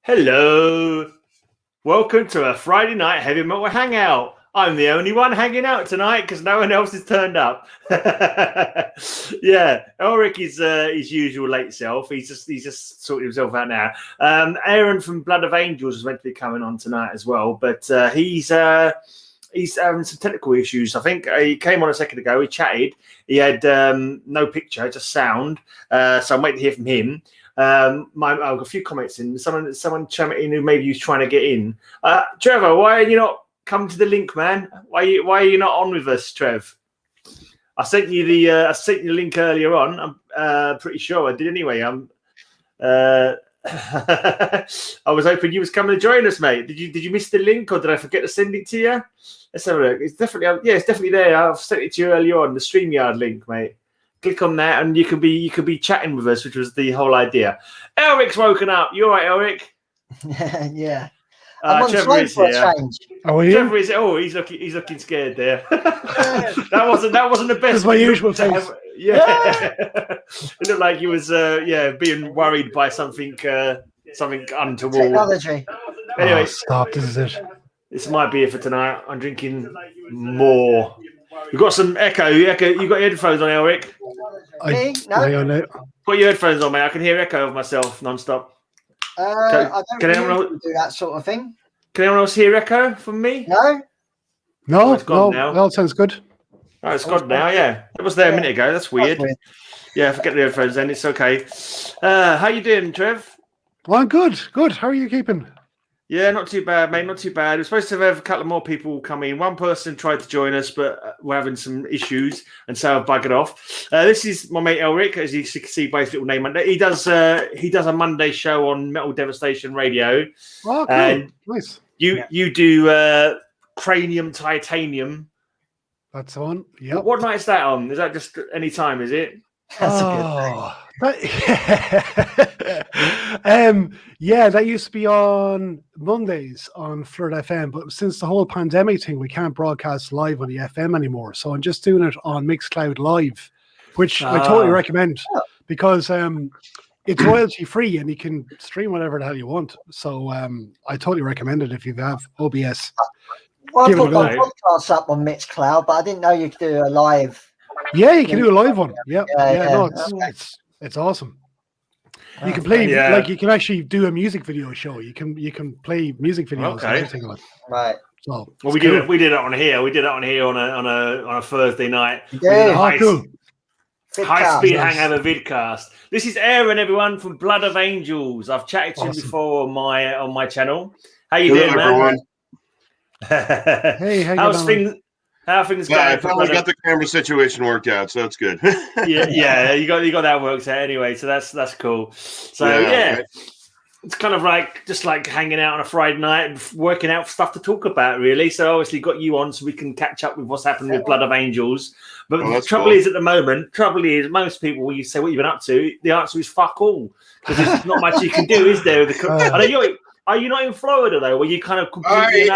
Hello. Welcome to a Friday night Heavy Metal Hangout. I'm the only one hanging out tonight because no one else has turned up. Yeah, Elric is his usual late self. He's just sorted himself out now. Aaron from Blood of Angels was meant to be coming on tonight as well, but he's having some technical issues. I think he came on a second ago. We chatted. He had no picture, just sound. So I'm waiting to hear from him. I've got a few comments in. Someone chiming in who maybe was trying to get in. Trevor, why are you not come to the link, man? Why are you not on with us, Trev? I sent you the link earlier on. I'm pretty sure I did anyway. I was hoping you was coming to join us, mate. Did you miss the link, or did I forget to send it to you? Let's have a look. It's definitely there. I've sent it to you earlier on, the StreamYard link, mate. Click on that, and you could be chatting with us, which was the whole idea. Elric's woken up. You all right, Elric? Yeah. I'm on Trevor is here. Oh, are you? Trevor is. Oh, he's looking scared there. that wasn't the best. That's my usual face. Yeah. It looked like he was being worried by something untoward. Technology. Anyway, stop. This is it. This might be it for tonight. I'm drinking more. You've got some echo. You got your headphones on, Elric? No. Put your headphones on, mate. I can hear echo of myself non-stop. I don't do that sort of thing. Can anyone else hear echo from me? No. It's gone now. Well, sounds good. Oh, it's gone now, yeah. It was there a minute ago. That's weird. Yeah, forget the headphones then. It's okay. How you doing, Trev? Well, I'm good. Good. How are you keeping? Yeah, not too bad, mate. Not too bad. We're supposed to have a couple more people come in. One person tried to join us, but we're having some issues, and so I've buggered off. This is my mate Elric, as you can see by his little name. He does a Monday show on Metal Devastation Radio. Oh, cool. And nice. You do Cranium Titanium. That's the one. Yep. What night is that on? Is that just any time? Is it? That used to be on Mondays on Flirt FM, but since the whole pandemic thing, we can't broadcast live on the FM anymore. So I'm just doing it on Mixcloud Live, which I totally recommend because it's royalty free and you can stream whatever the hell you want. So I totally recommend it if you have OBS. Well, I put my podcast up on Mixcloud, but I didn't know you could do a live. Yeah, you can do a live one. Yeah. No, it's awesome. You can play like you can actually do a music video show. You can play music videos. Okay. And everything on it. Right. So we did it on here. We did it on here on a Thursday night. Yeah. Cool. High speed hangover vidcast. This is Aaron, everyone from Blood of Angels. I've chatted to him before on my channel. How you doing, man? Hey, how are things going? I finally got the camera situation worked out, so it's good. yeah, you got that worked out anyway, so that's cool. So yeah, it's kind of just like hanging out on a Friday night and working out stuff to talk about, really. So obviously got you on so we can catch up with what's happened with Blood of Angels. But the trouble is, at the moment, most people, when you say what you've been up to, the answer is fuck all, because there's not much you can do, is there? Are you not in Florida though? Were you kind of completely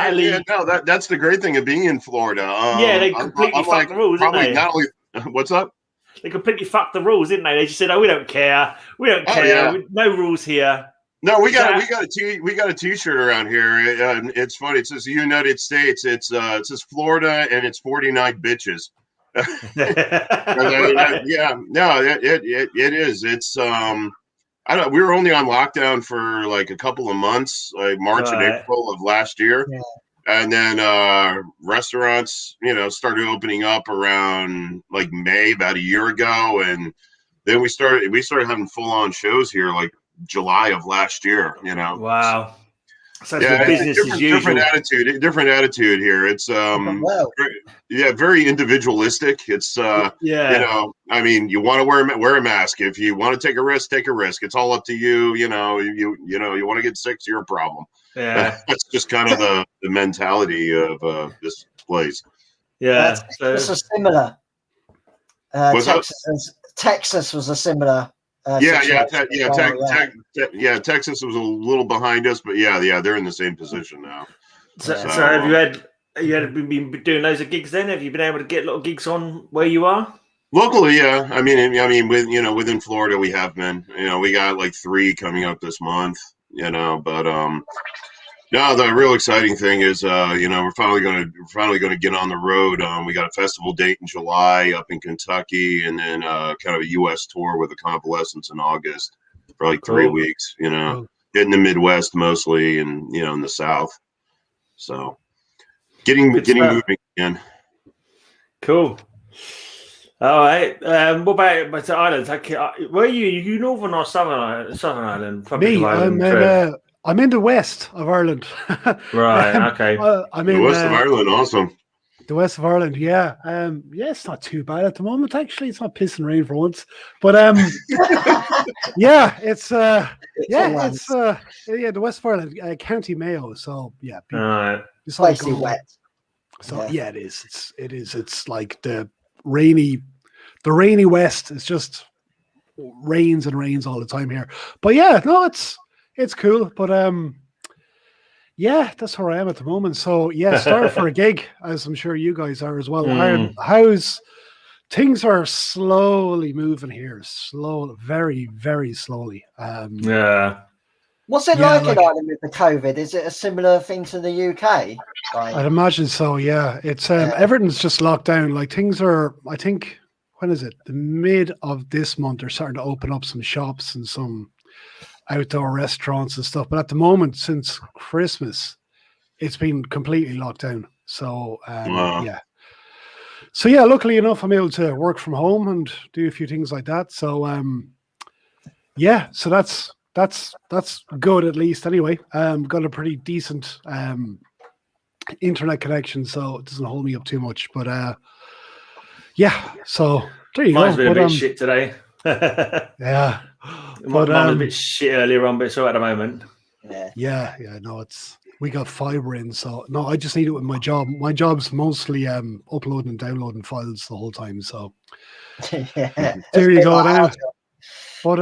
no, that's the great thing of being in Florida. They completely fucked the rules, didn't they? Not only, what's up? They completely fucked the rules, didn't they? They just said, "Oh, we don't care. We don't care. Yeah. No rules here." No, we got a T-shirt around here. It's funny. It says the United States. It says Florida, and it's 49 bitches. It is. It's we were only on lockdown for like a couple of months, like March and April of last year. Yeah. And then restaurants, started opening up around like May, about a year ago. And then we started having full on shows here like July of last year, Wow. So it's business as usual. Different attitude here. It's very individualistic. It's I mean, you want to wear a mask. If you want to take a risk, take a risk. It's all up to you. You want to get sick, it's your problem. Yeah, that's just kind of the mentality of this place. Yeah, this was similar. Texas was a similar. Texas was a little behind us, but they're in the same position now. So have you been doing loads of gigs then? Have you been able to get a lot of gigs on where you are? Locally, yeah. I mean, within Florida, we have been. We got like 3 coming up this month. But no, the real exciting thing is, we're finally gonna get on the road. We got a festival date in July up in Kentucky, and then kind of a U.S. tour with a convalescence in August for like 3 weeks. Hitting the Midwest mostly, and in the South. So getting moving again. Cool. All right. What about Ireland? Where are you? Are you Northern or Southern Ireland? Me, I'm in the west of Ireland. Right. Okay. I'm in the west of Ireland. Awesome. The west of Ireland. Yeah. It's not too bad at the moment. Actually, it's not pissing rain for once. But yeah, it's the west of Ireland, County Mayo. So yeah, all right. It's spicy wet. So yeah, it is. It's like the rainy west. It's just rains and rains all the time here. But yeah, no, it's cool. But yeah, that's where I am at the moment. So yeah, started for a gig, as I'm sure you guys are as well. How's things are slowly moving here? Very, very slowly. Yeah. What's it like in Ireland with the COVID? Is it a similar thing to the UK? I'd imagine so, yeah. It's everything's just locked down. Like things are, I think, when is it? The mid of this month, they're starting to open up some shops and some outdoor restaurants and stuff. But at the moment, since Christmas, it's been completely locked down. So, yeah. So, yeah, luckily enough, I'm able to work from home and do a few things like that. So, yeah, so that's good at least anyway. Got a pretty decent internet connection, so it doesn't hold me up too much. But yeah, so there you Mine's go. Mine's been a bit shit today. Yeah. Mine was a bit shit earlier on, but it's all right at the moment. Yeah. No, we got fiber in, so no, I just need it with my job. My job's mostly uploading and downloading files the whole time. So there you go now. But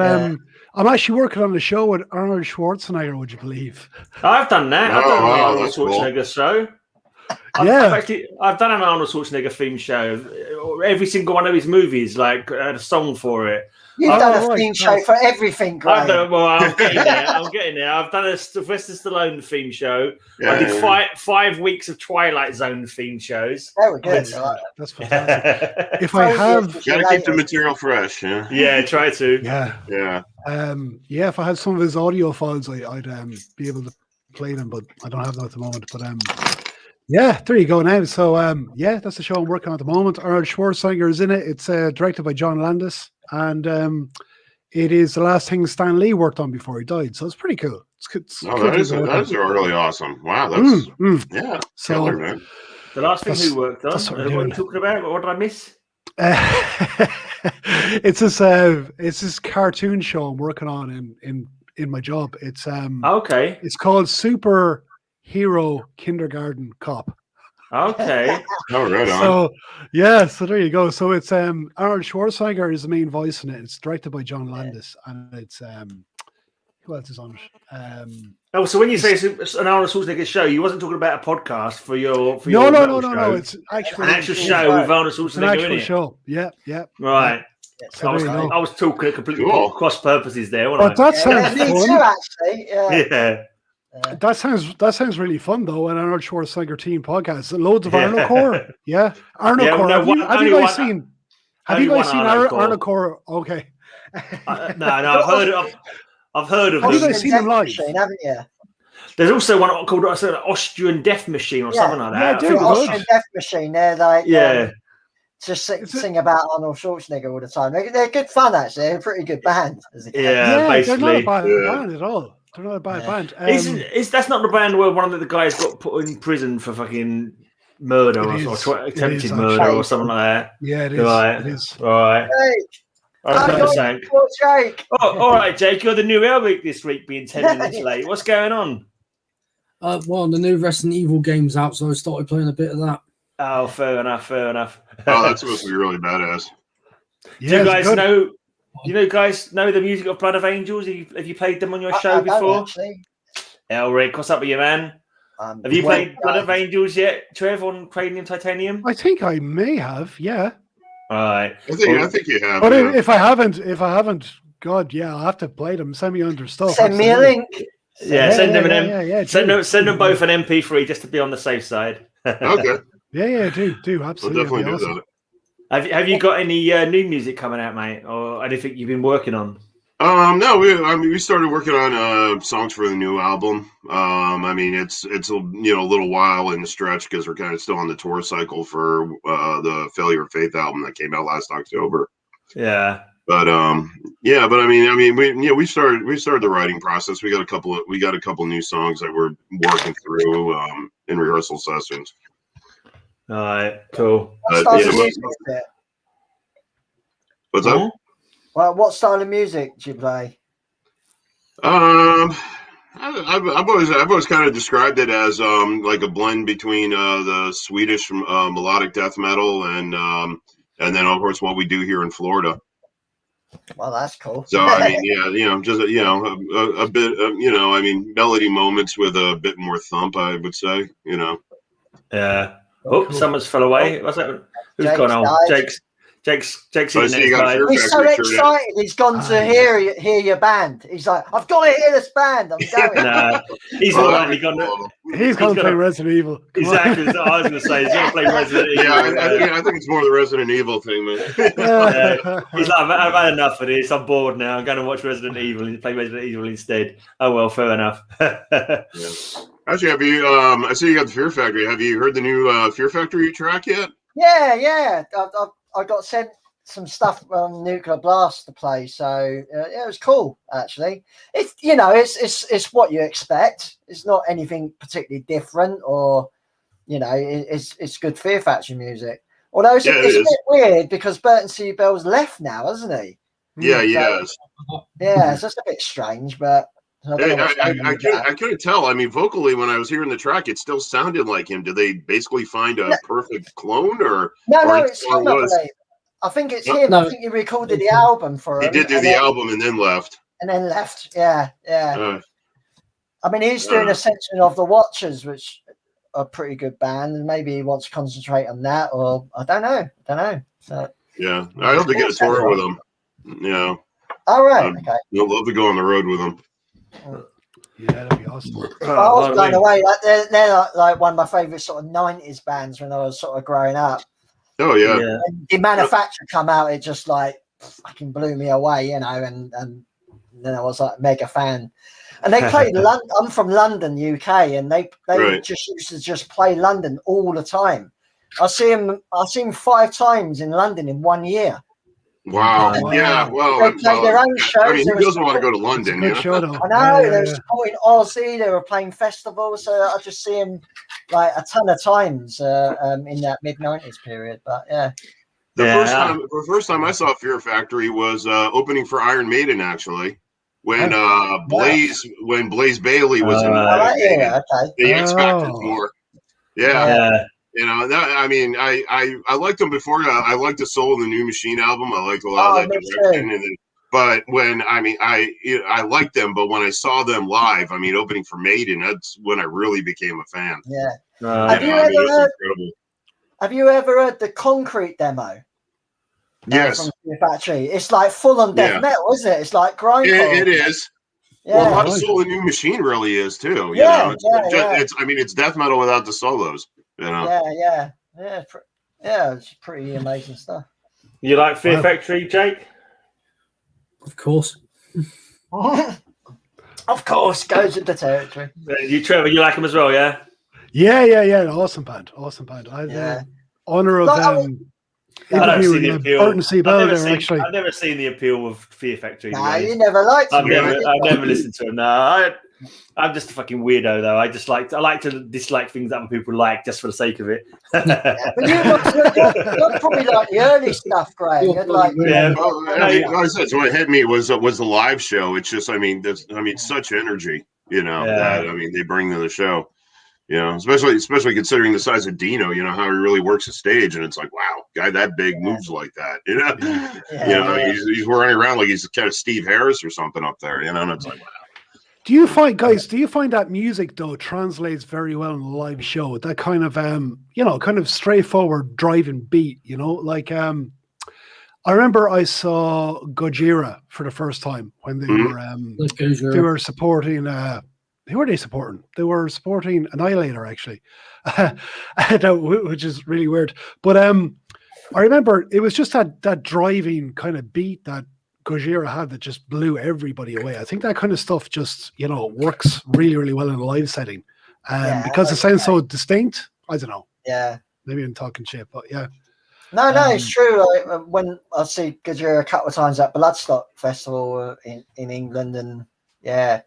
I'm actually working on a show with Arnold Schwarzenegger, would you believe? I've done that. I've done an Arnold Schwarzenegger show. I've done an Arnold Schwarzenegger theme show. Every single one of his movies, like a song for it. You've done a theme show for everything, Graham. I'm getting there. I've done a Sylvester Stallone theme show. Yeah, I did 5 weeks of Twilight Zone theme shows. Very good. That's fantastic. If I have, you gotta keep the material fresh. Yeah, try to. Yeah. If I had some of his audio files, I'd be able to play them, but I don't have them at the moment. But yeah, there you go now. So that's the show I'm working on at the moment. Arnold Schwarzenegger is in it. It's directed by John Landis, and it is the last thing Stan Lee worked on before he died. So it's pretty cool. That is really awesome. Wow, that's So killer, man. The last thing he worked on. What are you talking about? What did I miss? It's this cartoon show I'm working on in my job. It's okay. It's called Super Hero Kindergarten Cop. Okay. Oh, right on. So there you go. So it's Arnold Schwarzenegger is the main voice in it. It's directed by John Landis, and it's who else is on it? So when you say it's an Arnold Schwarzenegger show, you wasn't talking about a podcast for your No. It's actually an actual show with Arnold Schwarzenegger. An actual show. Yeah. Right. Yeah. So I was talking completely cross purposes there. But that sounds me fun. too, actually. Yeah. That sounds really fun though. An Arnold Schwarzenegger team podcast. Loads of Arnold Core. Yeah. Arnold Core. Have you guys seen Arnold Core? Okay. No, I've heard of them. Have you guys seen them live? Haven't you? There's also one called an Austrian Death Machine or something like that. Yeah, Austrian Death Machine. They're like just sing about Arnold Schwarzenegger all the time. They're good fun, actually. They're a pretty good band. Basically. They're not a bad band at all. They're not a bad band. That's not the band where one of the guys got put in prison for fucking murder or attempted murder or something like that? Yeah, it is. Right. It is. All right. Jake. All right, Jake. You're the new Elric this week, being 10 minutes late. What's going on? Well, the new Resident Evil game's out, so I started playing a bit of that. Oh, fair enough. Oh, that's supposed to be really badass. Yeah, do you guys know the music of Blood of Angels? Have you played them on your show before? Elric, what's up with you, man? Have you played Blood of Angels yet, Trev, on Cranium Titanium? I think I may have, yeah. All right. I think you have. But if I haven't, God, yeah, I'll have to play them. Send me under stuff. Send me a link. Yeah, send them both an MP3 just to be on the safe side. Okay. Yeah, do absolutely. We'll definitely do that. Have you got any new music coming out, mate, or anything you've been working on? No, we started working on songs for the new album. I mean, it's a little while in the stretch because we're kind of still on the tour cycle for the Failure of Faith album that came out last October. Yeah. But I mean, we started the writing process. We got a couple new songs that we're working through in rehearsal sessions. All right, cool. What style of music is it? What's up? Well, what style of music do you play? I've always kind of described it as like a blend between the Swedish melodic death metal and then of course what we do here in Florida. Well, that's cool. So I mean, just a bit, I mean, melody moments with a bit more thump, I would say, Yeah. Oh, cool. Someone's fell away. What's that? Who's gone on? Jake's eating it. He's so excited. He's gone to hear your band. He's like, I've got to hear this band. I'm going. Nah, he's all right. He's going to play Resident Evil. Exactly. That's what I was going to say. He's going to play Resident Evil. Yeah, I think it's more the Resident Evil thing, man. He's like, I've had enough of this. I'm bored now. I'm going to watch Resident Evil and play Resident Evil instead. Oh well, fair enough. Yeah. Actually, have you? I see you got the Fear Factory. Have you heard the new Fear Factory track yet? Yeah. I got sent some stuff on Nuclear Blast to play, so it was cool. Actually, it's what you expect. It's not anything particularly different, or it's good Fear Factory music. Although it's a bit weird because Burton C. Bell's left now, hasn't he? Yeah, he has. Yeah, it's just a bit strange, but. I couldn't tell. I mean, vocally, when I was hearing the track, it still sounded like him. Did they basically find a perfect clone, or no? It's him. I think it's him. I think he recorded the album for him. He did do the album and then left. Yeah. I mean, he's doing a section of the Watchers, which are a pretty good band, and maybe he wants to concentrate on that, or I don't know. So, yeah, I hope to get a tour with him. Yeah. All right. Okay. I'd love to go on the road with him. Yeah, that'd be awesome. I was blown away. Like they're like one of my favorite sort of 90s bands when I was sort of growing up. Oh yeah. When the Manufacturer come out, it just like fucking blew me away, and then I was like mega fan. And they played London. I'm from London, UK, and they just used to just play London all the time. I see him 5 times in London in 1 year. Wow. Yeah. Well, they played their own shows. I mean, who doesn't want to go to London? I know. They were supporting Aussie. They were playing festivals. So I just see him like a ton of times in that mid-90s period. But yeah. The first time I saw Fear Factory was opening for Iron Maiden, actually. When Blaze Bailey was in the X Factor tour. Yeah. I mean, I liked them before. I liked the Soul of the New Machine album. I liked a lot of that direction. But when I liked them, but when I saw them live, I mean, opening for Maiden, that's when I really became a fan. Yeah. Have you ever heard the Concrete demo? Yes. From the Factory. It's like full on death metal, isn't it? It's like grindcore. It is. Yeah. Well, a lot of Soul of the New Machine really is too. It's death metal without the solos. Yeah. It's pretty amazing stuff. You like Fear Factory, Jake? Of course. Of course, goes with the territory. You, Trevor, you like them as well, yeah? Yeah. Awesome band. I had the honor of interviewing Burton C. Bell there, actually. I've never seen the appeal of Fear Factory. Nah, you never liked them. I've never listened to them. No, I'm just a fucking weirdo, though. I like to dislike things that other people like just for the sake of it. But you're probably like the early stuff, Graham. I said, so what hit me was the live show. It's just, such energy, that they bring to the show. Especially considering the size of Dino, how he really works the stage, and it's like, wow, guy that big moves like that, he's running around like he's kind of Steve Harris or something up there, and it's like, wow. Do you find that music though translates very well in a live show? That kind of kind of straightforward driving beat, like I remember I saw Gojira for the first time when they were supporting who were they supporting? They were supporting Annihilator, actually, which is really weird. But I remember it was just that driving kind of beat that Gojira had that just blew everybody away. I think that kind of stuff just, works really, really well in a live setting. Because it sounds so distinct. I don't know. Yeah. Maybe I'm talking shit, but yeah. No, it's true. Like, when I see Gojira a couple of times at Bloodstock Festival in England, and they're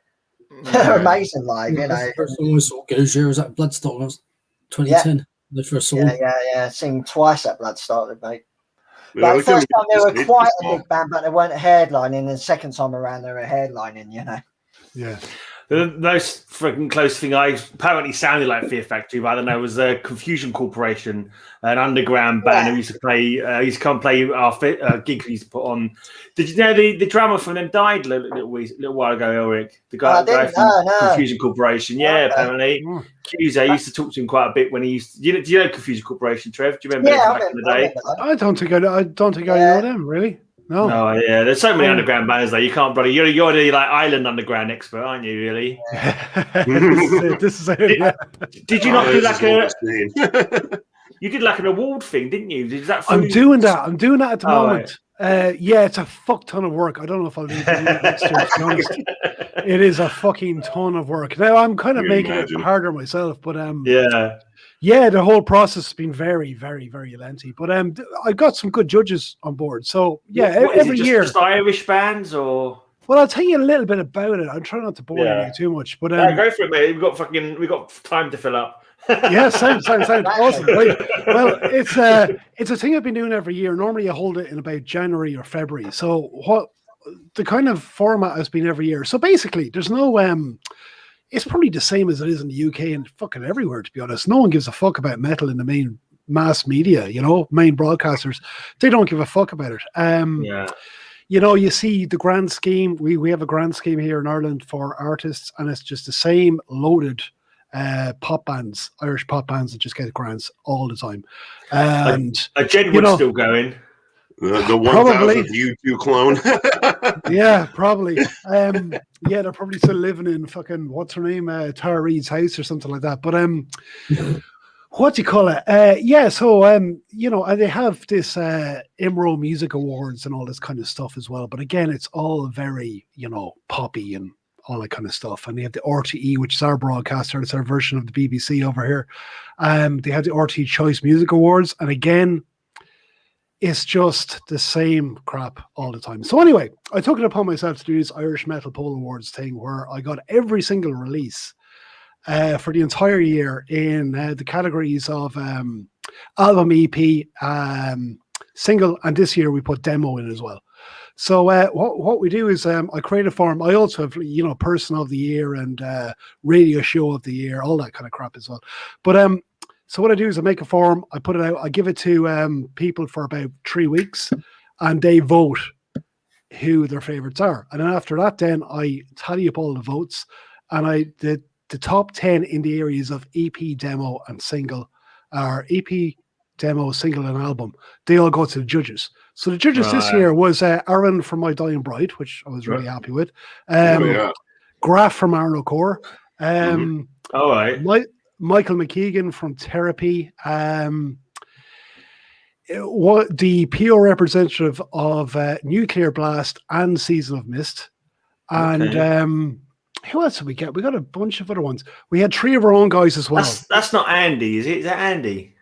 amazing live, The first time I saw Gojira was at Bloodstock. That was 2010. The first saw him. Yeah. Seen twice at Bloodstock, mate. Yeah, Like, first time they were quite a big band, but they weren't headlining. And the second time around, they were headlining. Yeah. The most freaking close thing I apparently sounded like Fear Factory, but I don't know, was Confusion Corporation, an underground band who used to play. Used to come play our gig we used to put on. Did you know the drummer from them died a little while ago, Elric? The guy from Confusion Corporation. Yeah, apparently. Cusa used to talk to him quite a bit when he used. Do you know Confusion Corporation, Trev? Do you remember back in the day? I don't think I know them really. No. Yeah. There's so many underground bands though. You can't, brother. You're the like island underground expert, aren't you? Really? This is it. Did you not do like you did like an award thing, didn't you? Is that? I'm doing that at the moment. Right. It's a fuck ton of work. I don't know if I'll do it next year, to be honest. It is a fucking ton of work. Now I'm kind of making it harder myself, but the whole process has been very, very, very lengthy. But I got some good judges on board. So every year. Just Irish bands, or? Well, I'll tell you a little bit about it. I'm trying not to bore you too much, but go for it, mate. We've got time to fill up. Sounds awesome. Right. Well, it's a thing I've been doing every year. Normally, I hold it in about January or February. So what the kind of format has been every year. So basically, there's no it's probably the same as it is in the UK and fucking everywhere, to be honest. No one gives a fuck about metal in the main mass media, main broadcasters. They don't give a fuck about it. You see the grand scheme. We have a grand scheme here in Ireland for artists, and it's just the same loaded pop bands, Irish pop bands that just get grants all the time. And a Jedward's still going. The 1000th U2 clone. Yeah, probably. They're probably still living in fucking, what's her name? Tara Reid's house or something like that. But what do you call it? They have this IMRO Music Awards and all this kind of stuff as well. But again, it's all very, poppy and all that kind of stuff. And they have the RTE, which is our broadcaster. It's our version of the BBC over here. They have the RTE Choice Music Awards. And again, it's just the same crap all the time. So anyway, I took it upon myself to do this Irish Metal Poll Awards thing where I got every single release for the entire year in the categories of album, EP, single, and this year we put demo in as well. So what we do is I create a form. I also have, person of the year and radio show of the year, all that kind of crap as well. But so what I do is I make a form, I put it out, I give it to people for about 3 weeks, and they vote who their favorites are. And then after that, then I tally up all the votes, and the top 10 in the areas of EP, demo, and single, or EP, demo, single, and album, they all go to the judges. So the judges this year was Aaron from My Dying Bride, which I was really happy with. Graf from Aaron O'Core. All right. Michael McKeegan from Therapy. The PO representative of Nuclear Blast and Season of Mist. And who else did we get? We got a bunch of other ones. We had 3 of our own guys as well. That's not Andy, is it? Is that Andy?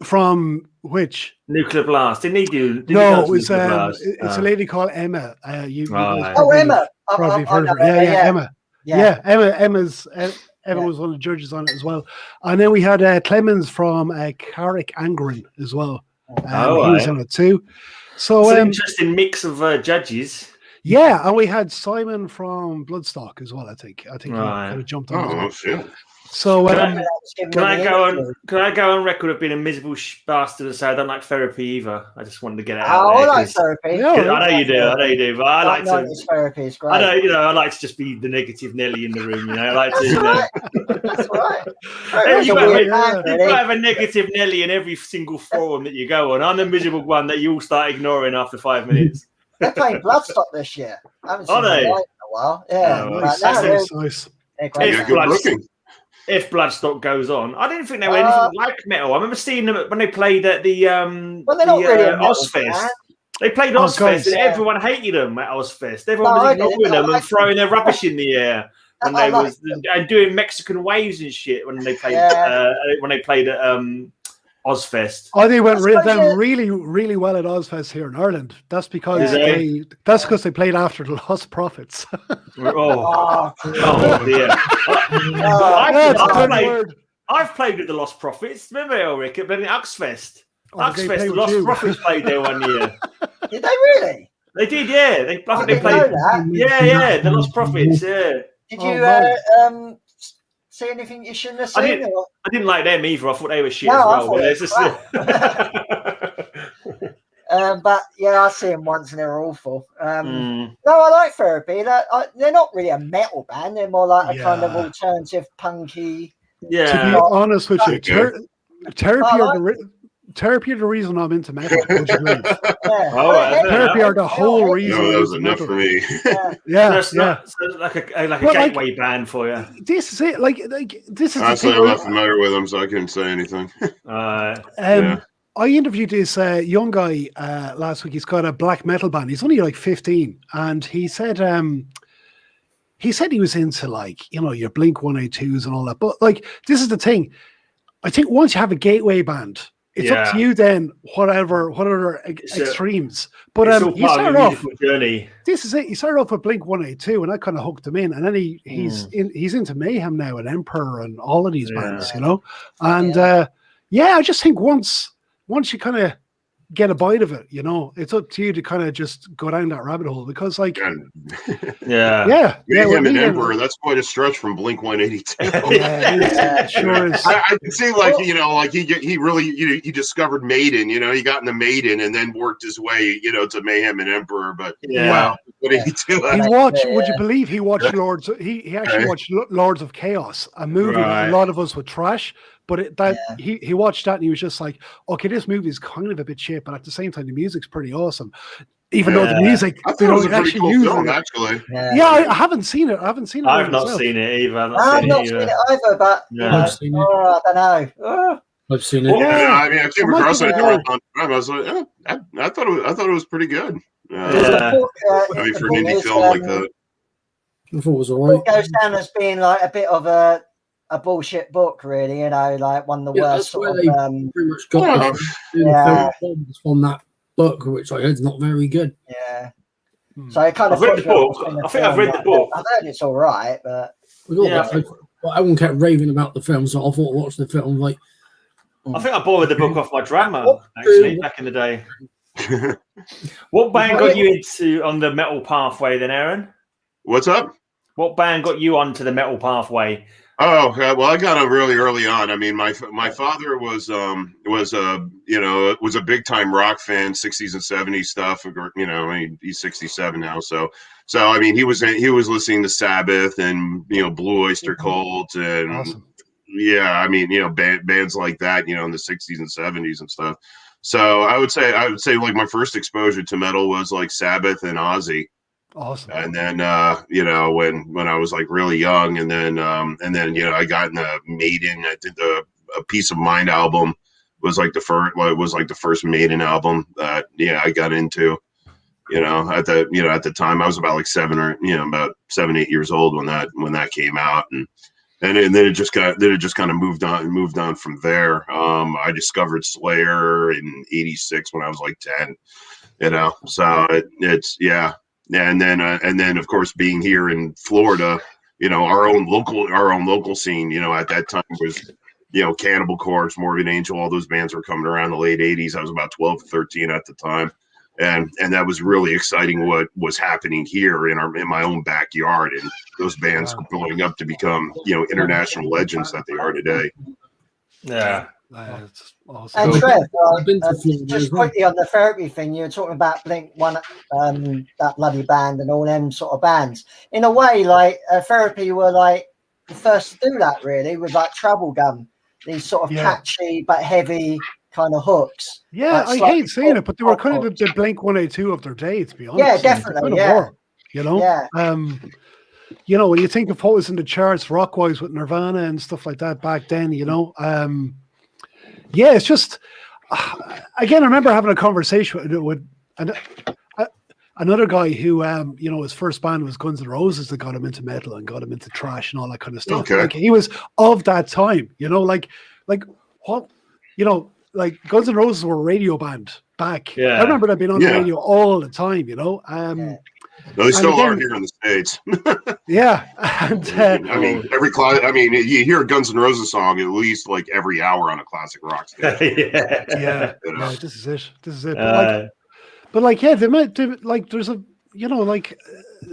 From which? Nuclear Blast. Didn't he do? It's a lady called Emma. Emma. Probably heard of her. Emma. Yeah, Emma was one of the judges on it as well. And then we had Clemens from Carrick Angren as well. He was on it too. So it's an interesting mix of judges. Yeah, and we had Simon from Bloodstock as well. I think he kind of jumped on. Oh shit! So can I go on record of being a miserable bastard and say I don't like therapy either? I just wanted to get it out there. I like therapy. I know you do, but I like to. Therapy is great. I like to just be the negative Nelly in the room. I like to. That's right. You gotta have a negative Nelly in every single forum that you go on. I'm the miserable one that you all start ignoring after 5 minutes. They're playing Bloodstock this year. I haven't seen them in a while. Yeah, nice. They're great. If good looking. If Bloodstock goes on, I didn't think they were anything like metal. I remember seeing them when they played at the they're not really a metal Ozfest. band. They played Ozfest, and everyone hated them at Ozfest. Everyone was ignoring them and throwing their rubbish in the air when they was and doing Mexican waves and shit when they played at Ozfest. Oh, they went really, really well at Ozfest here in Ireland. That's because they played after the Lost Prophets. Oh dear! I've played with the Lost Prophets. Remember, Elric, at Axfest. Axfest, the Lost Prophets played there one year. Did they really? They did, yeah. I think they played. Yeah, the Lost Prophets. Yeah. Did you see anything you shouldn't have seen? I didn't like them either. I thought they were shit as well. But yeah, I see them once and they're awful. No, I like Therapy. They're not really a metal band. They're more like a kind of alternative punky. Yeah. To be honest with you, Therapy are the reason I'm into metal. Would you believe? Therapy are the whole reason. No, that was enough for me. So like a gateway band for you. This is it. Like this is. Honestly, I'm not familiar with them, so I couldn't say anything. I interviewed this young guy last week. He's got a black metal band. He's only like 15, and he said he was into like your Blink 182s and all that. But like this is the thing. I think once you have a gateway band, it's up to you then, what other extremes. But you start off journey. This is it. You started off with Blink 182, and I kind of hooked him in, and then he's into Mayhem now and Emperor and all of these bands, And I just think once you kind of get a bite of it, it's up to you to kind of just go down that rabbit hole because, like, Mayhem and Emperor, that's quite a stretch from Blink 182. Sure is. I can see, like, he discovered Maiden, he got into Maiden and then worked his way, to Mayhem and Emperor. But what did he do? Would you believe he watched Lords? He actually watched Lords of Chaos, a movie that a lot of us would trash. But he watched that and he was just like, okay, this movie is kind of a bit shit, but at the same time, the music's pretty awesome. Even though the music, I thought it was a pretty cool film, actually. I haven't seen it. I've not seen it either. I've not seen it either, but I've seen it. I don't know. I've seen it. I mean, I came across it on time. I was like, I thought it was pretty good. I mean, for an indie film like that, I thought it was alright. It goes down as being like a bit of a bullshit book, really, like one of the worst sort of pretty much got from that book, which I heard is not very good. So it kind of I've read the book. I think I've read the book. I've heard it's all right, but everyone kept raving about the film, so I thought I'd watch the film. Like, I think I borrowed the book off my drama actually back in the day. What band got you into on the metal pathway then, Aaron? What's up? What band got you onto the metal pathway? Oh, well, I got on really early on. I mean, my father was a big time rock fan, 60s and 70s stuff. I mean, he's 67 now, so I mean, he was listening to Sabbath and Blue Oyster Cult and I mean, bands like that, in the 60s and 70s and stuff. So I would say like my first exposure to metal was like Sabbath and Ozzy. Awesome. And then when I was like really young, and then I got into Maiden. I did a Peace of Mind album. Was like the first Maiden album that I got into. At the time I was about like 7-8 years old when that came out, and then it just kind of moved on from there. I discovered Slayer in '86 when I was like 10. So it's and then of course being here in Florida, our own local scene, at that time was, Cannibal Corpse, Morbid Angel, all those bands were coming around the late 80s. I was about 12 or 13 at the time. And that was really exciting what was happening here in my own backyard, and those bands blowing up to become, international legends that they are today. Yeah. That's awesome. And Trev, just quickly on the Therapy thing, you were talking about Blink that bloody band and all them sort of bands. In a way, like Therapy were like the first to do that, really, with like Trouble Gum, these sort of catchy but heavy kind of hooks. Yeah, I hate saying it, but they were kind of the Blink 182 of their day, to be honest. Yeah, definitely. you know, when you think of what was in the charts rock-wise with Nirvana and stuff like that back then, you know, yeah, it's just, again, I remember having a conversation with another guy who, you know, his first band was Guns N' Roses that got him into metal and got him into thrash and all that kind of stuff. Okay. Like, he was of that time, you know, like what, you know, like Guns N' Roses were a radio band back. Yeah. I remember them being on the radio all the time, you know. No, they still are here in the States. Yeah. And, I mean, you hear a Guns N' Roses song at least like every hour on a classic rock station. yeah. You know? Yeah, this is it. But like, yeah, they might do, like, there's a, you know, like,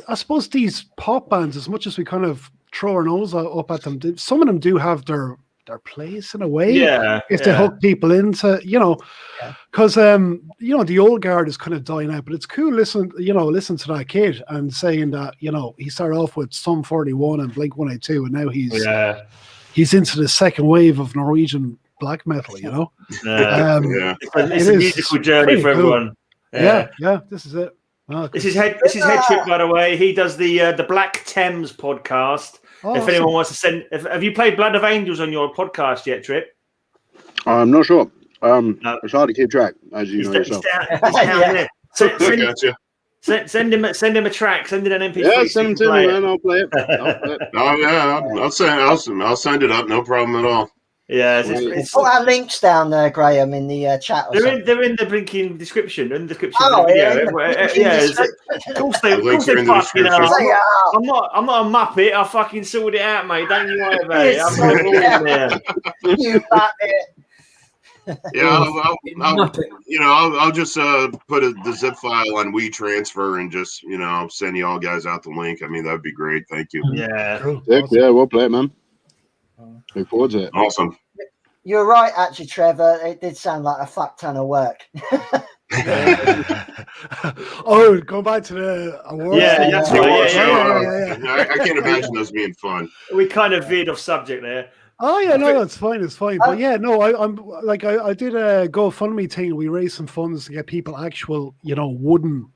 I suppose these pop bands, as much as we kind of throw our nose up at them, some of them do have their place in a way. Yeah. If they hook people into, you know, because, you know, the old guard is kind of dying out, but it's cool listen to that kid and saying that, you know, he started off with Sum 41 and Blink 182, and now he's into the second wave of Norwegian black metal, you know. It's a musical journey for everyone. Yeah, this is it. This is Headtrip, by the way. He does the Black Thames podcast. If anyone wants to send, have you played Blood of Angels on your podcast yet, Trip? I'm not sure. It's hard to keep track, as you know yourself. Send him a track. Send it an MP3. Yeah, send them to me, man. I'll play it. Oh yeah, I'll send it up. No problem at all. Yeah, put our links down there, Graham, in the chat. They're in the blinking description. In the description of the video. Of course they fuck, you know. I'm not a muppet. I fucking sorted it out, mate. Don't you worry about it. I'm not in there. You muppet. Yeah, I'll just put the zip file on WeTransfer and just, you know, send you all guys out the link. I mean, that'd be great. Thank you. Yeah. Cool. Yeah, we'll play it, man. Look forward to it. Awesome. You're right, actually, Trevor. It did sound like a fuck ton of work. Going back to the awards. I can't imagine those being fun. We kind of veered off subject there. Oh yeah, no, that's fine. It's fine. But yeah, no, I'm like I did a GoFundMe thing. We raised some funds to get people actual, you know, wooden,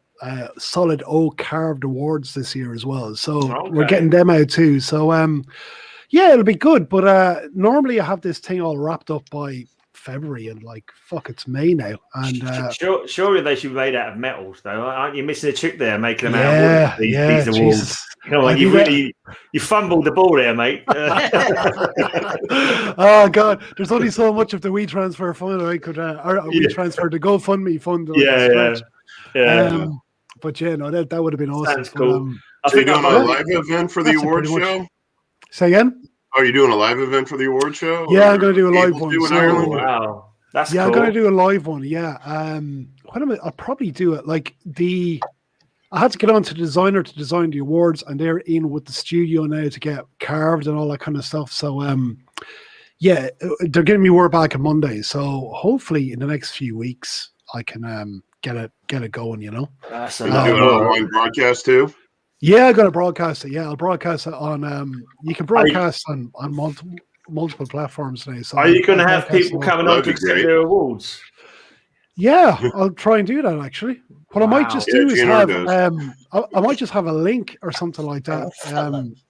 solid oak carved awards this year as well. So we're getting them out too. So yeah, it'll be good. But normally I have this thing all wrapped up by February, and like fuck, it's May now. And surely they should be made out of metals, though. Aren't you missing a trick there, making them out of these awards? Come on, you fumbled the ball there, mate. Oh god, there's only so much of the WeTransfer fund I could, WeTransfer the GoFundMe fund. But yeah, no, that would have been awesome. That's cool. So you're doing a live event for the award show? Say again? Oh, you're doing a live event for the award show? Yeah, I'm going to do a live one. Wow, that's cool. I'm going to do a live one. Yeah, I'll probably do it. Like I had to get on to the designer to design the awards, and they're in with the studio now to get carved and all that kind of stuff. So yeah, they're getting me word back on Monday. So hopefully in the next few weeks I can get it going. You know. That's you do an online broadcast too. Yeah, I'm gonna broadcast it. Yeah, I'll broadcast it on. You can broadcast on multiple platforms now. So are you going to have people coming on to accept their awards? Yeah, I'll try and do that. Actually, what I might just do is have I might just have a link or something like that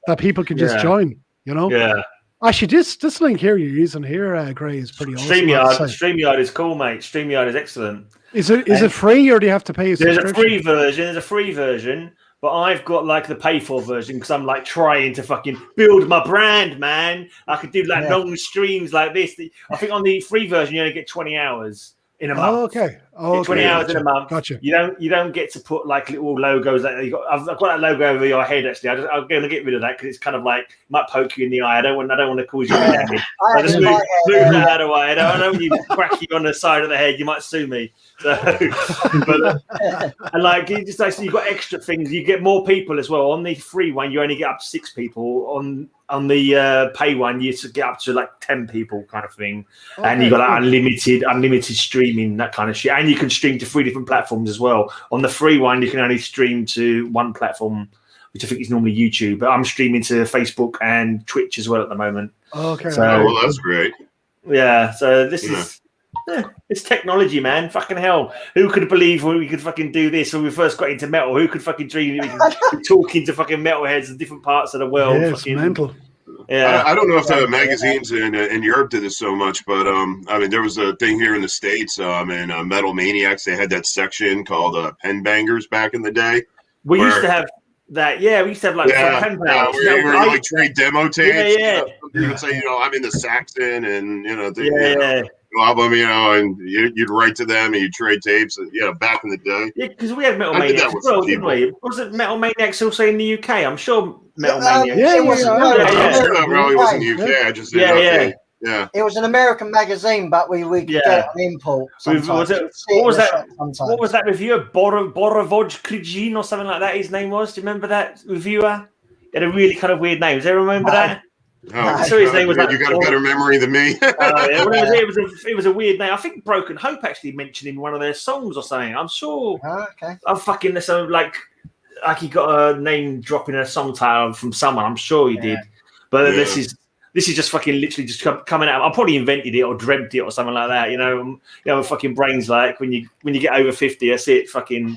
that people can just join. You know. Yeah. Actually, this link here you're using here, Gray, is pretty awesome. StreamYard is cool, mate. StreamYard is excellent. Is it free or do you have to pay? There's a free version. But I've got like the pay for version because I'm like trying to fucking build my brand, man. I could do like long streams like this. I think on the free version you only get 20 hours in a month. Oh, okay. 20 hours in a month. Gotcha. You don't get to put like little logos. Like I've got that logo over your head actually. I'm going to get rid of that because it's kind of like might poke you in the eye. I don't want to cause you damage. I just move that out of the way. I don't want you crack you on the side of the head. You might sue me. So, and like you just actually you've got extra things. You get more people as well. On the free one, you only get up to 6 people. On the pay one, you get up to like 10 people kind of thing. Okay, and you got like, unlimited streaming, that kind of shit. And you can stream to 3 different platforms as well. On the free one, you can only stream to one platform, which I think is normally YouTube. But I'm streaming to Facebook and Twitch as well at the moment. Okay. So, well, that's great. Yeah. So this is It's technology, man. Fucking hell. Who could believe we could fucking do this when we first got into metal? Who could fucking dream we could be talking to fucking metalheads in different parts of the world? Yeah, it's mental. Yeah. I don't know if the magazines in Europe did this so much, but I mean, there was a thing here in the States, in Metal Maniacs, they had that section called Pen Bangers back in the day. We used to have that, we used to have like pen pals. Where you like trade demo tapes. Yeah. You would say, I'm in the Saxon, and album, and you'd write to them and you'd trade tapes. Back in the day. Yeah, because we had Metal Maniacs as well, didn't we? Was it Metal Maniacs also in the UK? I'm sure Metal Maniacs. I'm sure that probably was in the UK. I just didn't know. Yeah. It was an American magazine, but we could get an import. What was that reviewer? Borovoj Krijin or something like that his name was? Do you remember that reviewer? He had a really kind of weird name. Do you remember that? So his name was you got a better memory than me. It was a weird name. I think Broken Hope actually mentioned him in one of their songs or something. I'm sure. I'm fucking like he got a name drop in a song title from someone. I'm sure he did. But this is just fucking literally just coming out. I probably invented it or dreamt it or something like that. Fucking brains like when you get over 50, that's it. Fucking.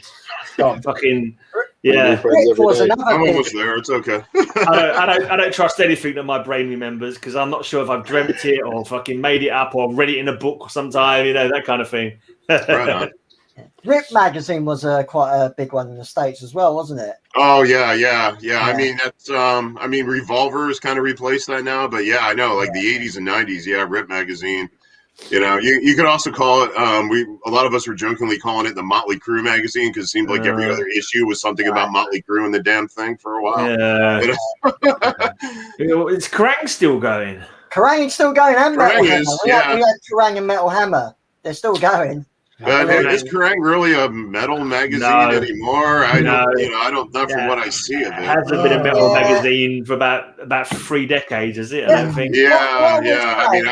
Yeah, I'm almost there. It's okay. I don't trust anything that my brain remembers because I'm not sure if I've dreamt it or fucking made it up or read it in a book sometime. That kind of thing. Right on. Rip magazine was quite a big one in the States as well, wasn't it? Oh yeah. I mean that's Revolver's kind of replaced that now, but I know like the 80s and 90s. Yeah, Rip magazine. You could also call it. A lot of us were jokingly calling it the Motley Crue magazine because it seemed like every other issue was something about Motley Crue and the damn thing for a while. Yeah. Is Kerrang still going? Kerrang's still going, and Metal Hammer. We had Kerrang and Metal Hammer. They're still going. Is Kerrang really a metal magazine anymore? I don't. Not from what I see of it. It hasn't been a metal magazine for about 3 decades, is it? I don't think. I mean.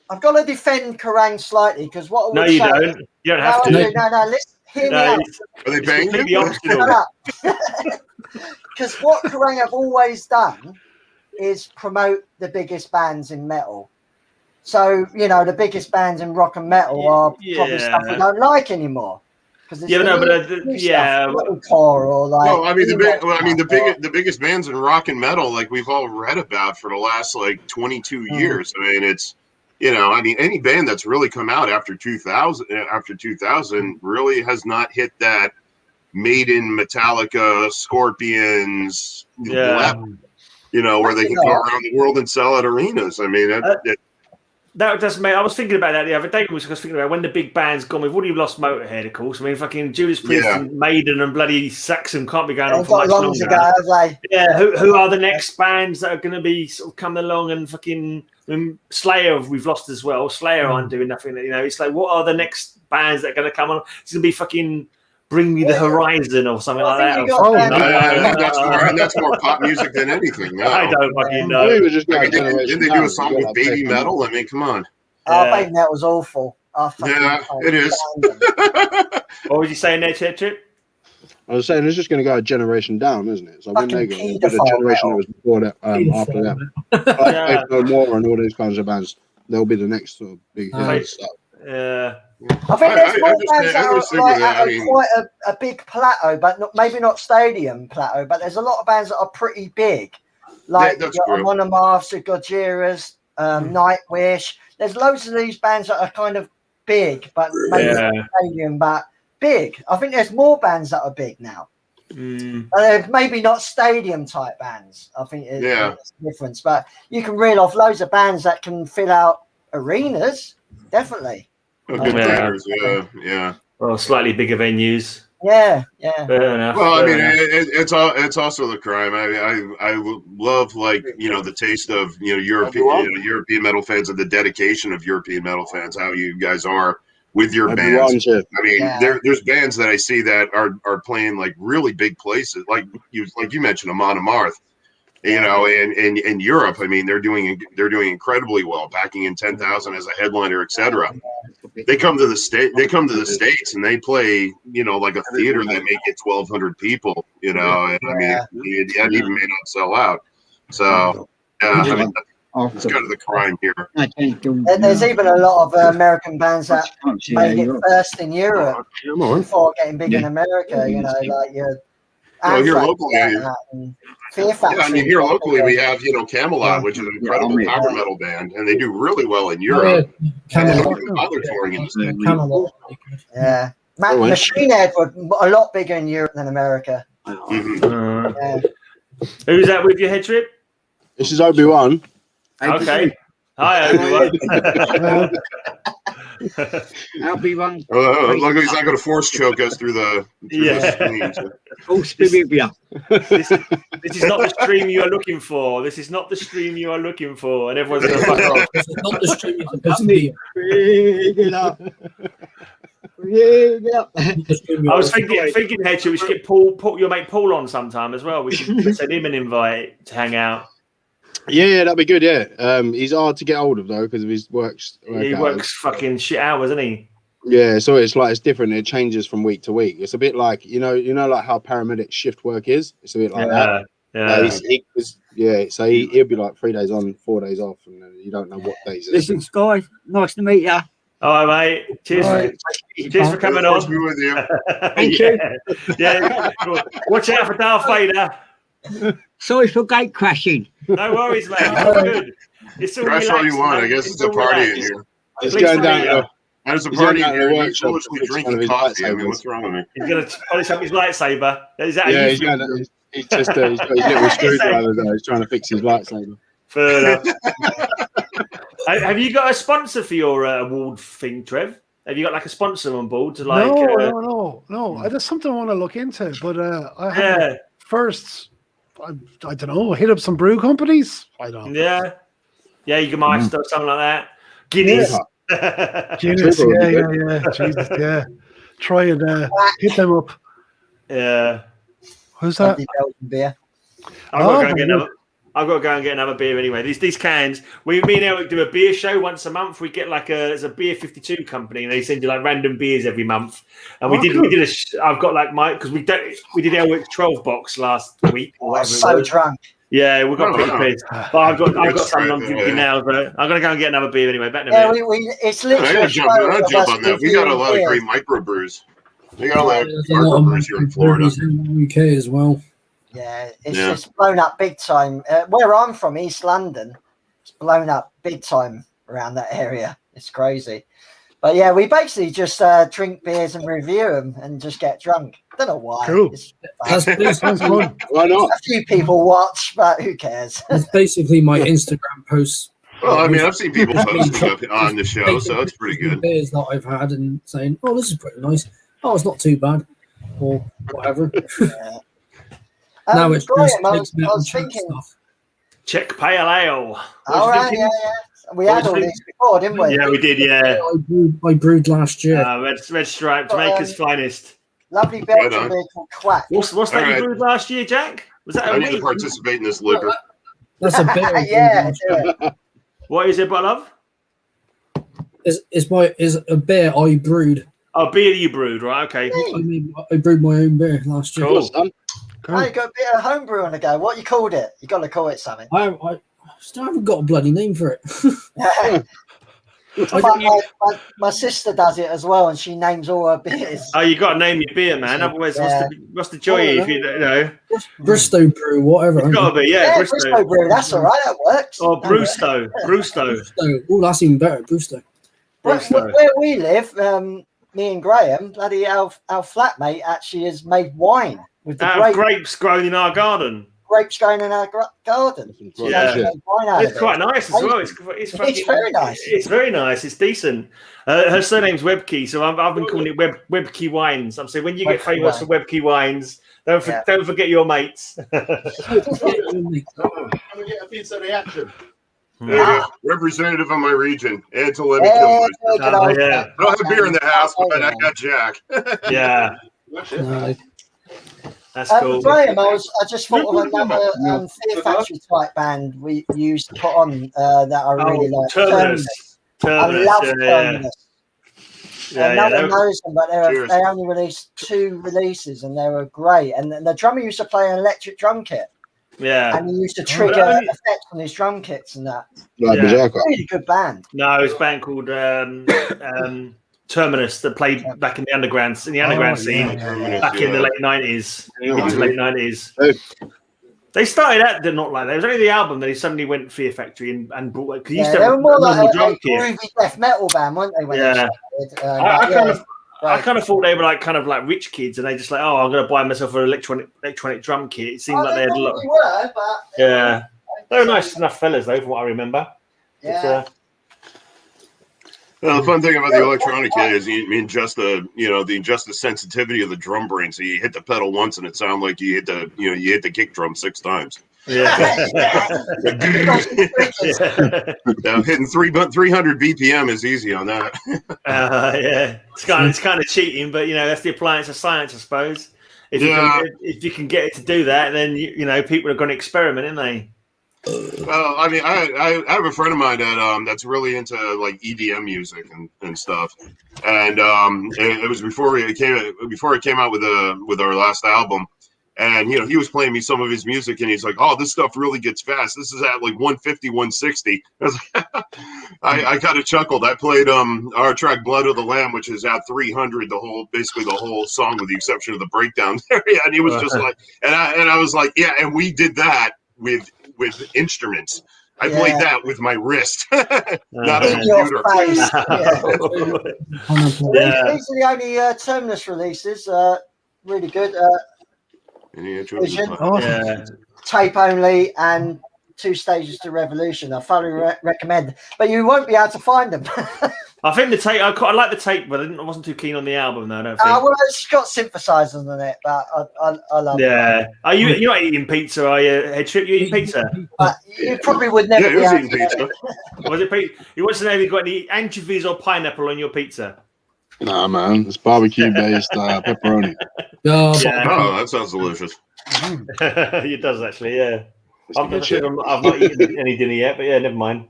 I've got to defend Kerrang slightly because what I would you don't. You don't have to. No. Listen, hear me out. Are they paying you? Because what Kerrang have always done is promote the biggest bands in metal. So the biggest bands in rock and metal are probably stuff we don't like anymore. The biggest bands in rock and metal, like we've all read about for the last like 22 years. I mean, it's. Any band that's really come out after 2000 really has not hit that Maiden, Metallica, Scorpions level, where they can go around the world and sell at arenas. I mean, that doesn't make. I was thinking about that the other day. I was thinking about when the big band's gone. We've already lost Motorhead, of course. I mean, fucking Judas Priest and Maiden and bloody Saxon can't be going on for much longer. Who are the next bands that are going to be sort of coming along and fucking Slayer? We've lost as well. Slayer aren't doing nothing. It's like what are the next bands that are going to come on? It's going to be fucking Bring Me the Horizon or something like that. That's more pop music than anything. No. I don't fucking know. Didn't they do a song with Baby Metal? I mean, come on. Baby Metal was awful. It is. What was you saying there, Headtrip? I was saying it's just going to go a generation down, isn't it? So when they go, a generation that was before that, after that, like No More and all these kinds of bands, they'll be the next sort of big stuff. Yeah. I think there's more bands that are quite a big plateau, but maybe not stadium plateau, but there's a lot of bands that are pretty big. Like Monomarths, the Gojiras, Nightwish. There's loads of these bands that are kind of big, but maybe not stadium, but big. I think there's more bands that are big now. Maybe not stadium type bands. I think it's a difference, but you can reel off loads of bands that can fill out arenas. Definitely. Well, slightly bigger venues. Yeah. Fair enough. Well, I mean, it's also the crime. I love the taste of European metal fans and the dedication of European metal fans. How you guys are with your bands. I mean, there's bands that I see that are playing like really big places, like you mentioned, Amon Amarth. In Europe, I mean, they're doing incredibly well, packing in 10,000 as a headliner, etc. They come to the States and they play, like a theater that may get 1,200 people, and I mean, it even may not sell out. So, I It's kind of the crime here. There's even a lot of American bands that made it first in Europe before getting big in America. You know, like your. Well, here locally, Fear Factory. I mean, here locally we have, Camelot, which is an incredible power metal band, and they do really well in Europe. Camelot. Yeah. Machine Head were a lot bigger in Europe than America. Who's that with your Headtrip? This is Obi-Wan. Okay. Hi, Obi-Wan. Obi-Wan. Look, he's not going to force choke us through the screen. Oh, Spivivia. This is not the stream you are looking for. This is not the stream you are looking for. And everyone's going to fuck off. This is not the stream you're supposed to be. I was thinking, Headtrip, we should get Paul, your mate Paul on sometime as well. We should send him an invite to hang out. Yeah, that'd be good. Yeah, he's hard to get hold of though because of his work he works fucking shit hours, doesn't he? Yeah, so it's different. It changes from week to week. It's a bit like like how paramedic shift work is. It's a bit like that. Yeah. So he'll be like 3 days on, 4 days off, and you don't know what days. Listen, Sky, nice to meet you. All right, mate. Cheers. Cheers for coming on. Be with you. Thank you. Yeah. Watch out for Darth Vader. Sorry for gate crashing. No worries, mate. It's all good. It's all Crash relaxed, all you want. mate. I guess it's a party in here. It's going down. There's a party in here. He's foolishly drinking coffee. I mean, what's wrong with me? He's going to polish up his lightsaber. Is that Yeah, he's got his little screwdriver there. He's trying to fix his lightsaber. Fair enough. Have you got a sponsor for your award thing, Trev? Have you got like a sponsor on board to like? No. That's something I want to look into. But I have first. I don't know. Hit up some brew companies. I don't know. Yeah. You can Meister or something like that. Guinness. Guinness. Yeah. Jesus, yeah. Try and hit them up. Yeah. Who's that? Beer. I've got to go and get another beer anyway. These cans. Me and Elric do a beer show once a month. We get there's a Beer 52 company, and they send you like random beers every month. And we did. I've got like because we did Elric's 12 box last week. So drunk. Yeah, we've got pretty pissed. But I've got some I'm drinking now. But I'm gonna go and get another beer anyway. Back in a minute. It's literally. I jump on that. We got a lot of great microbrews. We got a lot of microbrews here in Florida. In the UK as well. Yeah, it's blown up big time. Where I'm from, East London, it's blown up big time around that area. It's crazy. But yeah, we basically just drink beers and review them and just get drunk. Don't know why. Cool. Sounds fun. Why not? A few people watch, but who cares? It's basically my Instagram posts. Well, I mean, I've seen people posting up on the show, so it's pretty good. Beers that I've had and saying, "Oh, this is pretty nice. Oh, it's not too bad," or whatever. Yeah. Now it's Graham, just I was thinking. stuff. Czech Pale Ale. All right, yeah. We had all these before, didn't we? Yeah, we did. Yeah. I brewed last year. Red Stripe, Jamaica's finest. Lovely Belgian beer called Quack. What's that you brewed last year, Jack? Was that I need to participate in this liquor. That's a bit. Yeah. What is it, but love? Is a beer I brewed. Oh, beer you brewed, right? Okay. I brewed my own beer last year. Cool. Oh, you got a bit of homebrew on the go. What you called it? You got to call it something. I still haven't got a bloody name for it. My sister does it as well, and she names all her beers. Oh, you got to name your beer, man. Otherwise, what's the joy if you don't know? Bristow brew, whatever. It's got to be, Bristow brew. That's all right. That works. Or Bristow. Oh, that's even better. Bristow. Where we live, me and Graham, bloody our flatmate actually has made wine with the grapes grown in our garden. Grapes growing in our garden. Yeah, it's quite nice as well. It's very nice. It's very nice. It's decent. Her surname's Webkey, so I've been calling it Webkey Wines. I'm saying when you get famous for Webkey Wines, don't forget your mates. Can we get a piece of reaction? Representative of my region, Anton I don't have beer in the house, but I got Jack. Yeah. That's cool. Graham, I just thought of another Fear Factory type band we used to put on that I really like. Terminus. I love Terminus. No one knows them, but they only released 2 releases and they were great. And the drummer used to play an electric drum kit. Yeah. And he used to trigger effects on his drum kits and that. Like Berserker. Really good band. No, it's a band called Terminus that played back in the underground scene back in the late 90s, mid to late 90s. They started out not like that. It was only the album that he suddenly went Fear Factory and brought. Because he used to they were more like a drum kit. groovy death metal band, weren't they? When Yeah. they started? I kind of thought they were like kind of like rich kids, and they just like, oh, I'm going to buy myself an electronic drum kit. It seemed like they had a lot. Were, but Yeah, they were nice enough fellas though, from what I remember. Yeah. The fun thing about the electronic kit is, just the sensitivity of the drum brain. So you hit the pedal once, and it sounds like you hit the kick drum 6 times. Yeah. Hitting 300 BPM is easy on that. Yeah, it's kind of cheating, but that's the appliance of science, I suppose. If you can get it to do that, then people are going to experiment, aren't they? Well, I mean, I have a friend of mine that's really into like EDM music and stuff, and it was before it came out with our last album, and he was playing me some of his music, and he's like, "Oh, this stuff really gets fast. This is at like 150, 160." I was like, I kind of chuckled. I played our track "Blood of the Lamb," which is at 300, basically the whole song with the exception of the breakdown there. Yeah, and he was just like, and I was like, yeah, and we did that with instruments. I played that with my wrist, not a computer. These are the only Terminus releases. Really good. Tape only and 2 Stages to Revolution. I thoroughly recommend, but you won't be able to find them. I think the tape. I like the tape, but I wasn't too keen on the album, though. I don't think. Well, it's got synthesizers on it, but I love it. Yeah. Are you're not eating pizza? Are you, Headtrip? You eating pizza? You probably would never be able eating pizza. Was it pizza? He wants to know if you've got any anchovies or pineapple on your pizza. Nah, man, it's barbecue based pepperoni. Oh, that sounds delicious. It does actually, yeah. I've not eaten any dinner yet, but yeah, never mind.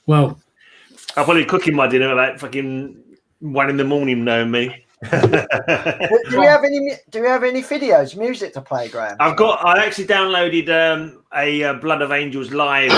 Well, I'll probably cooking my dinner about fucking 1 a.m, knowing me. Do we have any videos, music to play, Graham? I actually downloaded a Blood of Angels live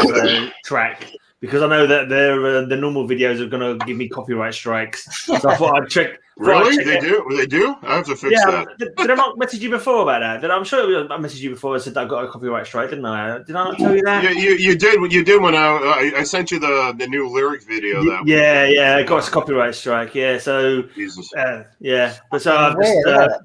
track because I know that the normal videos are going to give me copyright strikes. So I thought I'd check. Really? They do? I have to fix that. Did I not message you before about that? I'm sure I messaged you before and said that I got a copyright strike, didn't I? Did I not tell you that? Yeah, you did. You did when I sent you the new lyric video. I got a copyright strike. Yeah, so but so I've just.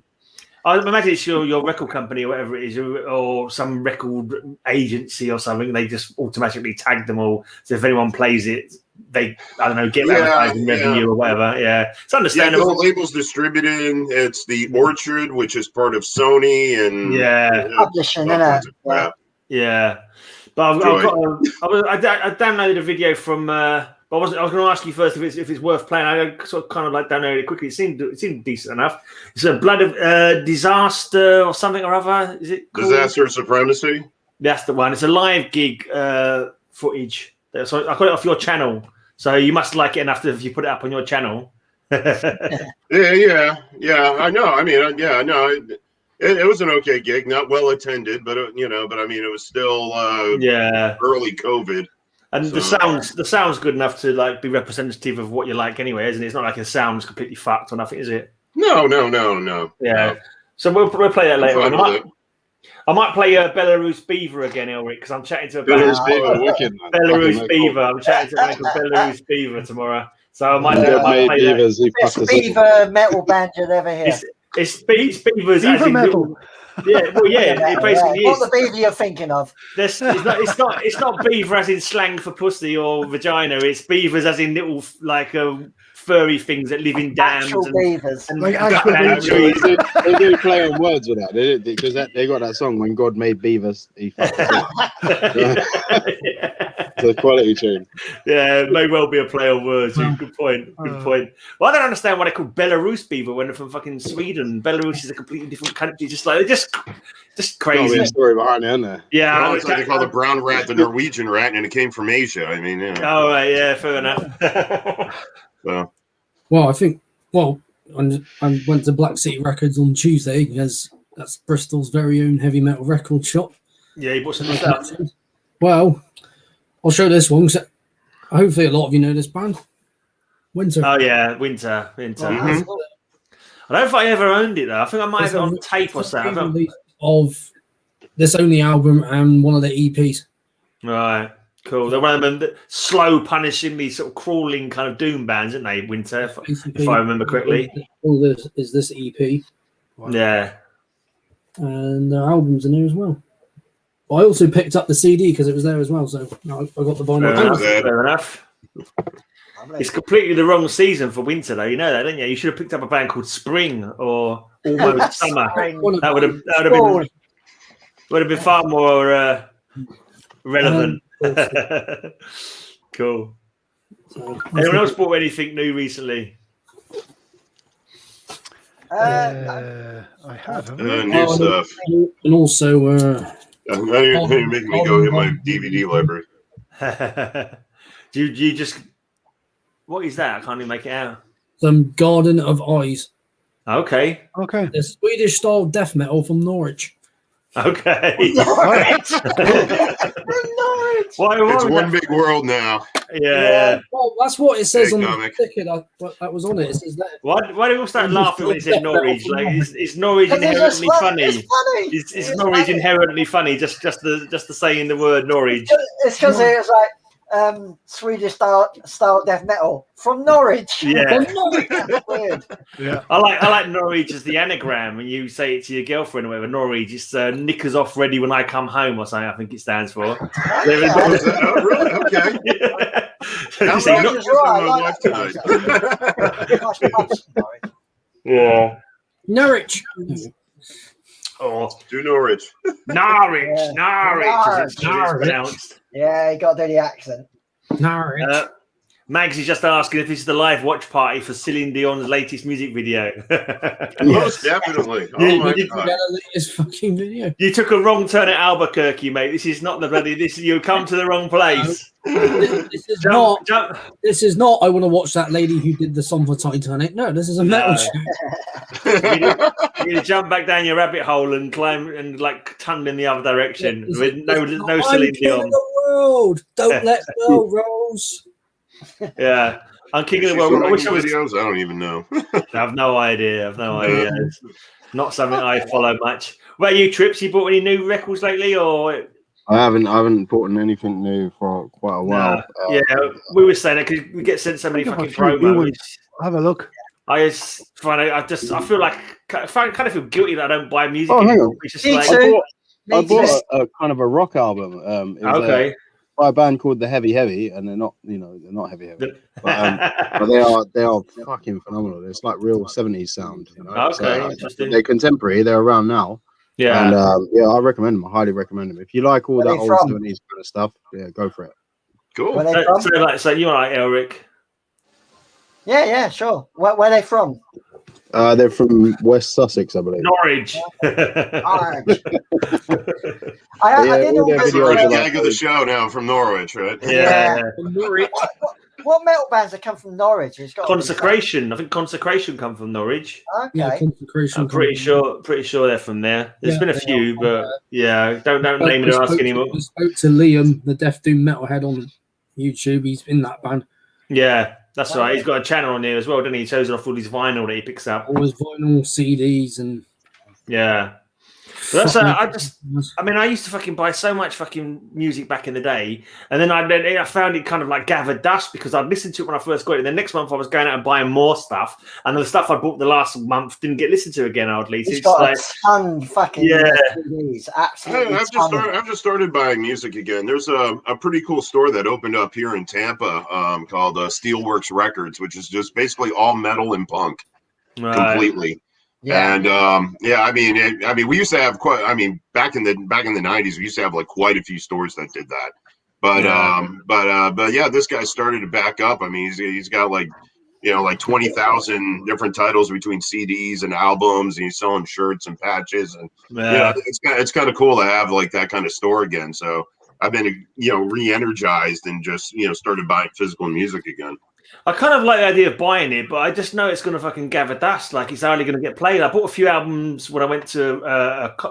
I imagine it's your record company or whatever it is, or some record agency or something. They just automatically tag them all. So if anyone plays it, they get advertising revenue or whatever. Yeah, it's understandable. Yeah, the label's distributed. It's the Orchard, which is part of Sony, and publishing, yeah. But I downloaded a video from. I was going to ask you first if it's worth playing. I sort of kind of like downloaded it quickly. It seemed decent enough. It's a Blood of Disaster or something or other. Is it called? Disaster Supremacy? That's the one. It's a live gig footage. So I got it off your channel. So you must like it enough if you put it up on your channel. Yeah. I know. I mean, it was an okay gig, not well attended, but I mean, it was still early COVID. And the sound's good enough to like be representative of what you like anyway, isn't it? It's not like the sound's completely fucked or nothing, is it? No. Yeah. So we'll play that later on. I might play Belarus Beaver again, Elric, because I'm chatting to Belarus Beaver. I'm chatting to Michael Belarus Beaver tomoror. So I might play that. Best Beaver metal band you'd ever hear. It's Beavers Beaver metal. It basically what is. the beaver you're thinking of? It's not beaver as in slang for pussy or vagina. It's beavers as in little like furry things that live in dams. Actual beavers. Like actual beavers. They do play on words with that, because they got that song "When God Made Beavers." He fucked us up. It's a quality tune. Yeah, it may well be a play on words. Good point. Well, I don't understand why they're called Belarus Beaver when they're from fucking Sweden. Belarus is a completely different country. Just crazy. Got a story behind it, isn't there? Yeah, it's like they call the brown rat the Norwegian rat, and it came from Asia. I mean, Oh right, yeah, fair enough. So. Well, I went to Black City Records on Tuesday, because that's Bristol's very own heavy metal record shop. Yeah, you bought some stuff. Well, I'll show this one because hopefully a lot of you know this band. Winter. Oh yeah, Winter. Mhm. I don't think I ever owned it though. I think I might have it on tape or something. Of this only album and one of the EPs. Right, cool. They're one of them that slow, punishingly sort of crawling kind of doom bands, aren't they? Winter, if I remember correctly. All this is this EP. Wow. Yeah. And their albums in there as well. I also picked up the CD because it was there as well, so I got the vinyl. Fair enough. It's completely the wrong season for Winter, though. You know that, don't you? You should have picked up a band called Spring or Almost Summer. That would have been far more relevant. Cool. So, Anyone else bought anything new recently? I have. New stuff. And also, now you're making me go hit my DVD library. Do you just? What is that? I can't even make it out. some Garden of Eyes. Okay. Okay. The Swedish style death metal from Norwich. Okay. Norwich. Why It's one big world now. Yeah. Well, that's what it says Big on comic. the ticket that was on it. It says that. Why do we all start laughing when it said Norwich? Like, is Norwich Because it's inherently just funny? It's funny. Is Norwich inherently funny? Just the saying the word Norwich. It's because it was like Swedish style death metal from Norwich. Yeah. From Norwich. That's weird. Yeah. I like Norwich as the anagram when you say it to your girlfriend or whatever. Norwich, it's knickers off ready when I come home or something. I think it stands for. There is- Oh, is that- oh, really? Okay. Yeah. I'm You say not no- just my wife tonight. yeah. Norwich. Oh, Do Norwich. Norwich, Yeah. Norwich, as it's Norwich. pronounced. Yeah, you got to do the accent. Norwich. Mags is just asking if this is the live watch party for Celine Dion's latest music video. Most definitely. Oh You- my you- god. the latest fucking video. You took a wrong turn at Albuquerque, mate. This is not the bloody. You come to the wrong place. This is Jump, not. jump. This is not. I want to watch that lady who did the song for Titanic. No, this is a metal No. show. You need to jump back down your rabbit hole and climb and like tunnel in the other direction with no I'm Celine king of Dion. the world. Don't let go, Rose. Yeah, I'm king of the She's world. I making wish I was. videos. I don't even know. I have no idea. It's not something I follow much. What about you, Trips? You bought any new records lately, or? I haven't bought anything new for quite a while. Yeah, we were saying that because we get sent so many I fucking think I've few new promos. ones. Have a look. I feel like I kind of feel guilty that I don't buy music Oh, hang anymore. on. It's just Me like, too. I bought a kind of a rock album. It was okay. by a band called the Heavy Heavy, and they're not heavy. But they are fucking phenomenal. It's like real 70s sound. You know? Okay, So, interesting. they're contemporary. They're around now. Yeah. And I recommend them. I highly recommend them. If you like all Where that they old from? 70s kind of stuff, yeah, go for it. Cool. Where they from? So you like Elric? Yeah, sure. Where they from? They're from West Sussex, I believe. Norwich. Orange. I Yeah, did all all their this. videos Running are like gag of the show now from Norwich, right? Yeah. What metal bands that come from Norwich? It's got to be- Consecration. I think Consecration come from Norwich. Yeah, Okay. Consecration. I'm pretty sure they're from there. There's Yeah, been a they few, are. but yeah, don't name it or ask anymore. I spoke to Liam, the Death Doom Metalhead on YouTube. He's in that band. Yeah, that's right. He's got a channel on there as well, doesn't he? He shows off all his vinyl that he picks up. All his vinyl CDs and. Yeah. But that's I used to fucking buy so much fucking music back in the day, and then I found it kind of like gathered dust because I'd listened to it when I first got it. And the next month I was going out and buying more stuff, and the stuff I bought the last month didn't get listened to again. Oddly, so He's it's got like, a ton fucking Yeah. CDs. Absolutely. I've just started buying music again. There's a pretty cool store that opened up here in Tampa called Steelworks Records, which is just basically all metal and punk completely. Yeah. And we used to have back in the 90s we used to have like quite a few stores that did that. But yeah, this guy started to back up. I mean, he's got like 20,000 different titles between CDs and albums, and he's selling shirts and patches, and it's kind of cool to have like that kind of store again. So I've been re-energized and just started buying physical music again. I kind of like the idea of buying it, but I just know it's going to fucking gather dust. Like it's hardly going to get played. I bought a few albums when I went to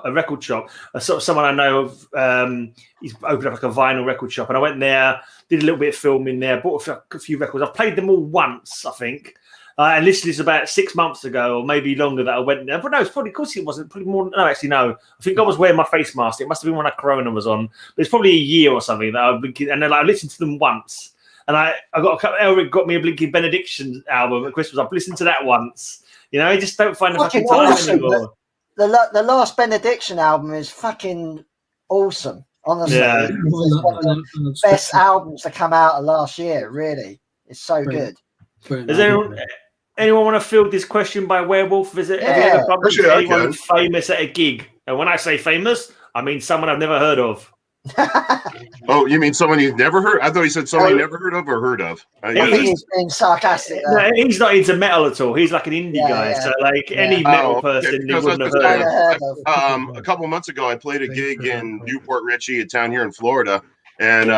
a record shop. Sort of someone I know of. He's opened up like a vinyl record shop, and I went there, did a little bit of filming there, bought a few records. I've played them all once, I think. And this is about 6 months ago, or maybe longer, that I went there. But no, it's probably, of course it wasn't. Probably more. No, actually, no. I think I was wearing my face mask. It must have been when Corona was on. But it's probably a year or something that I've been. And then I listened to them once. And I got a couple. Elric got me a Blinking Benediction album at Christmas. I've listened to that once. You know, I just don't find the fucking time anymore. The last Benediction album is fucking awesome. Honestly, it's one of the best albums to come out of last year. Really, it's so good. Is anyone want to field this question by Werewolf? Have you ever bumped into anyone famous at a gig? And when I say famous, I mean someone I've never heard of. Oh, you mean someone you've never heard? I thought you said someone you never heard of or heard of. He's being sarcastic. No, he's not into metal at all. He's like an indie guy. So like any metal person you wouldn't have heard of. A couple of months ago, I played a gig in Newport Richey, a town here in Florida, and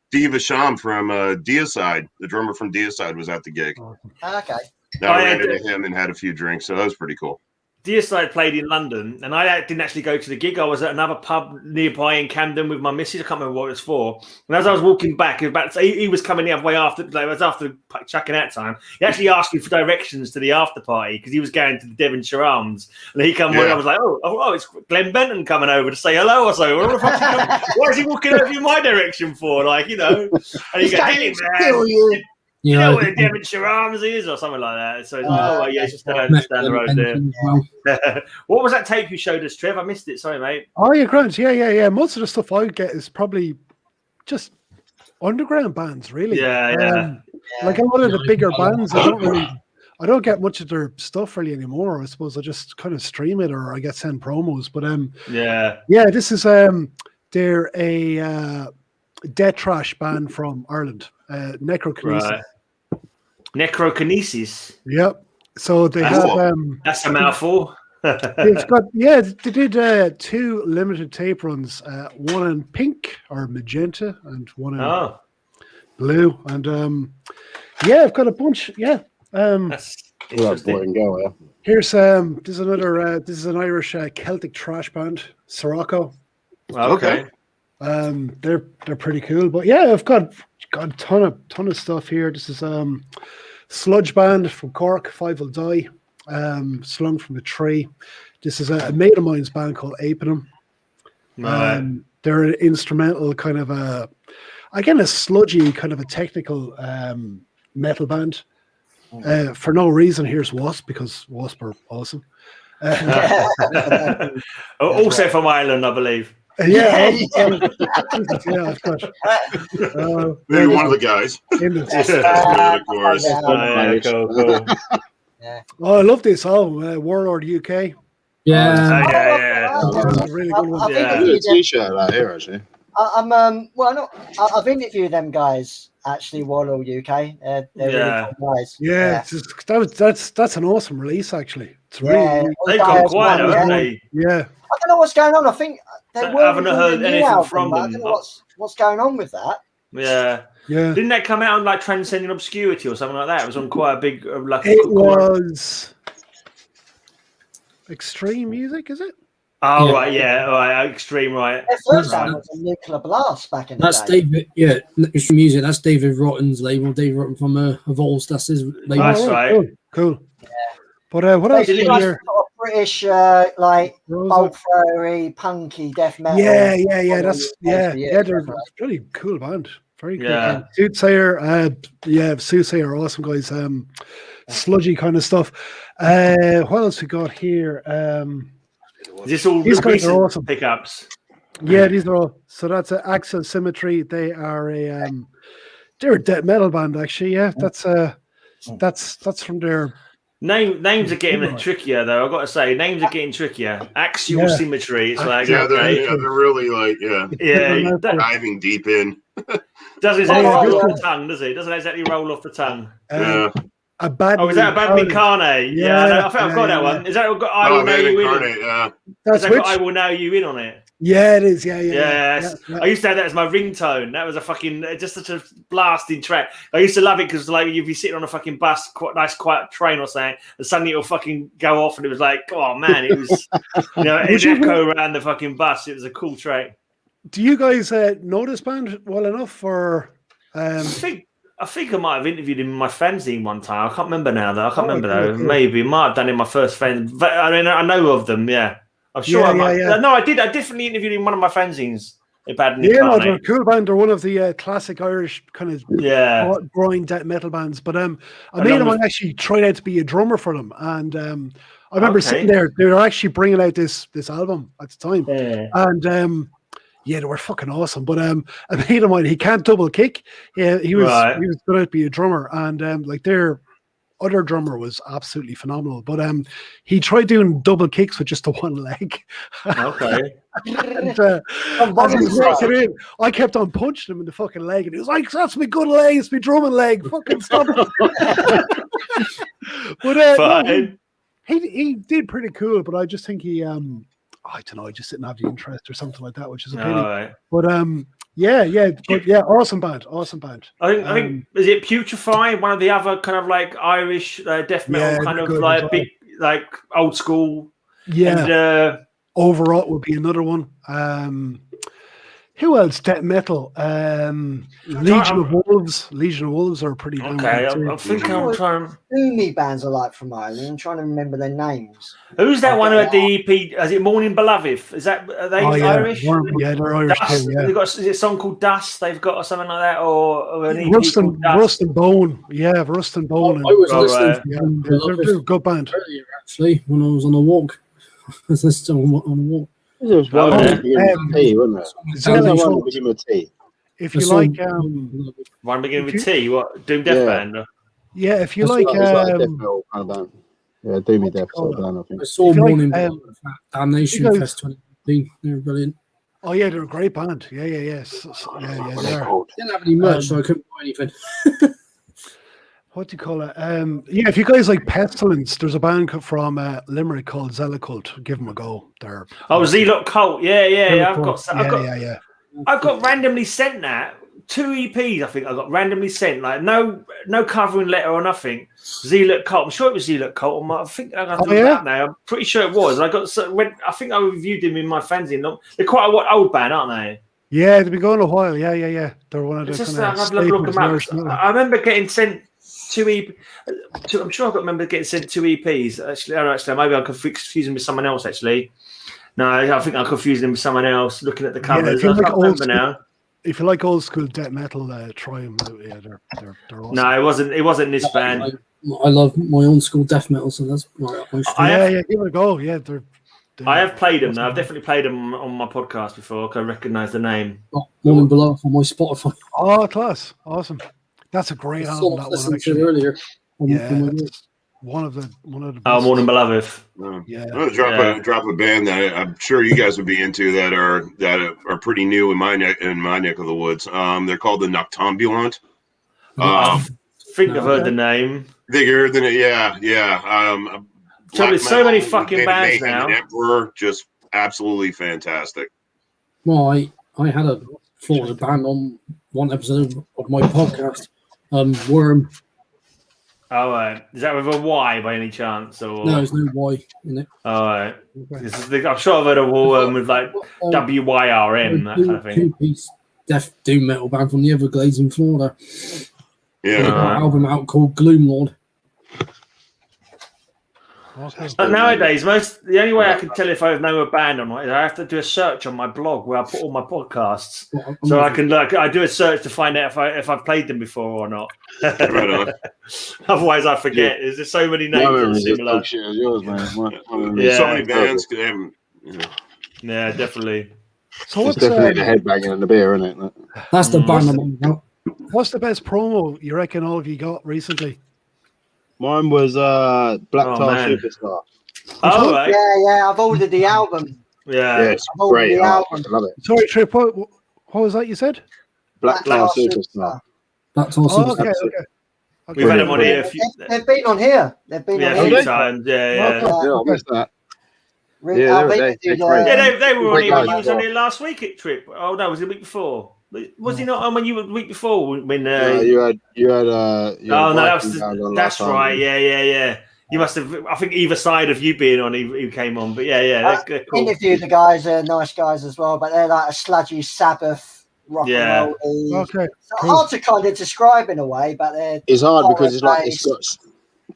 Steve Asham from Deicide, the drummer from Deicide, was at the gig. Okay. I ran into him and had a few drinks, so that was pretty cool. Deicide played in London, and I didn't actually go to the gig. I was at another pub nearby in Camden with my missus. I can't remember what it was for. And as I was walking back, he was coming the other way after. Like, it was after chucking out time. He actually asked me for directions to the after party because he was going to the Devonshire Arms. And he come. I was like, oh, it's Glenn Benton coming over to say hello or so. What is he walking over in my direction for? Like, you know. And he goes, hey man. You know where the Devonshire Arms is, or something like that. So, it's just down the road there. What was that tape you showed us, Trev? I missed it. Sorry, mate. Oh, yeah, grunge. Yeah. Most of the stuff I get is probably just underground bands, really. Yeah. Like one of the bigger bands, I don't get much of their stuff really anymore. I suppose I just kind of stream it or I get sent promos. But this is they're a death thrash band from Ireland, Necrokinesis. Right. Necrokinesis. Yep. So they have that's a mouthful. They've got they did 2 limited tape runs, one in pink or magenta and one in blue. And I've got a bunch. That's interesting. Here's this is another this is an Irish Celtic thrash band, Sirocco. Okay. They're pretty cool. But I've got a ton of stuff here. This is sludge band from Cork, Five Will Die, slung from a tree. This is a mate of mine's band called Apenum. They're an instrumental kind of a sludgy kind of a technical metal band. For no reason, here's Wasp, because Wasp are awesome. Also from Ireland, I believe. I've got maybe one of the guys. Of course. Cool. I love this album, Warlord UK. Really good one. A t-shirt right here, actually. I've interviewed them guys actually. Warlord UK. They're really cool guys. That's an awesome release actually. It's really they've got quite, haven't they? Yeah. I don't know what's going on. I think they were. I haven't heard anything from them. I don't know what's going on with that. Yeah. Didn't that come out on like Transcending Obscurity or something like that? It was on quite a big was Extreme Music, is it? Oh right, Extreme, right. Their first album was a Nuclear Blast back in the day. David, Extreme Music. That's David Rotten's label. David Rotten from Evolves. That's his label. That's right. Cool. Yeah. But what else? British folk throwery, punky death metal. They're really cool band. Very cool. Yeah. Soothsayer, Soothsayer, awesome guys. Sludgy kind of stuff. What else we got here? Is this all these guys are awesome pickups? Yeah, these are all. So that's Axel Symmetry. They are they're a death metal band actually. Yeah, that's from their. Names are getting trickier, though. I've got to say, names are getting trickier. Axial Symmetry. It's like they're really diving deep in. Doesn't exactly roll off the tongue, does it? Doesn't exactly roll off the tongue. A bad. Oh, is that a bad incarnate? Yeah, I think I've got that one. Is that got I will know you in? That's I will know you in on it. Yeah, it is. Yeah. Yes. I used to have that as my ringtone. That was a fucking just such a blasting track. I used to love it because like you'd be sitting on a fucking bus, quite nice, quiet train or something, and suddenly it'll fucking go off, and it was like, oh man, it was, it echo around the fucking bus. It was a cool track. Do you guys know this band well enough, or? I think I might have interviewed him in my fanzine one time. I can't remember now though. I can't remember though. Cool. Maybe might have done it in my first fan. I mean, I know of them. Yeah. I'm sure I might. Yeah. No, I did. I definitely interviewed him in one of my fanzines. They're a cool band. They're one of the classic Irish kind of grind death metal bands. But I made him actually tried out to be a drummer for them, and I remember sitting there. They were actually bringing out this album at the time, and they were fucking awesome. But I made him one. He can't double kick. Yeah, he was going to be a drummer, and like their other drummer was absolutely phenomenal. But he tried doing double kicks with just the one leg. Okay. And, as he was walking in, I kept on punching him in the fucking leg, and he was like, "That's my good leg. It's my drumming leg. Fucking stop it." But he did pretty cool. But I just think he I don't know. I just didn't have the interest or something like that, which is a pity. Right. But awesome band. I think is it Putrefy, one of the other kind of like Irish death metal kind of like big like old school. Yeah. And, Overall would be another one. Who else? Death metal. Legion of Wolves are pretty. Okay, I think I'm trying. Gloomy bands are like from Ireland. I'm trying to remember their names. Who's that one who had the EP? Is it Morning Beloved? Are they Irish? Yeah, they're Irish too. Yeah. They've got is it a song called Dust? They've got or something like that, or an EP Rust and Bone. Yeah, Rust and Bone. I was listening. They're a good band. Earlier, actually, when I was on a walk, I was listening on a walk. There was one beginning with T, wasn't there? One beginning with T. If you like, one beginning with T, what Doom Death Band? Yeah, if you like, like a death metal kind of band. Yeah, Doomy Death sort of band, I think. I saw Morning Damnation Fest 2015. They were brilliant. Oh yeah, they're a great band. Yeah. Yes. Yeah. Didn't have any merch, so I couldn't buy anything. What do you call it? If you guys like Pestilence, there's a band from Limerick called Zellicult. Give them a go. They're Zelot Cult. Yeah. I've got randomly sent that 2 EPs. I think I got randomly sent, like no covering letter or nothing. Zelot Cult. I'm sure it was Zelot Cult. I think I got to look it up now. I'm pretty sure it was. I think I reviewed him in my fanzine. They're quite an old band, aren't they? Yeah, they've been going a while. Yeah. They're one of the. I remember getting sent 2 EP. I'm sure I remember getting sent 2 EPs. Actually, maybe I could confuse them with someone else. Actually, no, I think I confused them with someone else. Looking at the covers, I can't remember now. If you like old school death metal, try them out. Yeah, they're awesome. No, it wasn't this band. I love my old school death metal, so that's right. Give it a go. Yeah, I have played them. I've definitely played them on my podcast before. I recognise the name. Morning Below on my Spotify. Oh, class! Awesome. That's a great album. That one actually. Earlier. One of the. Oh, Morning Beloved. Yeah. I'm gonna drop a band that I'm sure you guys would be into that are pretty new in my neck of the woods. They're called the Noctambulant. I think I've heard the name. Bigger than it, yeah. So many fucking bands now. Emperor, just absolutely fantastic. Well, I had a Florida band on one episode of my podcast. Worm. Oh, is that with a Y by any chance? Or no, there's no Y in it. Oh, right. I'm sure I've heard of Worm with like WYRM, that kind of thing. 2-piece death doom metal band from the Everglades in Florida. Yeah, an album out called Gloomlord. But nowadays, the only way I can tell if I know a band or not is I have to do a search on my blog where I put all my podcasts, so I can I do a search to find out if I've played them before or not. Right on. Otherwise, I forget. There's just so many names similar. So many bands. Yeah, definitely. So what's definitely the headbanging and the beer, isn't it? That's the band I'm on about. What's the best promo you reckon all of you got recently? Mine was Black Tar Superstar. Oh, right. Yeah, I've ordered the album. Yeah, it's great. I love it. Sorry, Trip, what was that you said? Black Tar Superstar. Black Tar Superstar. Okay. We've had them on here. They've been on here. A few times. Yeah. I missed that. They were on here when you was on here last week at Trip. Oh no, was it the week before? Was he not on when you were the week before? When you had that's right. Yeah. You must have. I think either side of you being on, he came on. But yeah, they're cool. Interviewed the guys. They're nice guys as well, but they're like a sludgy Sabbath rock and roll. Okay, hard to kind of describe in a way, but it's hard because it's got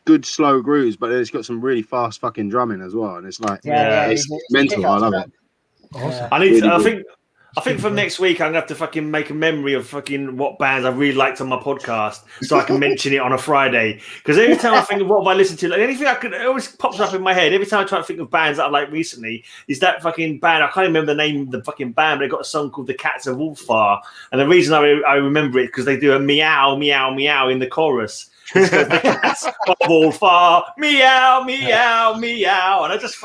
good slow grooves, but then it's got some really fast fucking drumming as well, and it's like it's mental. I love it. Awesome. I think from next week I'm gonna have to fucking make a memory of fucking what bands I really liked on my podcast, so I can mention it on a Friday. Because every time I think of what have I listened to, like anything it always pops up in my head. Every time I try to think of bands that I like recently, is that fucking band. I can't remember the name of the fucking band, but they got a song called "The Cats of Wolfar," and the reason I remember it because they do a meow meow meow in the chorus. The cats of Wolfar, meow meow meow, and it just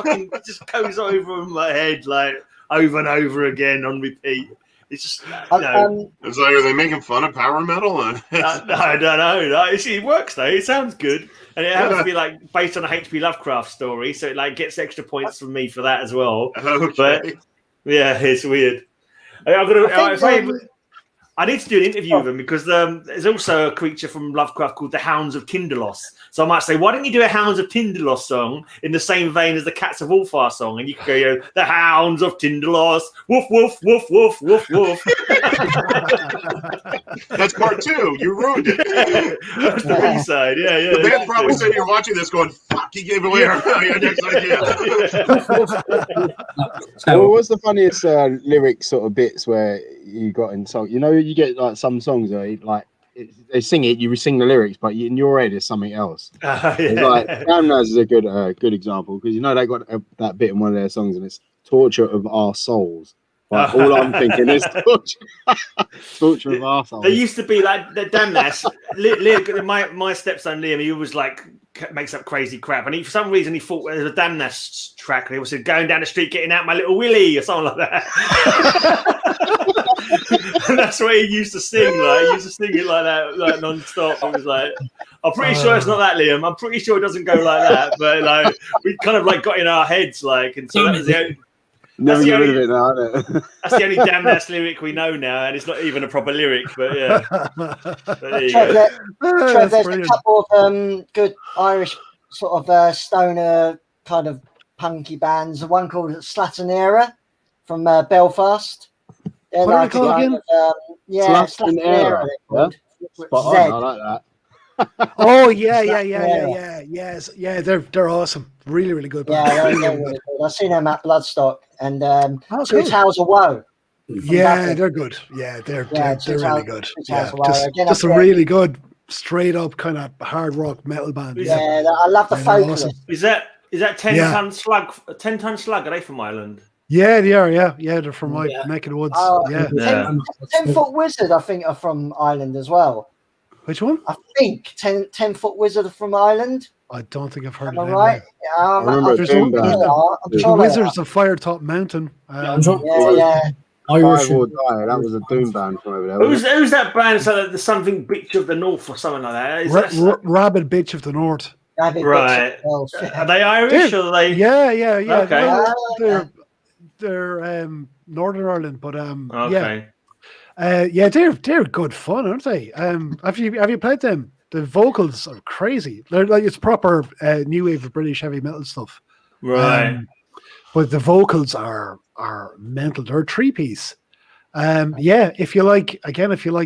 goes over in my head like. Over and over again on repeat. It's just, it's like, are they making fun of power metal? I don't know. It works though. It sounds good, and it has to be like based on a H.P. Lovecraft story, so it like gets extra points from me for that as well. Okay. But yeah, it's weird. I need to do an interview with them because there's also a creature from Lovecraft called the Hounds of Tindalos. So I might say, why don't you do a Hounds of Tindalos song in the same vein as the Cats of Wolfar song? And you can go, the Hounds of Tindalos, woof, woof, woof, woof, woof, woof. That's part 2. You ruined it. That's the B-side. Yeah. The band probably said you're watching this going, fuck, he gave away our next idea. Well, what's the funniest lyric sort of bits where you got in song? You know, you get like some songs where like they sing it, you sing the lyrics, but in your head is something else. Like Damnaz is a good example because you know they got that bit in one of their songs and it's torture of our souls. Like, all I'm thinking is torture of our souls. There used to be like the Damnaz. My stepson Liam, he was like makes up crazy crap, and for some reason he thought there was a Damnaz track, and he was going down the street getting out my little willy or something like that. And that's what he used to sing. Like he used to sing it like that, like non-stop. It was like, I'm pretty sure it's not that, Liam. I'm pretty sure it doesn't go like that. But like we kind of like got in our heads, like, and so that was the only. Never get rid of it now, isn't it? That's the only Damnaz lyric we know now, and it's not even a proper lyric. But yeah, Trev, there's a couple of good Irish sort of stoner kind of punky bands. One called Slatanera from Belfast. They're like Slatanera. Slatanera. Spot on, I like that. Oh yes, they're awesome, really good band. Yeah, they're really good. I've seen them at Bloodstock and Two Towers of Woe. Yeah, they're good. Yeah, they're really good. Yeah, just a there. really good, straight up kind of hard rock metal band. Yeah, I love the vocalist. Awesome. Is that 10-ton slug? 10-ton slug? Are they from Ireland? Yeah, they are. Yeah, they're from my neck of the woods. 10-Foot Wizard, I think, are from Ireland as well. Which one? I think 10-Foot Wizard from Ireland. I don't think I've heard Am of I them. right? There's the Wizards of Firetop Mountain. Irish. That was a doom band from over there. Who's that band? So the something Bitch of the North or something like that. Rabid Bitch of the North. Right. Are they Irish or are they? Yeah. Okay. They're Northern Ireland, but okay. They're good fun, aren't they? Have you played them? The vocals are crazy. They're like it's proper new wave of British heavy metal stuff, right? But the vocals are mental. They're a 3-piece. If you like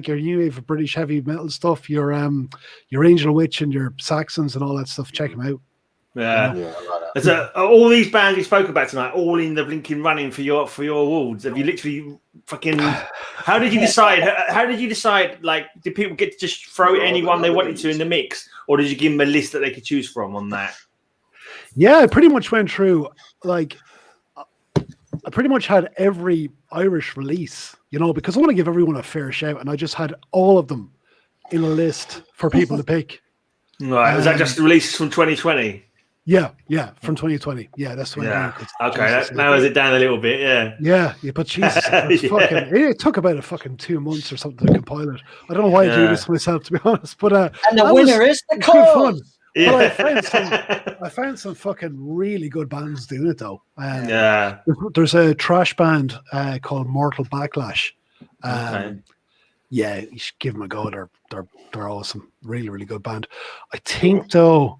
your new wave of British heavy metal stuff, your Angel Witch and your Saxons and all that stuff, check them out. Yeah. All these bands you spoke about tonight, all in the blinking running for your awards. Have you literally fucking? How did you decide? How did you decide? Like, did people get to just throw anyone they wanted to in the mix, or did you give them a list that they could choose from on that? Yeah, I pretty much went through. Like, I pretty much had every Irish release, because I want to give everyone a fair shout, and I just had all of them in a list for people to pick. Right, was that just releases from 2020? Yeah, from 2020. Yeah, that's when. Yeah. Okay, that narrows it down a little bit. Yeah, but Jesus, it took about 2 months or something to compile it. I don't know why I do this myself, to be honest. But and the winner is the cause. Fun. Yeah. Well, I found some fucking really good bands doing it though. Yeah. There's a trash band called Mortal Backlash. Okay. Yeah, you should give them a go. They're awesome. Really, really good band. I think though,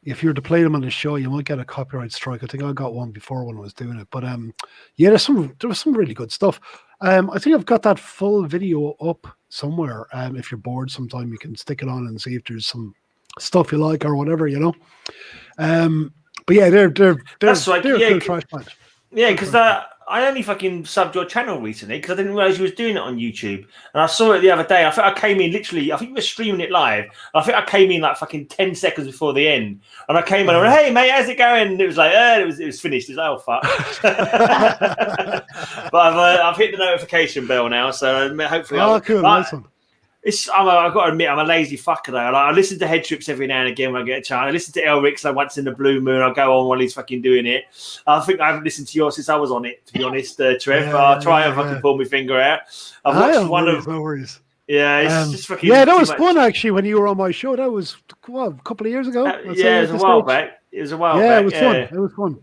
if you were to play them on the show, you might get a copyright strike. I think I got one before when I was doing it. But yeah, there was some really good stuff. I think I've got that full video up somewhere. If you're bored sometime, you can stick it on and see if there's some stuff you like or whatever, you know. But yeah, they're That's like, they're yeah, a cool trash band. Yeah, because I only fucking subbed your channel recently because I didn't realize you was doing it on YouTube. And I saw it the other day. I think I came in literally, I think you were streaming it live. I think I came in like fucking 10 seconds before the end. And I came in and went, hey, mate, how's it going? And it was like, it was finished. It was like, oh, fuck. But I've hit the notification bell now. So hopefully cool, nice one. I've got to admit, I'm a lazy fucker though. Like, I listen to Headtrips every now and again when I get a chance. I listen to Elric, so once in the blue moon, I'll go on while he's fucking doing it. I think I haven't listened to yours since I was on it, to be honest, Trev. I'll try and fucking pull my finger out. I've watched one of. No worries. Yeah, it's just fucking. Yeah, that was fun actually when you were on my show. That was a couple of years ago. Yeah, it was a while back. It was a while back. Yeah, it was fun. It was fun.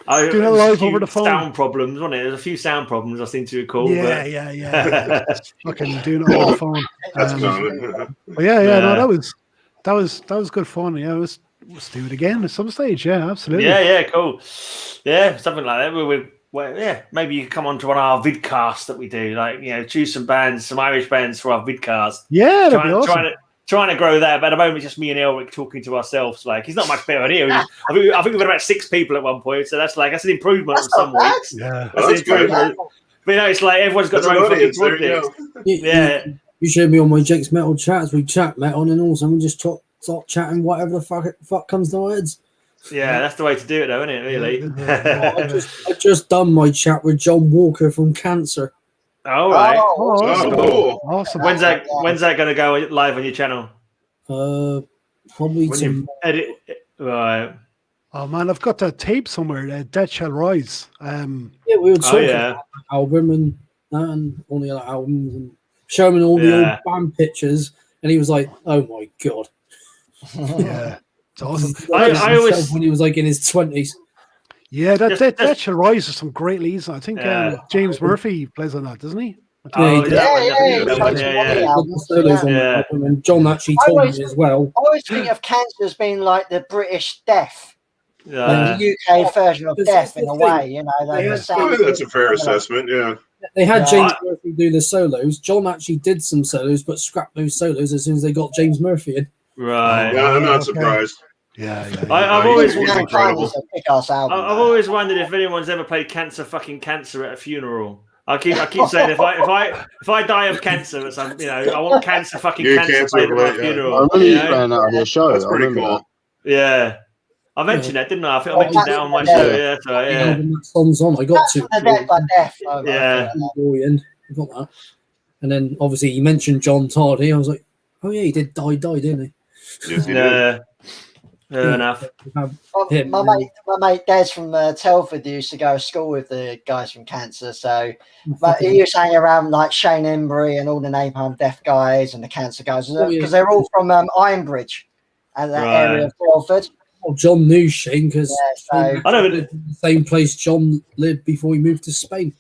Doing it live over the phone. Sound problems, wasn't it? There's a few sound problems I seem to recall. Yeah. Fucking doing it over the phone. That's common. But no, that was good fun. Yeah, let's do it again at some stage. Yeah, absolutely. Yeah, cool. Yeah, something like that. Maybe you can come on to one of our vidcasts that we do. Like, choose some bands, some Irish bands for our vidcast. Yeah, that'd be awesome. Trying to grow that, but at the moment, it's just me and Elric talking to ourselves. Like, he's not much better idea. I think we've got about 6 people at one point, so that's an improvement on some weeks. Yeah, that's an improvement. But it's like everyone's got their own fucking project. Yeah, you showed me on my Jake's Metal chats. We chat metal, and then also we just start chatting whatever the fuck comes to our heads. Yeah, that's the way to do it, though, isn't it? Really. I just done my chat with John Walker from Cancer. All right. Awesome. Cool. Awesome. When's that going to go live on your channel? Probably some edit. Right. Oh man, I've got that tape somewhere. Dead Shall Rise. Yeah, we were talking about the album and all the other albums and showing all the old band pictures, and he was like, "Oh my god." Yeah, it's awesome. I always when he was like in his 20s. Yeah, that Shall Rise is some great leads. I think James Murphy plays on that, doesn't he? And John actually told me as well. I always think of Cancer as being like the British Death, the UK version of Death in a way. That's a fair assessment. Yeah, they had James Murphy do the solos. John actually did some solos, but scrapped those solos as soon as they got James Murphy in. Right. Yeah, I'm not surprised. I've always wondered if anyone's ever played Cancer at a funeral. I keep saying if I die of cancer at some, I want Cancer played at my funeral. I remember you playing that on your show. That's pretty cool. Yeah, I mentioned that, didn't I? I think I mentioned that on my show. Yeah, so that song's on. I got to. Yeah, I got that. And then obviously you mentioned John Tardy. I was like, oh yeah, he did die, didn't he? Yes, he did. Fair enough. My mate Des from Telford used to go to school with the guys from Cancer. So he was hanging around like Shane Embry and all the Napalm Death guys and the Cancer guys because they're all from Ironbridge and that area of Telford. Well, John knew Shane because I know the same place John lived before he moved to Spain.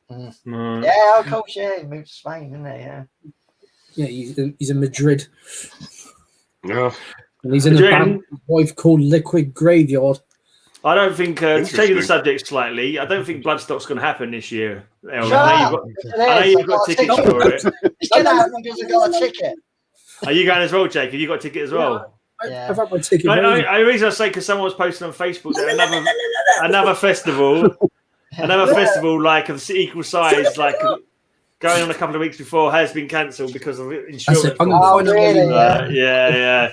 Yeah, of course, he moved to Spain, didn't he? Yeah, he's in Madrid. Yeah. And he's in a band with his wife called Liquid Graveyard. I don't think, changing the subject slightly, I don't think Bloodstock's going to happen this year. I know you've got tickets for it. It's going to happen because I've got a ticket. Are you going as well, Jake? Have you got a ticket as well? Yeah. I've had my ticket. The reason I say because someone was posting on Facebook that another festival like of equal size, like going on a couple of weeks before, has been cancelled because of insurance. Yeah.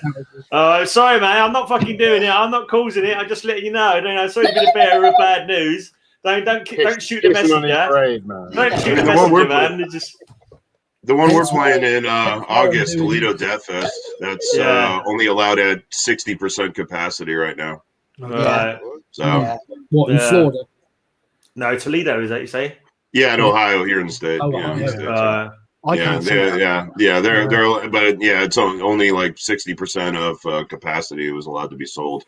Oh, sorry, man. I'm not fucking doing it. I'm not causing it. I'm just letting you know. Sorry to be the bearer of bad news. Don't shoot the messenger. Don't shoot the messenger, man. The one we're playing in August, Toledo Death Fest. That's only allowed at 60% capacity right now. Right. So what in Florida? No, Toledo, is that you say? Yeah, in Ohio, here in the state. They're but yeah, it's only like 60% of capacity was allowed to be sold.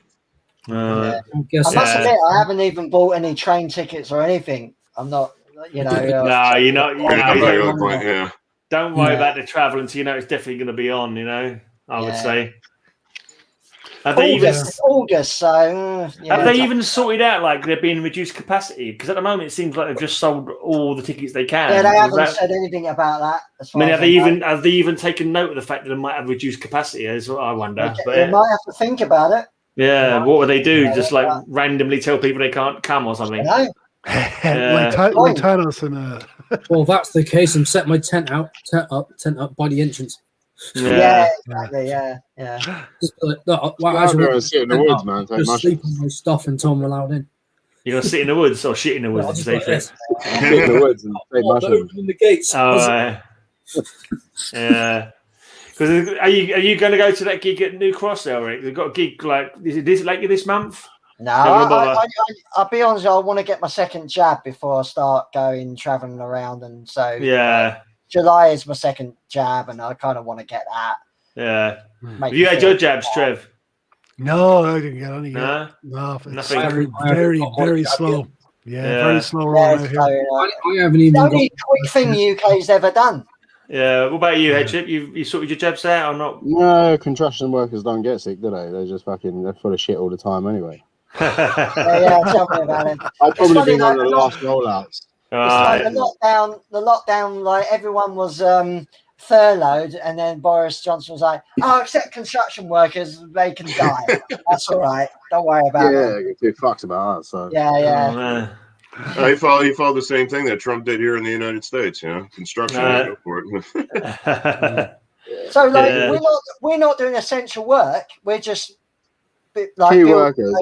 I must admit, I haven't even bought any train tickets or anything. I'm not, No, you're not. Yeah. Don't worry about the travel until you know it's definitely going to be on. I would say. Have they August, so have they even sorted out like they're being reduced capacity? Because at the moment it seems like they've just sold all the tickets they can. Yeah, they haven't said anything about that. Have they even taken note of the fact that they might have reduced capacity? Is what I wonder. They might have to think about it. Yeah, what would they do? Just like randomly tell people they can't come or something? Like Thanos and Well, if that's the case, I'm setting my tent up by the entrance. Yeah, exactly. Yeah. Just sit in the woods, man. Just sleep on my stuff until I'm allowed in. You're gonna sit in the woods or shit in the woods? I'll Sit in the woods and take mushrooms. Open the gates. Yeah. Because are you going to go to that gig at New Cross, Elric? They've got a gig is it this month? No, I'll be honest. I want to get my second jab before I start traveling around, and so July is my second jab, and I kind of want to get that. Yeah. Have you had your jabs, Trev? No, I didn't get any. No, nothing. Very slow. Yeah, very slow around here. I haven't even. The only quick thing UK's ever done. Yeah. What about you, Headtrip? You sorted your jabs out or not? No, construction workers don't get sick, do they? They're just they're full of shit all the time anyway. Tell me about it. I've probably been on the last rollouts. Like the lockdown, like everyone was furloughed, and then Boris Johnson was like, "Oh, except construction workers, they can die. That's all right. Don't worry about it." Yeah, two fucks about that. So He followed the same thing that Trump did here in the United States. Construction. Go for it. So we're not doing essential work. We're just like key workers,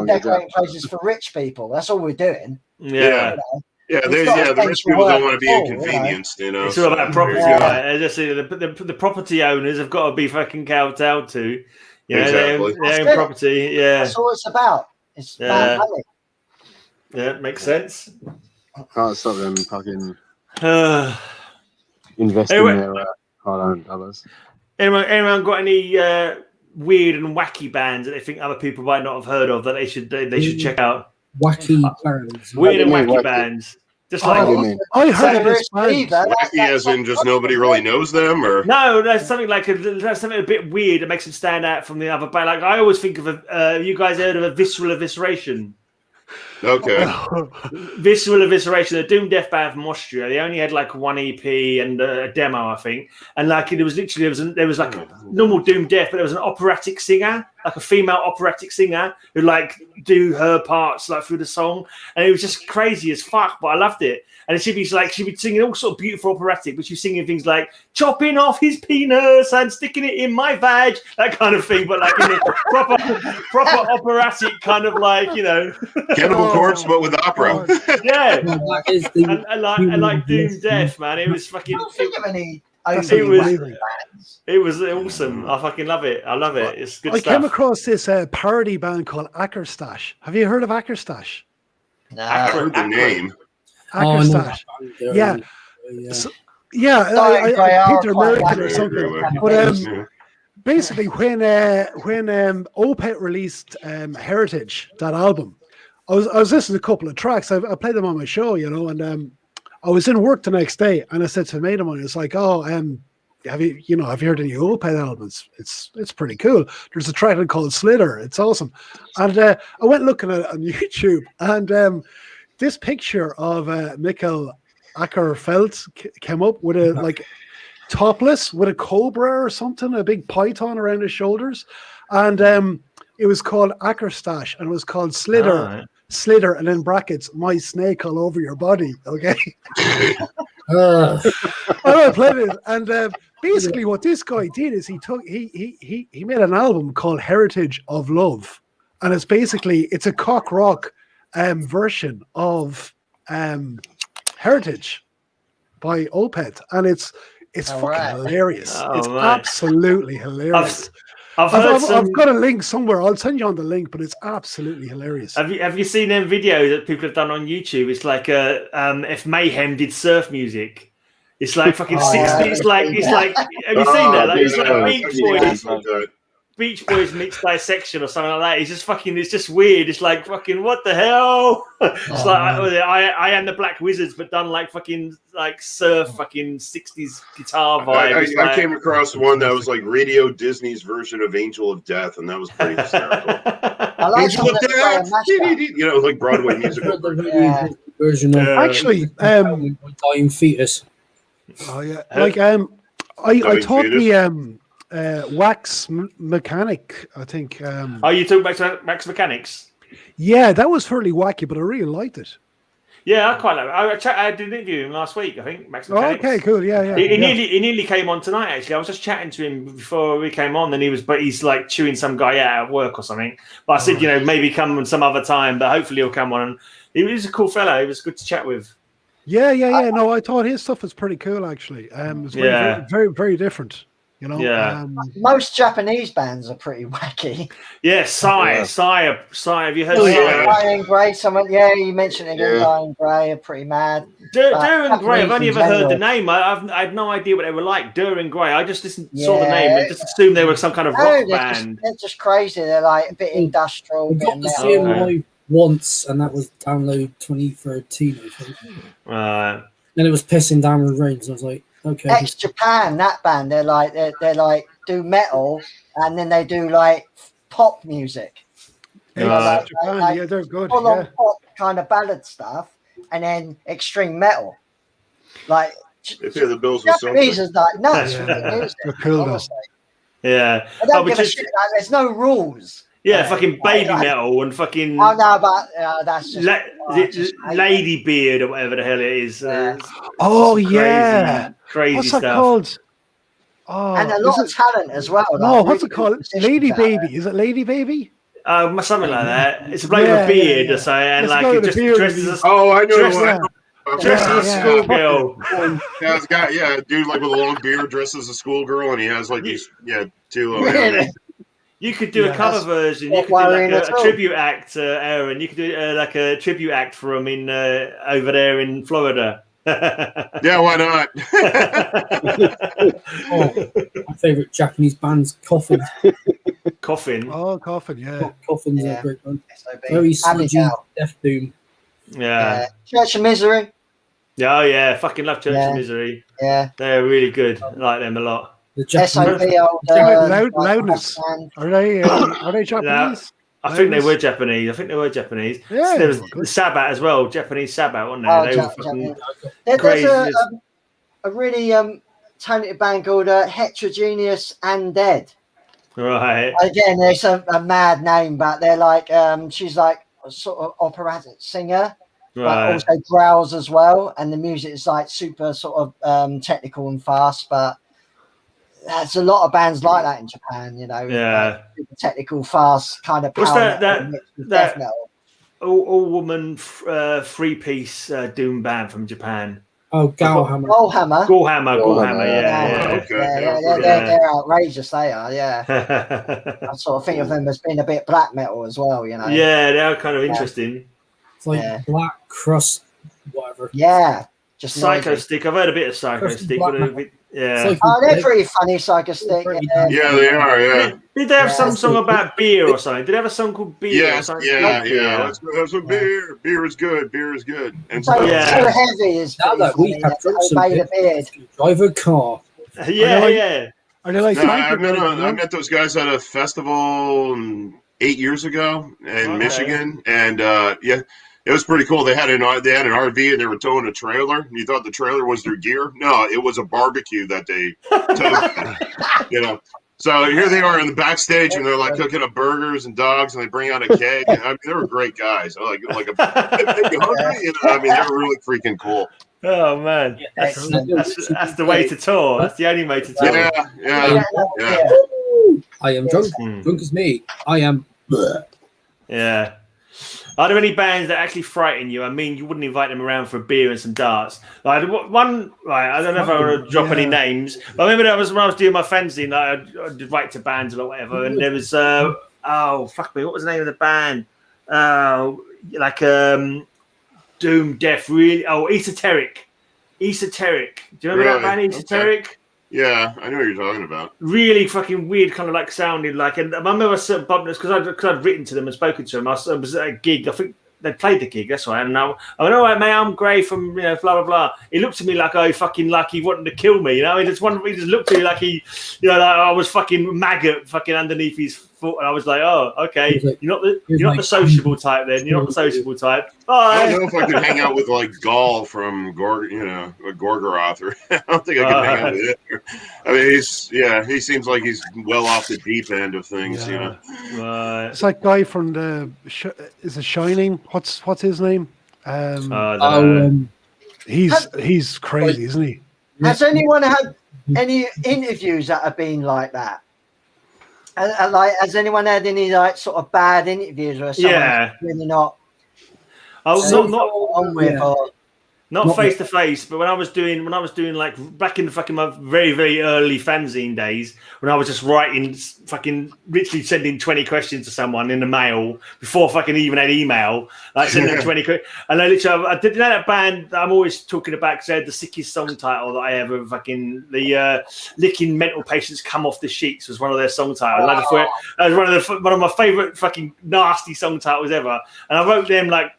decorating places for rich people. That's all we're doing. Yeah. The rich people don't want to be inconvenienced, It's all about property, right? Just the property owners have got to be fucking kowtowed to. Their own property. Yeah, that's all it's about. It's about money. Yeah, it makes sense. Can't stop them fucking investing their hard-earned dollars. Anyone got any weird and wacky bands that they think other people might not have heard of that they should check out? Wacky bands. Weird and wacky bands. Just like I heard of this band. Wacky as in just nobody really knows them, or no, there's something a bit weird that makes them stand out from the other band. Like I always think of you guys heard of a Visceral Evisceration? Okay. Visceral Evisceration, a doom death band from Austria. They only had like one EP and a demo, I think. And like there was like a normal doom death, but there was an operatic singer, like a female operatic singer who like do her parts like through the song, and it was just crazy as fuck. But I loved it. And she'd be singing all sort of beautiful operatic, but she's singing things like chopping off his penis and sticking it in my vag, that kind of thing. But like in a proper operatic kind of like Cannibal Corpse, but with opera. Yeah, and like doom death, man. It was fucking. It was awesome. I fucking love it. I love it. It's good stuff. I came across this parody band called Ackerstash. Have you heard of Ackerstash? I've heard the name. Ackerstash. I think they're American or something. But basically, when Opeth released Heritage, that album, I was listening to a couple of tracks. I played them on my show, and I was in work the next day, and I said to a mate of mine, "It's like, have you heard any Opeth albums? It's pretty cool. There's a track called Slither. It's awesome." And I went looking at it on YouTube, and this picture of Mikkel Ackerfeld came up with a like topless with a cobra or something, a big python around his shoulders, and it was called Ackerstash, and it was called Slither. Slither, and in brackets, my snake all over your body. Okay. I played it, and basically, what this guy did is he made an album called Heritage of Love, and it's a cock rock version of Heritage by Opeth, and it's fucking hilarious. It's absolutely hilarious. I've got a link somewhere. I'll send you on the link, but it's absolutely hilarious. Have you seen them videos that people have done on YouTube? It's like if Mayhem did surf music. It's like fucking 60. It's like. Have you seen that? Like, it's like Beach Boys meets Dissection or something like that. It's just fucking. It's just weird. It's like fucking. What the hell? It's I am the Black Wizards, but done like fucking like surf fucking 60s guitar vibe. I came across one that was like Radio Disney's version of Angel of Death, and that was pretty hysterical. I like Angel of Death, like Broadway musical version of actually Dying Fetus. Oh yeah, like I taught the wax mechanic. I think. You took back to Max Mechanics. Yeah, that was fairly wacky, but I really liked it. Yeah, I quite like it. I did interview him last week, I think, Max Mechanics. Oh, okay, cool. Yeah. He nearly came on tonight, actually. I was just chatting to him before we came on, and he's like chewing some guy out at work or something. But I said, maybe come on some other time, but hopefully he'll come on. And he was a cool fellow. He was good to chat with. Yeah. No, I thought his stuff was pretty cool, actually. It was very, very, very different. Yeah. Most Japanese bands are pretty wacky. Yeah, Psy. Have you heard Diane Grey? You mentioned it again. Diane Grey are pretty mad. Duran Grey. I've only ever heard the name. I had no idea what they were like. Duran Grey. I just saw the name and just assumed they were some kind of rock band. They're just crazy. They're like a bit industrial. We got to see them live once, and that was download 2013, I think. Right. And it was pissing down with rain, so I was like, okay. Japan, that band, they're like do metal and then they do like pop music. Japan, they're good. Full on pop kind of ballad stuff, and then extreme metal. Like they pay the bills with Japanese is like nuts. They're cool though. Yeah. I don't give a shit. Like, there's no rules. Yeah, fucking baby metal and fucking. Oh no, but that's just Lady Beard or whatever the hell it is. Crazy what's stuff. That called? Oh, and a lot of talent as well. No, what's it called? Lady Baby. Is it Lady Baby? Something like that. It's a bloke with a beard or something, and like just dressed as a. Oh, I know. Dressed as a schoolgirl. A dude like with a long beard, dressed as a schoolgirl, and he has like these two. You could do a cover version. You could do like a tribute act, Aaron. You could do like a tribute act for him in over there in Florida. Yeah, why not? My favorite Japanese band's Coffin. Coffin. Oh, Coffin, yeah. Coffin's a great band. Very sludgy, Death Doom. Yeah. Church of Misery. Yeah, yeah. Fucking love Church of Misery. Yeah. They're really good. I like them a lot. The SOP loudness. Are they Japanese? I think they were Japanese. Yeah, there was the Sabbat as well, Japanese Sabbat, wasn't there? They were fucking crazy. There's a really talented band called Heterogeneous Undead. Right. Again, there's a mad name, but they're like she's like a sort of operatic singer, but also growls as well, and the music is like super sort of technical and fast, but there's a lot of bands like that in Japan, Yeah. Like technical, fast kind of power. What's that all woman 3-piece doom band from Japan? Oh, Gallhammer. Gallhammer, yeah. Okay. They're outrageous, they are, yeah. I sort of think of them as being a bit black metal as well, Yeah, they are kind of interesting. It's like Black Crust, whatever. Yeah. Just Psycho Stick. I've heard a bit of Psycho Stick. Yeah. They're pretty funny, Psycho Stick. Yeah, they are. Yeah. Did they have some song about beer or something? Did they have a song called Beer? Yes. Yeah. Let's have some beer. Beer is good. And so heavy is now that we have drunk some beer, drive a car. Yeah. Are they like? I met those guys at a festival 8 years ago in Michigan, and it was pretty cool. They had an RV and they were towing a trailer. And you thought the trailer was their gear? No, it was a barbecue that they towed. So here they are in the backstage and they're like cooking up burgers and dogs and they bring out a keg. I mean, they were great guys. They'd make you hungry. I mean, they were really freaking cool. Oh man, that's the way to tour. That's the only way to tour. Yeah. I am drunk. Drunk as me. I am. Yeah. Are there any bands that actually frighten you? I mean, you wouldn't invite them around for a beer and some darts. Like one, I don't know if I want to drop any names, but I remember that was when I was doing my fanzine. I'd write to bands or whatever, and there was fuck me, what was the name of the band? Doom, death, really. Oh, Esoteric. Esoteric. Do you remember that band, Esoteric? Okay. Yeah, I know what you're talking about. Really fucking weird, kind of like sounding like. And I remember because I'd written to them and spoken to them. I was at a gig. I think they played the gig. That's why. And I went, all right, mate, I'm Gray from blah blah blah. He looked at me like he wanted to kill me. He just looked at me like like I was fucking maggot fucking underneath his foot. And I was like, oh, okay, you're not the sociable type then. You're not the sociable type. Bye. I don't know if I could hang out with like Gaul from Gorgoroth, or I don't think I could hang out with it. I mean, he seems like he's well off the deep end of things. Right. It's like guy from is it Shining? What's his name? He's crazy, isn't he? Has anyone had any interviews that have been like that? And like, has anyone had any like sort of bad interviews where someone's really not? Not face to face, but when I was doing like back in the fucking my very, very early fanzine days, when I was just writing fucking literally sending 20 questions to someone in the mail before fucking even had email, like sending them 20 questions. And I did that band that I'm always talking about because they had the sickest song title that I ever fucking Licking Mental Patients Come Off the Sheets was one of their song titles. That was one of my favorite fucking nasty song titles ever. And I wrote them like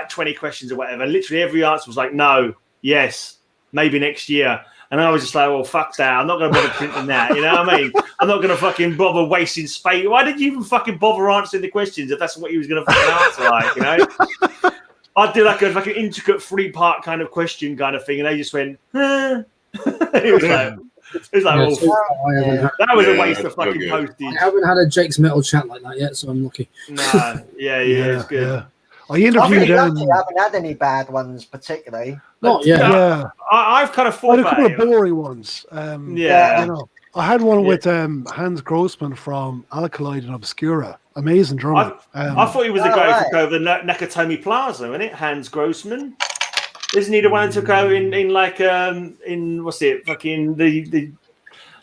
20 questions or whatever. And literally every answer was like, no, yes, maybe next year. And I was just like, well, fuck that. I'm not going to bother printing that. You know what I mean? I'm not going to fucking bother wasting space. Why did you even fucking bother answering the questions if that's what he was going to fucking answer like, you know? I'd do like an intricate 3-part kind of question kind of thing. And they just went, It was like, that was a waste of fucking postage. I haven't had a Jake's Metal chat like that yet, so I'm lucky. Nah, it's good. Yeah. I interviewed I haven't had any bad ones particularly. I've kind of thought a couple of boring ones. I had one with Hans Grossman from Alkaloid and Obscura. Amazing drummer. I thought he was the guy who took over Nakatomi Plaza, isn't it? Hans Grossman. Isn't he the one who took over in like in what's it? Fucking the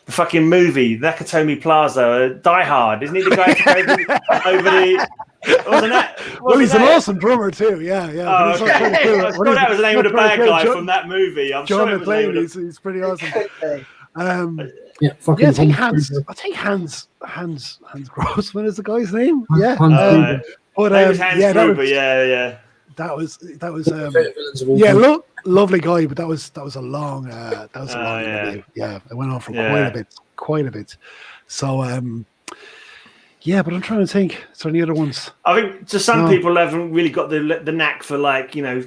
fucking movie Nakatomi Plaza, Die Hard. Isn't he the guy who took over the? He's an awesome drummer too. Yeah. Oh, okay. I thought that was the name of the bad guy from that movie. I'm John sure it was he's pretty awesome. I think Hans Grossman is the guy's name. Yeah. Hans Gruber. That was lovely guy, but that was a long interview. Yeah, it went on for quite a bit. So but I'm trying to think. Is there any other ones? I think some people haven't really got the knack for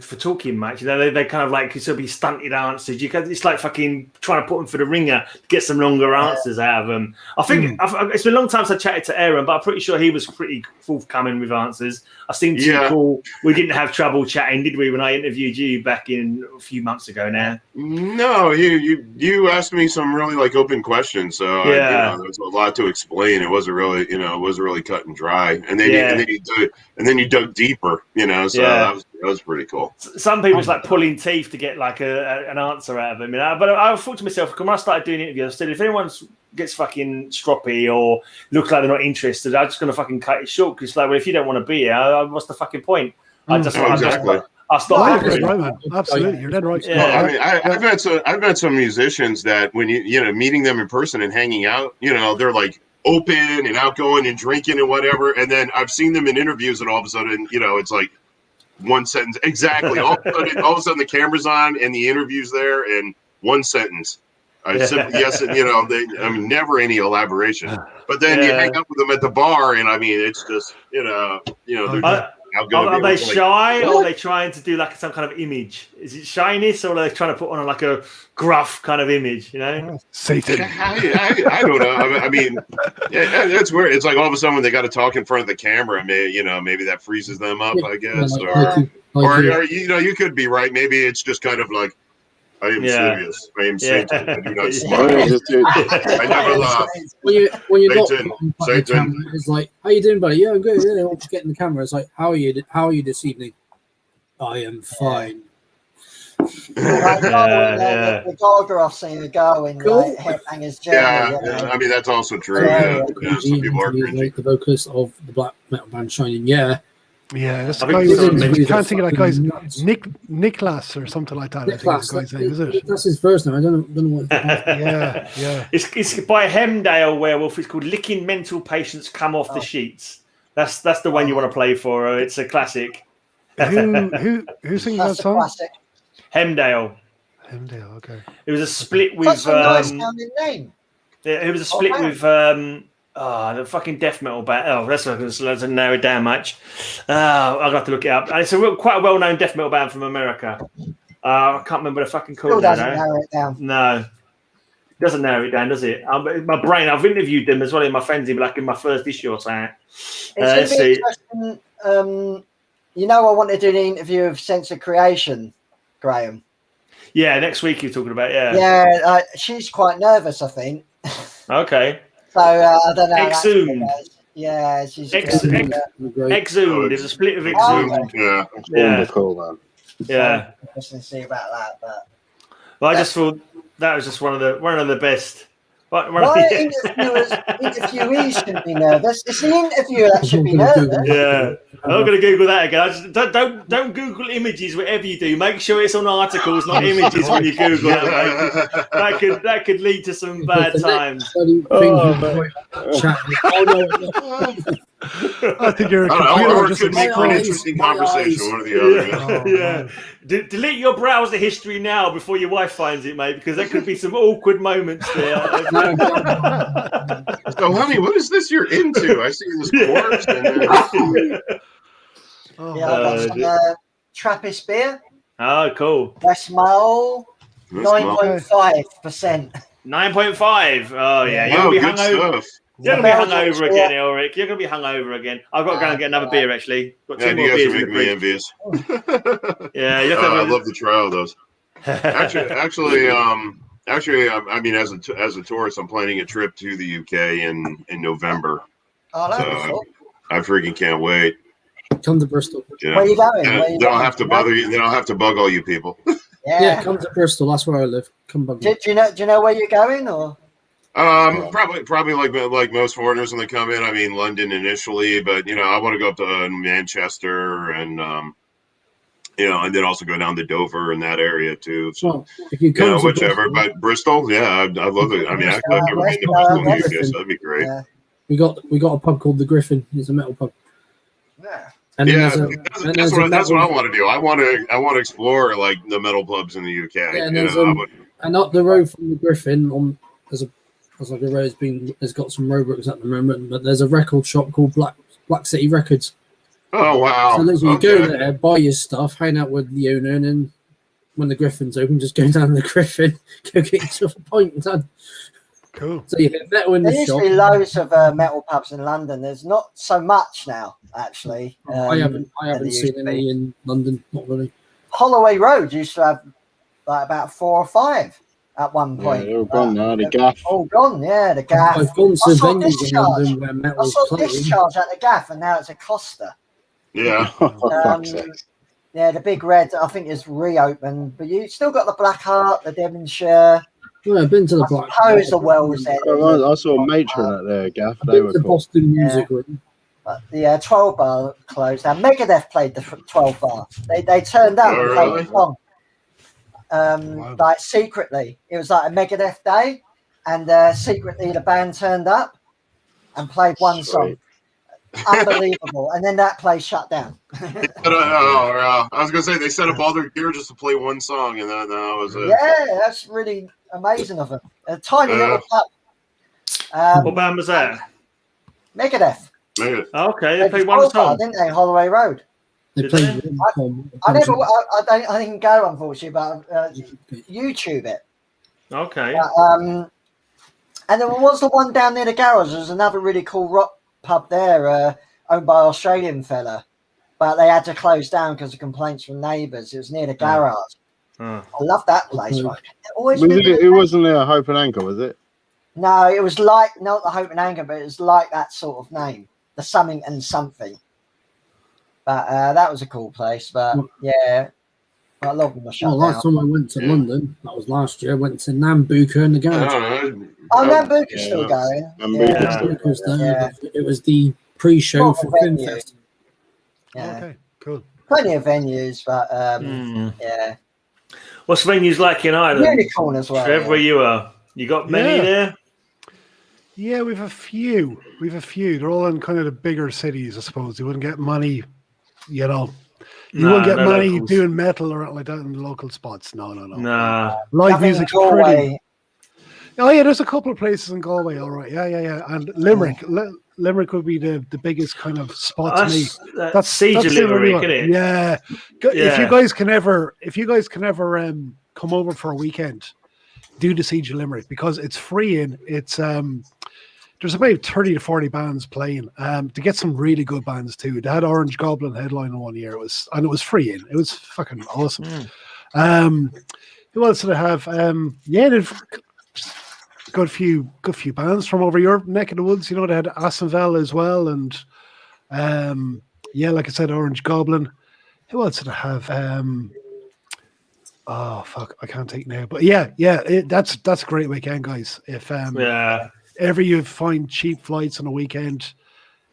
for talking much. You know, they kind of like sort of be stunted answers. It's like fucking trying to put them for the ringer to get some longer answers out of them. I think it's been a long time since I chatted to Aaron, but I'm pretty sure he was pretty forthcoming with answers. I seemed too cool. We didn't have trouble chatting, did we, when I interviewed you back in a few months ago now? No, you asked me some really like open questions, so there was a lot to explain. It wasn't really cut and dry, and then you dug deeper, so that was pretty cool. Some people it's like pulling teeth to get like an answer out of them, but I thought to myself, when I started doing interviews, I said, if anyone gets fucking stroppy or looks like they're not interested, I'm just going to fucking cut it short, because like, well, if you don't want to be here, what's the fucking point? Exactly. I'll stop. Absolutely, you're dead right. Yeah. I mean, I've met some musicians that when you meeting them in person and hanging out, they're like open and outgoing and drinking and whatever, and then I've seen them in interviews, and all of a sudden, it's like one sentence exactly. All of a sudden, the camera's on and the interview's there, and one sentence. Simply yes, and never any elaboration. But then you hang up with them at the bar, and I mean, it's just they're Are they shy, or are they trying to do like some kind of image? Is it shyness, or are they trying to put on like a gruff kind of image? Satan. I don't know. I mean, that's weird. It's like all of a sudden when they got to talk in front of the camera, maybe that freezes them up. I guess, or you could be right. Maybe it's just kind of like, I am serious. I am Satan. I do not smile. I never laugh. When you're not the camera, it's like, how you doing, buddy? Yeah, I'm good. Yeah, I'll just get in the camera. It's like, how are you this evening? I am fine. The Gorgoroth singer going like Headbangers Journey. I mean, that's also true. Some people are like the vocalist of the black metal band Shining. Yeah, Yeah, this I guy think was, so. I can't think of that guy's Nuts. Nicholas or something like that. Nicholas, I think is the guy's name, is it? That's his first name. I don't know what. Yeah. It's by Hemdale Werewolf. It's called Licking Mental Patients Come Off the Sheets. That's the one you want to play for. It's a classic. Who sings that That's a song? classic. Hemdale. Okay. It was a split with. That's a nice sounding name. It was a split with the fucking death metal band. Oh, that's not going to narrow it down much. I'll have to look it up. And it's quite a well-known death metal band from America. I can't remember the fucking called. Still doesn't narrow it down. No, it doesn't narrow it down, does it? My brain. I've interviewed them as well in my frenzy, like in my first issue or something. It's going to be interesting. You know, I want to do an interview of Sense of Creation, Graham. Yeah, next week you're talking about. Yeah, she's quite nervous, I think. Okay. So I don't know. Exhumed. Yeah, she's Exhumed. There's a split of Exhumed. Yeah. Cool, man. Yeah. Interesting to see about that, but Well, I just thought that was just one of the best. why interviewees shouldn't be nervous? It's the interviewer that should be nervous. Yeah, I'm not going to Google that again. I just, don't Google images whatever you do. Make sure it's on articles, not images when you Google it. Mate. That could lead to some bad times. I think you're a Or computer. it could be an interesting conversation, one or the other. Yeah. Delete your browser history now before your wife finds it, mate, because there could be some awkward moments there. So, honey, what is this you're into? I see this corpse. I got some Trappist beer. Oh, cool. West Mole, 9.5%. 9.5. Oh, yeah. You're Oh, going to be good hungover. stuff. You're going to be hungover again, Elric. You're going to be hungover again. I've got to go and get another beer, actually. Got two Yeah, more you guys beers are in the making me fridge. envious. Yeah, you have to have I love the trial of those. Actually, I mean, as a tourist, I'm planning a trip to the UK in November. Oh, that'd be cool. I freaking can't wait. Come to Bristol. Where are you going? Then I'll have to bother you. Then I'll have to bug all you people. Yeah, come to Bristol. That's where I live. Come bug me. Do you know where you're going, or? Probably like most foreigners when they come in. I mean, London initially, but I want to go up to Manchester and and then also go down to Dover and that area too. So Well, if you come to whichever. Bristol, But Bristol, yeah, I love it. I mean, actually, I've never been to Bristol in the UK, so that'd be great. Yeah. we got a pub called the Griffin. It's a metal pub. Yeah. And then Yeah, there's that's what I want to do. I want to explore like the metal pubs in the UK. Yeah, and and up the road from the Griffin there's like a road has got some roadworks at the moment, but there's a record shop called Black City Records. Oh wow! So literally you go there, buy your stuff, hang out with the owner, and then when the Griffin's open, just go down the Griffin, go get yourself a pint and done. Cool. So you get metal in the There's shop. usually loads of metal pubs in London. There's not so much now, actually. I haven't than seen used to any be. in London, not really. Holloway Road used to have like about 4 or 5 at one Yeah, point. they're all gone now. The gaff. All gone, yeah. The gaff. I've gone to I saw venues in Discharge. London where I metal's saw playing. Discharge at the gaff, and now it's a Costa. Yeah. For fuck's sake. Yeah, the Big Red, I think, is reopened, but you still got the Black Heart, the Devonshire. Well, I've been to the I Black. suppose the Wells there. I saw Matron at there, gaff. I've They been were to cool. Boston Music Room. But the 12 bar closed down. Megadeth played the 12 bar. They turned up and played really? the song. Like secretly. It was like a Megadeth day, and secretly the band turned up and played one song. Unbelievable. And then that place shut down. But, I was gonna say they set up all their gear just to play one song, and that was it. Yeah, that's really amazing of them. A tiny little pub. What band was that? Megadeth. Okay, they played one 12 bar, song. didn't they? Holloway Road. They Did played. they? I didn't go, unfortunately, but YouTube it. Okay. And there was the one down near the garage. There was another really cool rock pub there, owned by an Australian fella, but they had to close down because of complaints from neighbours. It was near the garage. I love that place. Right? It wasn't a Hope and Anchor, was it? No, it was like not the Hope and Anger, but it was like that sort of name, the something and something. But that was a cool place. But yeah, a lot of them were shut down. Last time I went to London, that was last year. I went to Nambuka in the garage. Nambuka's still going. Nambuka's there. It was the pre-show for FinFest. Yeah. Okay, cool. Plenty of venues, but yeah. What's venues like in Ireland? Unicorn as well. Trev, where you are? You got many there? Yeah, we've a few. They're all in kind of the bigger cities, I suppose. You wouldn't get money, you know. You wouldn't get money locals. doing metal or anything like that in the local spots. No. Nah. Live Nothing music's in Galway. pretty. Oh yeah, there's a couple of places in Galway. All right, yeah. And Limerick, Limerick would be the biggest kind of spot to me. That's Siege of Limerick, isn't it? Yeah. If you guys can ever come over for a weekend, do the Siege of Limerick because it's free and it's there's about 30 to 40 bands playing. To get some really good bands too. They had Orange Goblin headline one year. It was free in. It was fucking awesome. Who else did I have? They've got a few bands from over your neck of the woods. You know, they had Assenville as well, and like I said, Orange Goblin. Who else did I have? Oh fuck, I can't think now. But that's a great weekend, guys. If ever you find cheap flights on a weekend,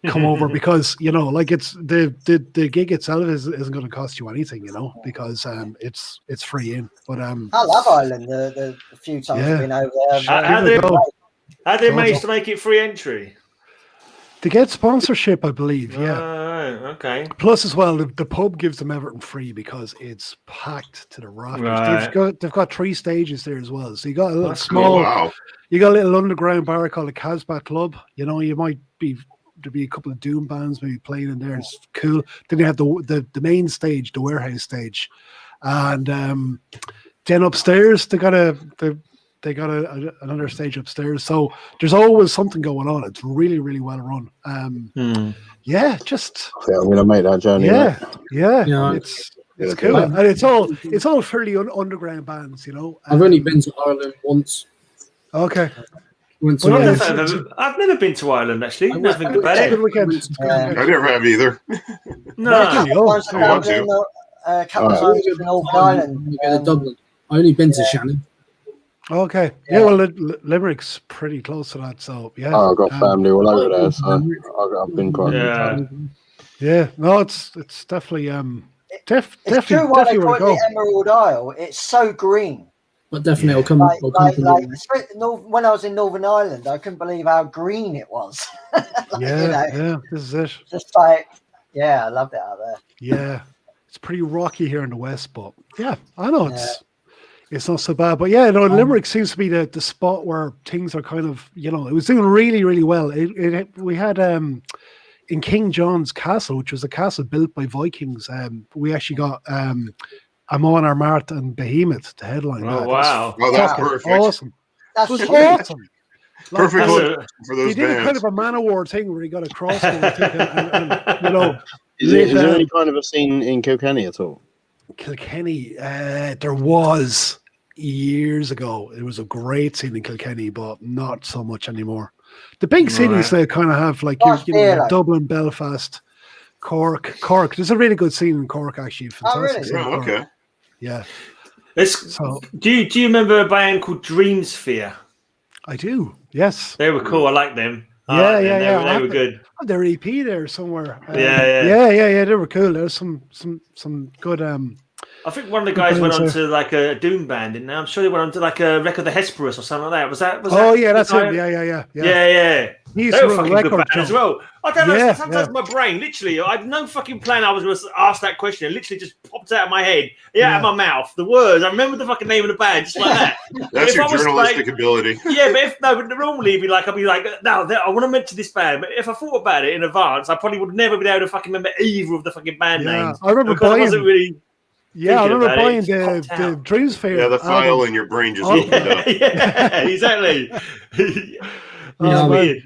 come over because like it's the gig itself isn't going to cost you anything, because it's free in. But I love Ireland. The few times I've been over there. How they managed to make it free entry? To get sponsorship, I believe. Okay. Plus, as well, the pub gives them everything free because it's packed to the rafters. Right. They've got 3 stages there as well. So you got a little Cool. You got a little underground bar called the Casbah Club. You might be. There'd be a couple of doom bands maybe playing in there. It's cool. Then you have the main stage, the warehouse stage, and then upstairs they got another stage upstairs. So there's always something going on. It's really, really well run. I'm gonna make that journey. It's cool, and it's all fairly underground bands. I've only been to Ireland once. Okay. I've never been to Ireland actually. I never think about it. I never have either. No. A couple of times in Northern Ireland. Dublin. I only been to Shannon. Okay. Yeah, well, Limerick's pretty close to that, so yeah. I've got family all over there, so I've been quite. Yeah. No, it's definitely it's true why they call it the Emerald Isle. It's so green. But definitely, I'll come. When I was in Northern Ireland, I couldn't believe how green it was. This is it. Just like, I loved it out there. Yeah, it's pretty rocky here in the west, but yeah, I know it's not so bad. But yeah, Limerick seems to be the spot where things are kind of, it was doing really, really well. We had in King John's Castle, which was a castle built by Vikings. We actually got Amon Armart and Behemoth to headline. Oh, wow. That's perfect. Awesome. That's awesome. Perfect for those He did bands. a kind of a Man of War thing where he got a crossbow and Is there any kind of a scene in Kilkenny at all? Kilkenny, there was years ago. It was a great scene in Kilkenny, but not so much anymore. The big cities, they kind of have like Dublin, Belfast, Cork. There's a really good scene in Cork, actually. Fantastic scene in Cork. Okay. Yeah. Do you remember a band called Dreamsphere? I do. Yes. They were cool. I like them. Yeah. They were good. Their EP there somewhere. Yeah. They were cool. There's some good. I think one of the guys went on to like a doom band, and I'm sure they went on to like a Record the Hesperus or something like that. Was that? That's him. Yeah. They were fucking good band as well. I don't know. Sometimes my brain, literally, I had no fucking plan I was going to ask that question. It literally just popped out of my head, out of my mouth. The words. I remember the fucking name of the band, just like that. That's your journalistic ability. Yeah, but normally I'd be like, no, I want to mention this band. But if I thought about it in advance, I probably would never been able to fucking remember either of the fucking band names. I remember I wasn't really. Yeah, I remember buying the Dreamsphere. Yeah, the file in your brain just opened up. Yeah, exactly. Weird.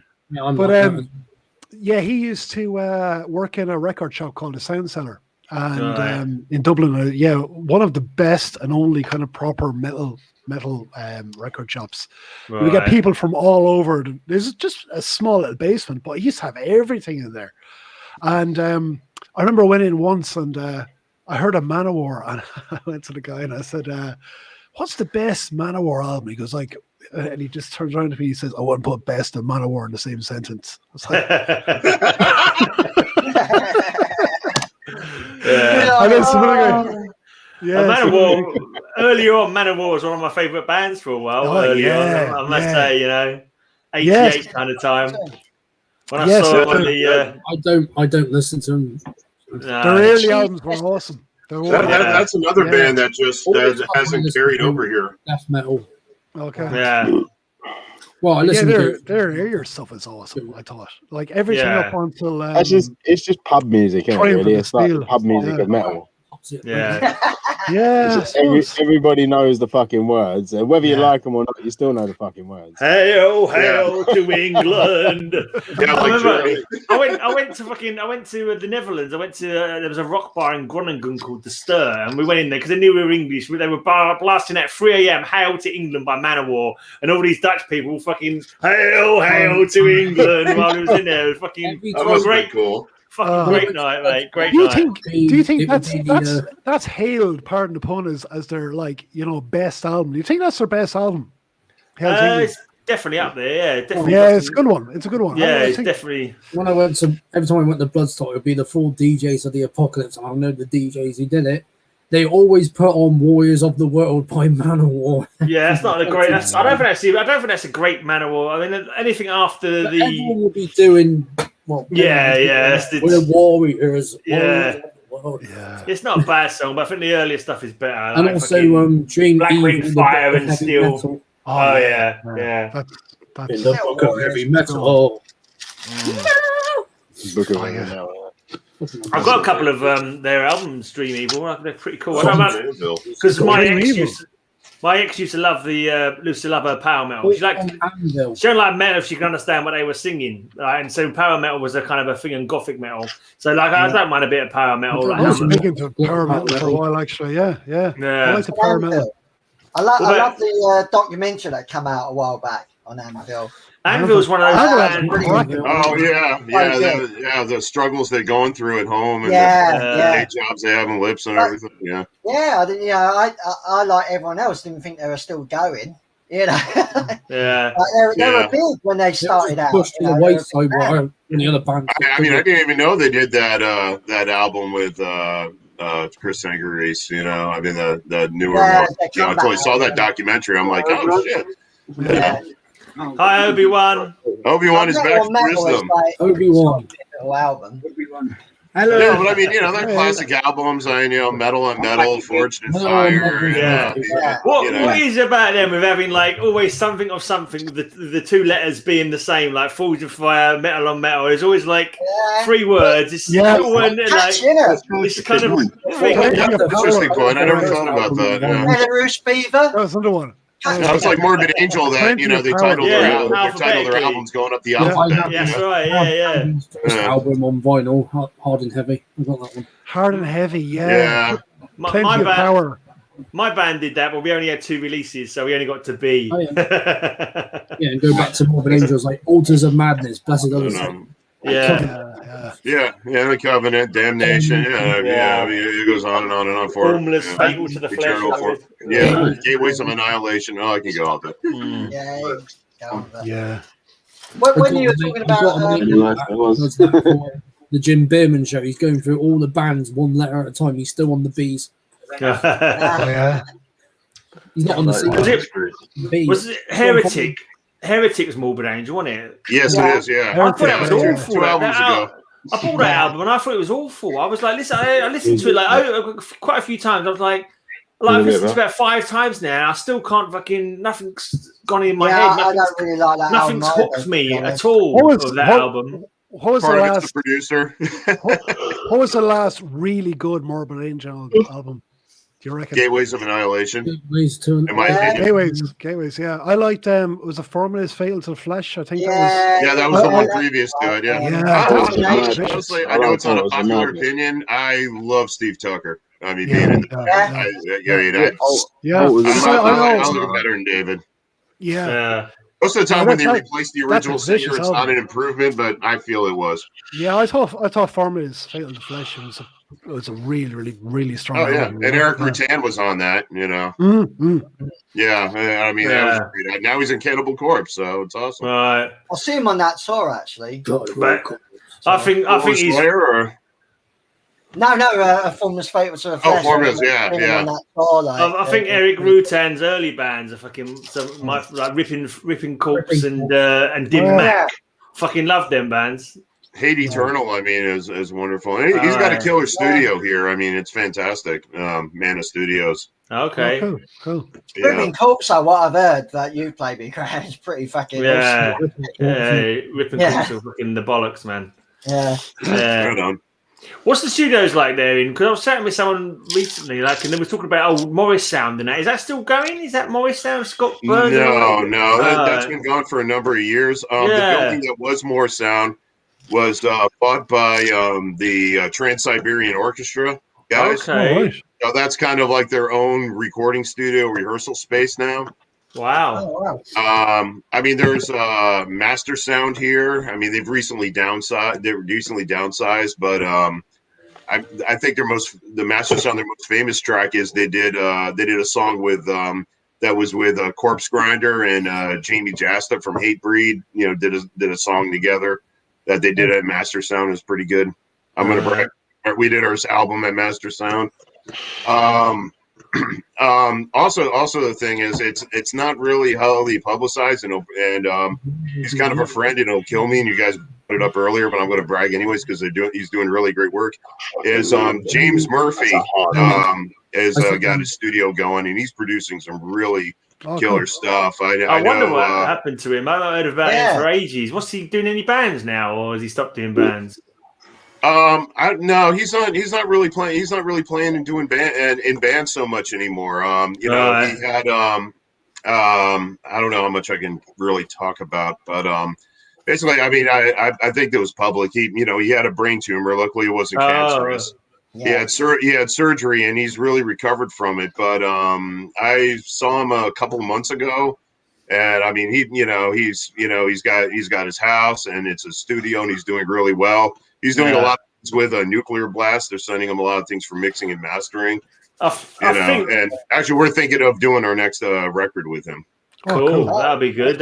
He used to work in a record shop called the Sound Cellar, and in Dublin. One of the best and only kind of proper metal record shops. Right. We get people from all over. There's just a small little basement, but he used to have everything in there. And I remember I went in once and I heard a Manowar, and I went to the guy and I said, what's the best Manowar album? He goes and he just turns around to me, he says, I wouldn't put best and Manowar in the same sentence. I was like, Yeah, Manowar. Earlier on, Manowar was one of my favourite bands for a while. Oh, earlier yeah, on, I must yeah. say, you know, 88 Yes. kind of time. When I Yes, saw they're- the I don't listen to them. Their early albums were awesome. That's another Yeah. band that just that hasn't carried over here. Death metal. Okay. yeah, Well, I Yeah, listen to their earlier stuff is awesome. I thought, like everything Yeah. up until It's just pub music, isn't it, Triumph really? of It's like Steel. pub music Yeah. of metal. yeah. yeah, I suppose. Everybody knows the fucking words. Whether you Yeah. like them or not, you still know the fucking words. Hail, hail to England! Yeah, I like remember I went to the Netherlands. I went to there was a rock bar in Groningen called the Stir, and we went in there because they knew we were English. They were blasting at 3 a.m. "Hail to England" by Manowar, and all these Dutch people fucking hail, hail to England while he was in there. It was fucking That must have been cool. fucking great night, mate. Great Do you night. think? Do you think It would that's hailed? Pardon the pun, as their best album? Do you think that's their best album? Hail to England? It's definitely up there. Yeah, definitely. Yeah, it's a good one. It's a good one. Yeah, I it's think- definitely. When I went to every time I went to Bloodstock, it would be the 4 DJs of the Apocalypse. I know the DJs who did it. They always put on "Warriors of the World" by Manowar. Yeah, that's not a great. I don't think that's a great Manowar. I mean, anything after But the. everyone will be doing. Well, Yeah, that's the- we're warriors. Yeah. Warriors of the world. Yeah. It's not a bad song, but I think the earlier stuff is better. And like also, fucking Dream Black Evil, Ring the Fire book of and heavy Steel. metal. Oh yeah, yeah. That's In the book of heavy metal. Book of Oh, yeah. Metal. I've got a couple of their albums, Dream Evil. They're pretty cool. Anvil. Because my Dream ex Evil. used to love her power metal. She liked. Anvil. She don't like metal if she can understand what they were singing, right? And so power metal was a kind of a thing in gothic metal. So like I don't mind a bit of power metal. I was Like, big into power metal for a while, actually. Yeah, yeah. I yeah. like the power metal. I love the documentary that came out a while back on Anvil. Anvil's one of those Anvil's bands. pretty good. Oh yeah, the struggles they're going through at home and Yeah, the yeah, day jobs they have and lips and everything. Yeah, yeah. I didn't, I like everyone else. Didn't think they were still going. You know, Yeah. like they Yeah. were big when they started out. Pushed to you the know, they were a wayside big band. while the other band. I mean, I didn't even know they did that album with Chris Angeries. You know, I mean the newer Yeah, one. they You know, come until I back saw out, that yeah. documentary, I'm like, oh shit. Yeah. Hi Obi-Wan. Obi-Wan is back to Metal is Bristow. like Obi-Wan. a little album. Hello. Yeah, but I mean, they're classic albums. I mean, Metal on Metal, Forged in Fire. Yeah. Yeah. What is it about them with having like always something of something, the two letters being the same, like Forged in Fire, Metal on Metal? It's always like Yeah. 3 words. It's Yeah. cool, isn't it? Like Catchy, innit? it's kind of Interesting point. I never thought about that. Yeah. Belarus Beaver. That was another one. No, it's like Morbid Angel that Plenty of they power. title Yeah, they title their alphabetically. albums going up the Yeah. alphabet. Yeah, you that's know? right. Yeah. First Yeah. album on vinyl, Hard and Heavy. I got that one. Hard and heavy. Yeah. Yeah. My Plenty of band, power. my band did that, but we only had 2 releases, so we only got to B. Oh, Yeah, and go back to Morbid Angels, like Altars of Madness, Blessed Others. Yeah. Yeah. Yeah, the Covenant, Damnation. Yeah. I mean, it goes on and on and on for Formless, it. fatal to the flesh. Eternal for- Yeah, Gateways of Annihilation. Oh, I can go all day. Mm. Yeah. Go on with that. Yeah. When you were talking about The Jim Beerman show, he's going through all the bands one letter at a time. He's still on the B's. Oh, yeah. He's not on the C. Was it- B. Was it Heretic? Heretic was Morbid Angel, wasn't it? Yes, Yeah. it is. Yeah. I thought that was Yeah. awful. Two albums ago. I bought that album and I thought it was awful. I was like, listen, I listened to it like quite a few times. I was like I've listened to it about 5 times now. I still can't nothing's gone in my Yeah, head. I Nothing's, don't really like that nothing's album hooked either, me to be honest. at all What was- of that what- album. What was the Part of it's last? the producer. What was the last really good Morbid Angel album? Do you reckon? Gateways of Annihilation. Ways to In my Yeah. opinion. Gateways. Yeah, I liked. It was a Formula's Fatal to the Flesh. I think Yeah, that was the I- one I- previous to it. Yeah. Yeah. I know it's not a popular opinion. I love Steve Tucker. I mean, being in the Yeah. Oh, it was I I know. love it better than David. Yeah. Yeah. Most of the time Yeah, when they that's- replace the that's a original vicious singer, it's not album. an improvement, but I feel it was. Yeah, I thought Formula's Fatal to the Flesh was a really strong. Oh yeah, album, and you know? Eric Rutan was on that. You know. Yeah, I mean, that was great. Now he's in Cannibal Corpse, so it's awesome. Right. I'll see him on that tour actually. But I think he's. Slayer or No, Formless Fatal to the Flesh. Formless, yeah. I think Eric Rutan's early bands are fucking like Ripping Corpse and Dim Mac. Fucking love them bands. Hate Eternal, I mean, is wonderful. And he's got a killer studio here. I mean, it's fantastic. Mana Studios. Okay. Oh, cool. Ripping Corpse, what I've heard that you play, Big Crash, is pretty fucking awesome. Ripping Corpse are fucking the bollocks, man. Yeah. Right on. What's the studios like there? Because I was chatting with someone recently, and they were talking about Morris Sound and that. Is that still going? Is that Morris Sound, Scott Burns? No, that's been gone for a number of years. The building that was Morris Sound was bought by the Trans-Siberian Orchestra guys. Okay. So that's kind of like their own recording studio rehearsal space now. Wow. I mean, there's Master Sound here. I mean, they've recently downsized. They were recently downsized, but I think the Master Sound, their most famous track is they did a song with that was with Corpse Grinder and Jamie Jasta from Hatebreed. You know, did a song together that they did at Master Sound. It was pretty good. I'm gonna brag. We did our album at Master Sound. Also the thing is it's not really highly publicized, and he's kind of a friend, and he'll kill me, and you guys put it up earlier, but I'm going to brag anyways because he's doing really great work. Is James Murphy has got his studio going, and he's producing some really killer stuff. I wonder know, what happened to him. I've not heard about him for ages. What's he doing? Any bands now, or has he stopped doing bands? No, he's not really playing. He's not really playing and doing in bands so much anymore. He had I don't know how much I can really talk about, but basically, I mean, I think it was public. He had a brain tumor. Luckily, it wasn't cancerous. Yeah. He had surgery, and he's really recovered from it. But I saw him a couple of months ago, and I mean, he's got his house, and it's a studio, and he's doing really well. He's doing a lot of things with a Nuclear Blast. They're sending him a lot of things for mixing and mastering. And actually, we're thinking of doing our next record with him. Cool. That'd be good.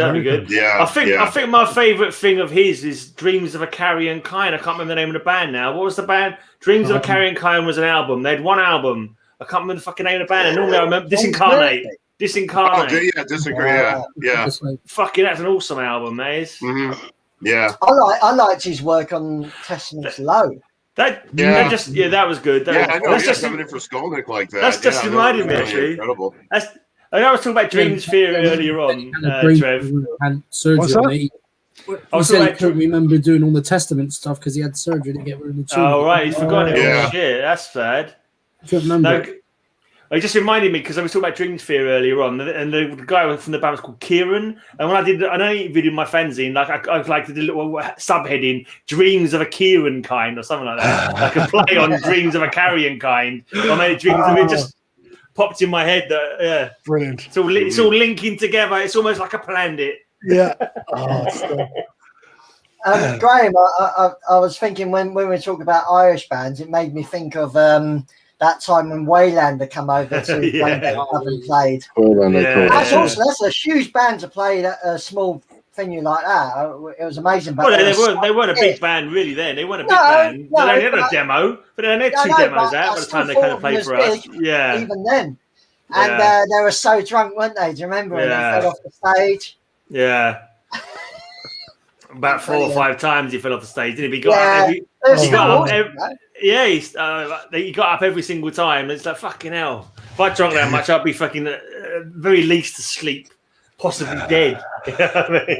Yeah. I think my favorite thing of his is Dreams of a Carrion Kind. I can't remember the name of the band now. What was the band? Dreams of a Carrion Kind was an album. They had one album. I can't remember the fucking name of the band. And normally I remember Disincarnate. Disincarnate. Yeah. Fucking, that's an awesome album, mate. Mm-hmm. Yeah. I liked his work on Testament's Low. That was good. I know. That's just coming in for Skolnick like that. That's just reminded me, actually. Incredible. I was talking about Dreams Theory earlier on, Trev. And surgery. I couldn't remember doing all the Testament stuff because he had surgery to get rid of the tumor. Oh, right. He's forgotten it. Yeah. Shit, that's sad. I couldn't remember. It just reminded me because I was talking about Dream Sphere earlier on, and the guy from the band was called Kieran. And when I interviewed in my fanzine, I did a little subheading "Dreams of a Kieran Kind" or something like that, like a play on "Dreams of a Carrion Kind." I made dreams of it just popped in my head. Brilliant. It's all linking together. It's almost like I planned it. Yeah. Graham, I was thinking when we were talking about Irish bands, it made me think of that time when Waylander come over to and played. That's a huge band to play a small venue like that. It was amazing. Well, they weren't a big band really then. They weren't a big band. They only had a demo, but they only had two demos out by the time they kind of played for us. Yeah. Even then. And they were so drunk, weren't they? Do you remember when they fell off the stage? Yeah. About 4 or 5 times he fell off the stage, didn't he? He got up every single time. It's like, fucking hell. If I drunk that much, I'd be fucking very least asleep, possibly dead. You know what I mean?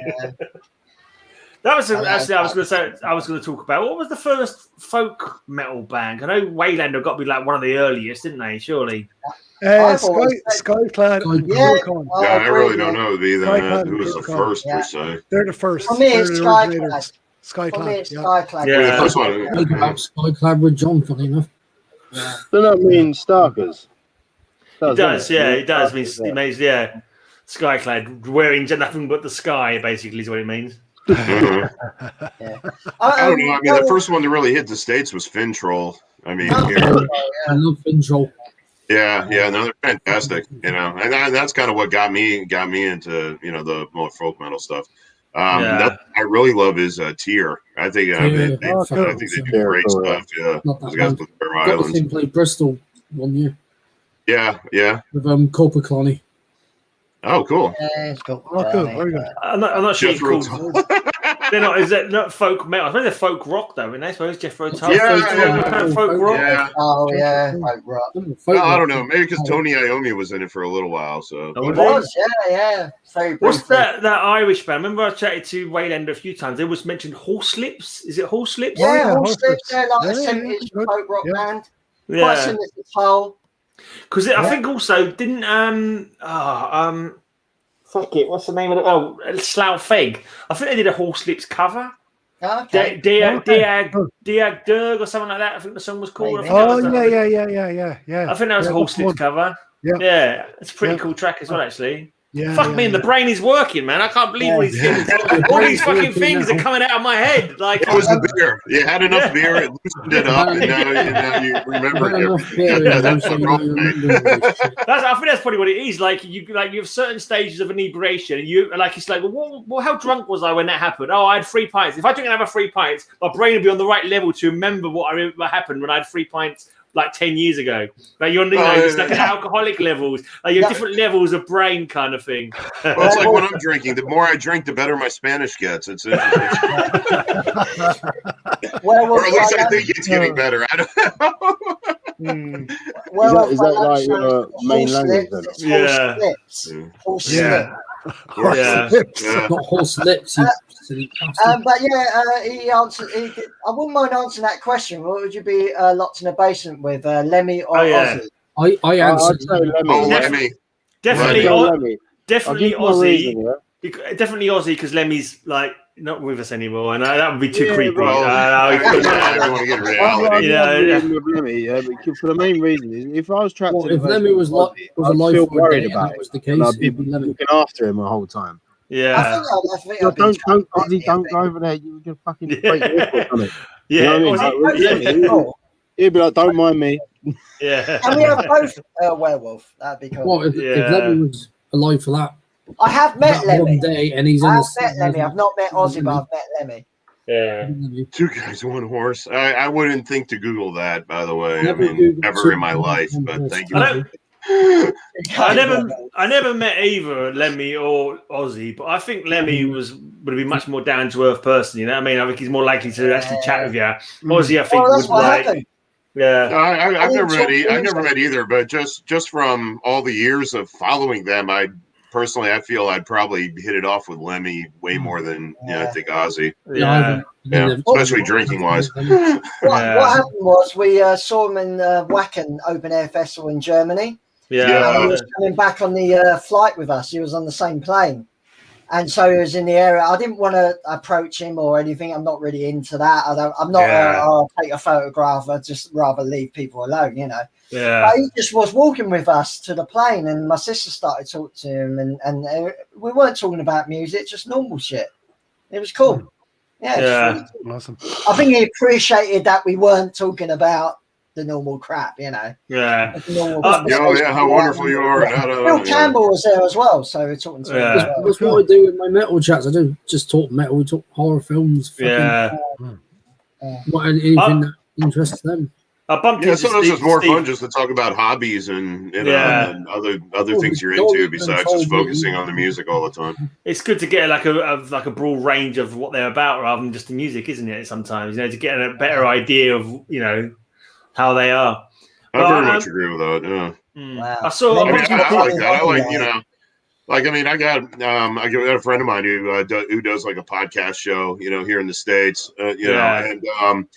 That was actually I was going to talk about. What was the first folk metal band? I know Waylander got to be like one of the earliest, didn't they? Surely. Skyclad. I really don't know either. Who was the first per se? They're the first. For me, it's Skyclad. Skyclad. Yeah, the first one. Skyclad with John, funny enough. Doesn't that mean Starkers? It does. It means Skyclad, wearing nothing but the sky, basically, is what it means. I don't know. I mean, the first one that really hit the States was Fin Troll. I mean, I love Fin Troll. Yeah, no, they're fantastic, and that's kind of what got me into, the more folk metal stuff. I really love his Tier. I think I think they do great stuff. Yeah, those guys with their Got to islands. see him play Bristol 1 year. Yeah. With Corporal Connie. Oh, cool. Yeah, it's cool. Oh, good. Very good. I'm not sure. Jethro They're not. Is that not folk metal? I think they're folk rock though. I suppose Jethro Tull. Yeah. Folk rock. Yeah. Oh yeah, folk rock. No, I don't know. Maybe because Tony Iommi was in it for a little while. So It was, yeah. Very What's briefly. that Irish band? Remember I chatted to Waylander a few times. They was mentioned Horselips. Is it Horselips? Yeah, Oh, Horse Lips, they're like a yeah, 70s good. folk rock band. Quite Yeah. similar to Tull. Because I think also didn't fuck it. What's the name of it? Slough Feg. I think they did a Horselips cover. Okay. Diag Durg or something like that. I think the song was called. Maybe. Oh, yeah. I think that was a Horselips cover. Yeah. It's a pretty cool track as well, actually. Yeah, Fuck me, the brain is working, man. I can't believe all these things. All these fucking things are coming out of my head. Like, it was the beer. You had enough beer, it loosened it up, and now you remember everything. That's the problem. I think that's probably what it is. Like you have certain stages of inebriation, and you like it's like, well, how drunk was I when that happened? Oh, I had 3 pints. If I drink another 3 pints, my brain would be on the right level to remember what happened when I had 3 pints. Like 10 years ago, like it's like alcoholic levels, like your different levels of brain kind of thing. Well, it's like when I'm drinking. The more I drink, the better my Spanish gets. It's interesting. Or at least I think it's getting better. I don't know. Is that like your main language? Then? Horse lips. Not horse lips. But he answered. I wouldn't mind answering that question. What would you be locked in a basement with, Lemmy or Ozzy? I answered. Lemmy. Definitely Ozzy. Reason, Definitely Ozzy because Lemmy's like not with us anymore, and that would be too creepy. I don't want to get reality. But for the main reason is if I was trapped in if Lemmy was alive, feel worried about that was it. the case. I'd be looking after him the whole time. Yeah. I think I'd be Don't go over there. You're gonna fucking break your foot on it. Yeah. You know what I mean? He'd be like, "Don't mind me." Yeah. Can we have both werewolf? That'd be cool. Well, if Lemmy was alive for that, I have met that Lemmy. one day, and he's I've in met Lemmy. I've not met Ozzy, but I've met Lemmy. Yeah. 2 guys, 1 horse. I wouldn't think to Google that, by the way. Never Never in my life, but thank you. I never met either Lemmy or Ozzy, but I think Lemmy would be much more down to earth person. You know what I mean? I think he's more likely to actually chat with you. Ozzy, I think, that's what happened. I've never met either, but just from all the years of following them, I feel I'd probably hit it off with Lemmy way more than I think Ozzy. Especially drinking wise. What happened was we saw him in Wacken Open Air Festival in Germany. And he was coming back on the flight with us. He was on the same plane. And so he was in the area. I didn't want to approach him or anything. I'm not really into that. I'm not I'll take a photograph. I'd just rather leave people alone, you know. Yeah. But he just was walking with us to the plane, and my sister started talking to him, and we weren't talking about music, just normal shit. It was cool. Yeah. Really awesome. I think he appreciated that we weren't talking about the normal crap, you know. Yeah. How wonderful you are. Bill Campbell was there as well, so we're talking to him as well. That's what I do with my metal chats. I don't just talk metal. We talk horror films. Anything that interests them. I bumped sometimes it's more fun just to talk about hobbies and and other things you're into besides just focusing on the music all the time. It's good to get like a broad range of what they're about rather than just the music, isn't it? Sometimes, to get a better idea of how they are. I very much agree with that. Yeah. Wow. I saw. I like that. I like I got a friend of mine who does like a podcast show, here in the States, and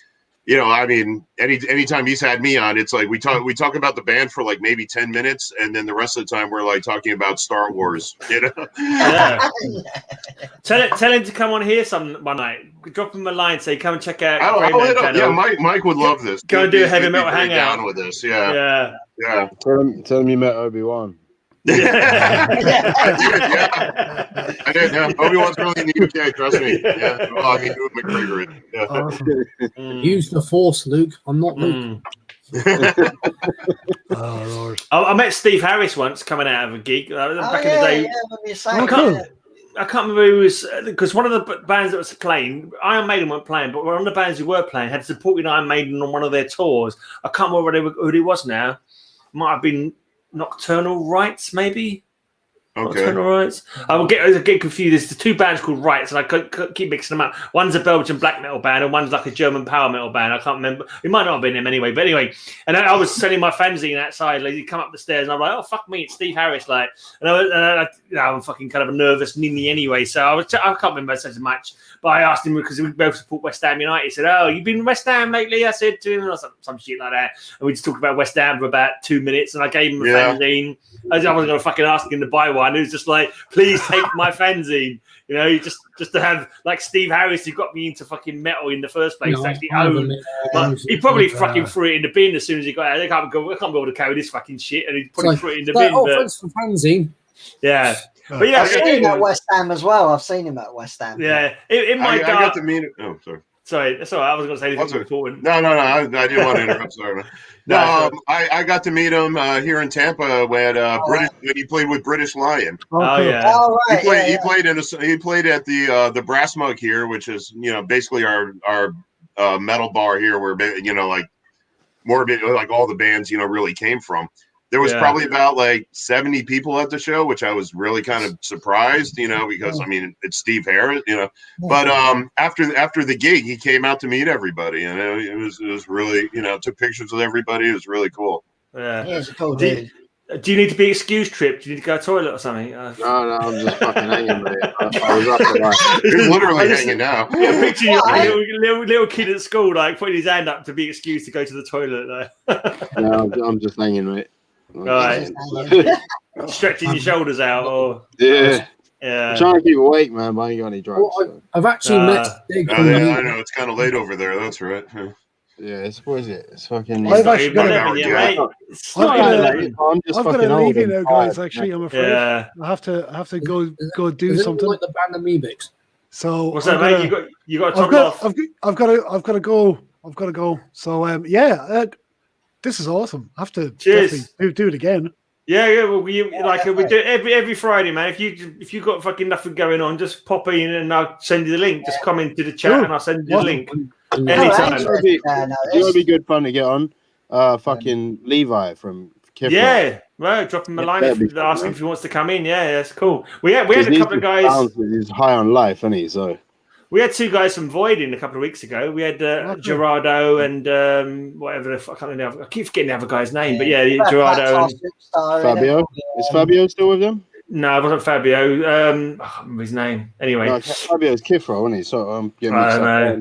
anytime he's had me on, it's like we talk about the band for like maybe 10 minutes, and then the rest of the time we're like talking about Star Wars. Yeah. Tell him to come on here one night. Drop him a line, say come and check out. Yeah, Mike would love this. Go and do a Heavy Metal Hangout. Down with this, yeah. Tell him you met Obi-Wan. I did. Yeah. Obi-Wan's really in the UK. Trust me. Yeah. Well, I mean, Ewan McGregor. Yeah. Awesome. Use the Force, Luke. I'm not Luke. Oh Lord! I met Steve Harris once coming out of a gig back in the day. I can't remember who was, because one of the bands that was playing, Iron Maiden weren't playing, but one of the bands who were playing had supported Iron Maiden on one of their tours. I can't remember who it was now. Might have been Nocturnal Rites, maybe. Okay. Nocturnal Rites. I will get confused. There's the two bands called Rites, and I keep mixing them up. One's a Belgian black metal band, and one's like a German power metal band. I can't remember. It might not have been them anyway. But anyway, and I was selling my fanzine outside. Like, you come up the stairs, and I'm like, "Oh fuck me, it's Steve Harris!" Like, I'm fucking kind of a nervous ninny anyway. So I can't remember such much. But I asked him because we both support West Ham United. He said, "Oh, you've been West Ham lately?" I said to him, or some shit like that. And we just talked about West Ham for about 2 minutes, and I gave him a fanzine. I wasn't going to fucking ask him to buy one. It was just like, please take my fanzine. You know, just to have like Steve Harris, who got me into fucking metal in the first place, actually own. But he probably fucking threw it in the bin as soon as he got out. I can't be able to carry this fucking shit, and he probably threw it in the bin. Oh, thanks for fanzine. Yeah. But yeah, I've seen him at West Ham as well. I've seen him at West Ham. Yeah, I got to meet him. Oh, sorry. Sorry, that's all right. I was going to say anything important. No. I didn't want to interrupt. Sorry, man. No, I got to meet him here in Tampa when he played with British Lion. Oh yeah. Oh, right. He played at the Brass Mug here, which is basically our metal bar here, where like more of it, like all the bands really came from. There was probably about like 70 people at the show, which I was really kind of surprised, because I mean it's Steve Harris, But after the gig, he came out to meet everybody, and it was really took pictures with everybody. It was really cool. Yeah, he's a cool dude. Do you need to be excused, Trip? Do you need to go to the toilet or something? No, I'm just fucking hanging, mate. I was up to that. He's literally hanging now. Yeah, picture your little kid at school, like putting his hand up to be excused to go to the toilet. No, I'm just hanging, mate. Right. Stretching your shoulders out, or yeah. I'm trying to keep awake, man, but I ain't got any drugs. Well, I've actually met Stig. I know it's kind of late over there. That's right. Yeah, what is it? It's fucking. I've actually got to leave you now, guys. Actually, I'm afraid I have to go do something. Like the band of Meebix. So what's that, mate? You got to top it off. I've got to go. So this is awesome. I have to definitely do it again. Yeah. Well, we do it every Friday, man. If you got fucking nothing going on, just pop in and I'll send you the link. Just come into the chat and I'll send you the link. Anytime. It'll be good fun to get on. Fucking Levi from Kifra. Yeah, right. Drop him a line ask him if he wants to come in. Yeah, that's cool. We had a couple of guys. He's high on life, isn't he? So we had two guys from Void in a couple of weeks ago. We had Gerardo and whatever the fuck. I keep forgetting the other guy's name, but Gerardo and Fabio. Is Fabio still with them? No, it wasn't Fabio. I can't remember his name. Anyway, Fabio's Kifra, wasn't he? So I'm getting mixed up.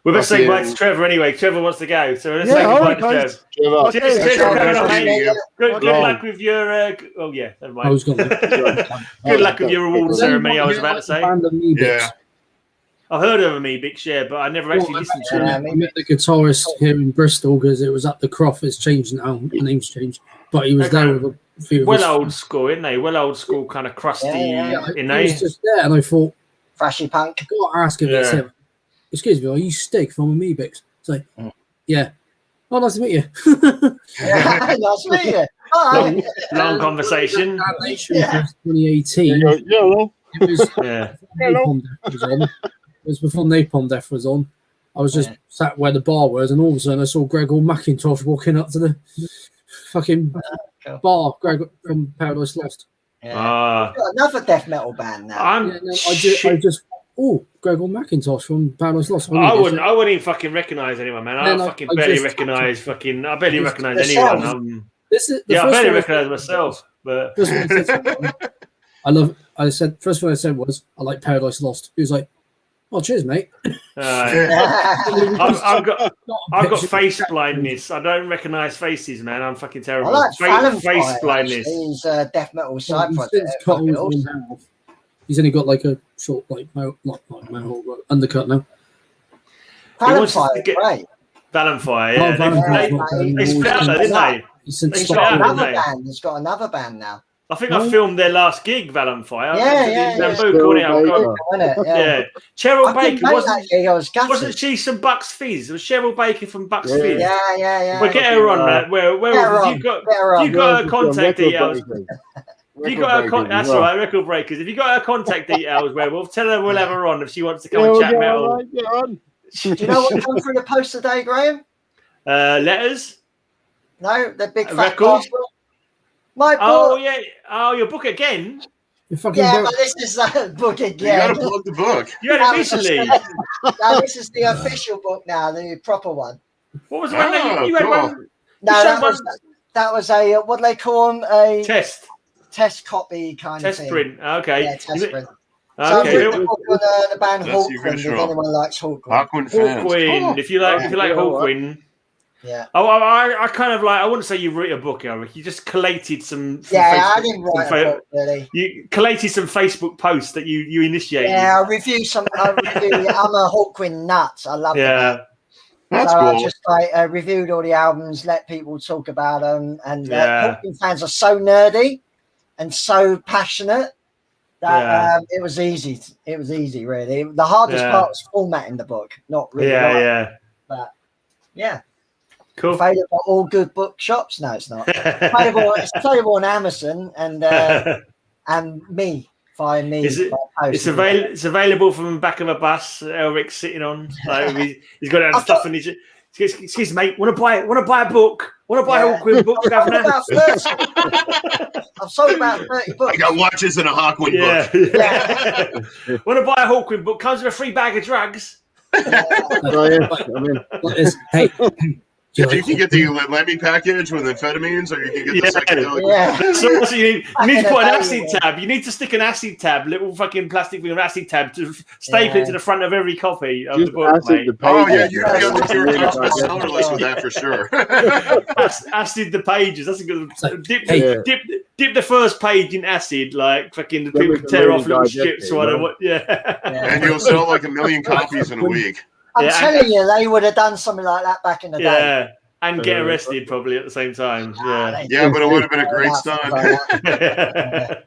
We're going to say goodbye to Trevor anyway. Trevor wants to go, so let's say goodbye to Trevor. Cheers, Good luck with your. Never mind. I was going Good luck with your award ceremony. I was about to say. Yeah. I've heard of Meebix, but I never actually listened to him. I met the guitarist here in Bristol because it was at the Croft. It's changed now. The name's changed, but he was there with a few. Old school, isn't they? Well, old school, kind of crusty. He was just there, and I thought, Thrashy punk. I got to ask him. Yeah. Excuse me, are you Stig from Meebix? It's like, yeah. Oh, nice to meet you. Nice to meet you. Long conversation. 2018. Hello. It was before Napalm Death was on. I was just sat where the bar was, and all of a sudden I saw Gregor McIntosh walking up to the fucking bar. Greg from Paradise Lost. Another death metal band now. I just Gregor McIntosh from Paradise Lost. I wouldn't even fucking recognise anyone, man. I barely recognise anyone. I barely recognise myself. But first thing I said was I like Paradise Lost. He was like, "Oh, cheers, mate." I've got face blindness. I don't recognise faces, man. I'm fucking terrible. I like face blindness. He's death metal side project. He's only got like a short, undercut now. Valenfire, right? Valenfire, they split up, didn't they? He's got another band now. I think I filmed their last gig, Valenfire. Cheryl Baker wasn't she some Bucks Fizz? It was Cheryl Baker from Bucks Fizz. Yeah. We'll get her on that. Where you got her contact details? If you got her that's all right, record breakers. If you got her contact details, Werewolf, tell her we'll have her on if she wants to come and chat metal. Right, get on. Do you know what comes through the post today, Graham? Letters? No, the big fat record? parcel. My book. Oh, yeah. Oh, your book again? Yeah, but this is the book again. You got to plug the book. You had it recently. No, this is the official book now, the proper one. What was the one that you had one? No, that was a, what do they call them? A test copy kind of thing. Test print. Okay. Yeah, test print. Okay. So I've written a book on the band Hawkwind, if anyone likes Hawkwind. Hawkwind. If you like Hawkwind. Yeah. Oh, I kind of like. I wouldn't say you wrote a book, Elric. You just collated some. I didn't write a book really. You collated some Facebook posts that you initiated. Yeah, I review some. I'm a Hawkwind nut. I love it. Yeah, that's so cool. I just reviewed all the albums, let people talk about them, and Hawkwind fans are so nerdy and so passionate that it was easy. It was easy, really. The hardest part was formatting the book, not really. But yeah. Cool. Available at all good bookshops. No, it's not. It's available on Amazon and me via me. It's available from the back of a bus. Elric's sitting on. Like, he's got it stuff in his. Excuse me, mate. Want to buy a book? Want to buy a Hawkwind book, Governor? I've sold about 30 books. I got watches and a Hawkwind book. Yeah. Want to buy a Hawkwind book? Comes with a free bag of drugs. Hey. You can get the Lemmy package with amphetamines, or you can get the psychedelic. Yeah. So you need to put an acid tab. You need to stick an acid tab, little fucking plastic thing of acid tab to staple it to the front of every copy of the book, mate. Oh yeah, you'd be on the New York Times bestseller list with that for sure. Acid the pages. That's a good. Dip the first page in acid, like fucking the people can tear off little strips. And you'll sell like 1 million copies in a week. I'm telling you, they would have done something like that back in the day. Yeah, and get arrested probably at the same time. Yeah, but it would have been a great stunt.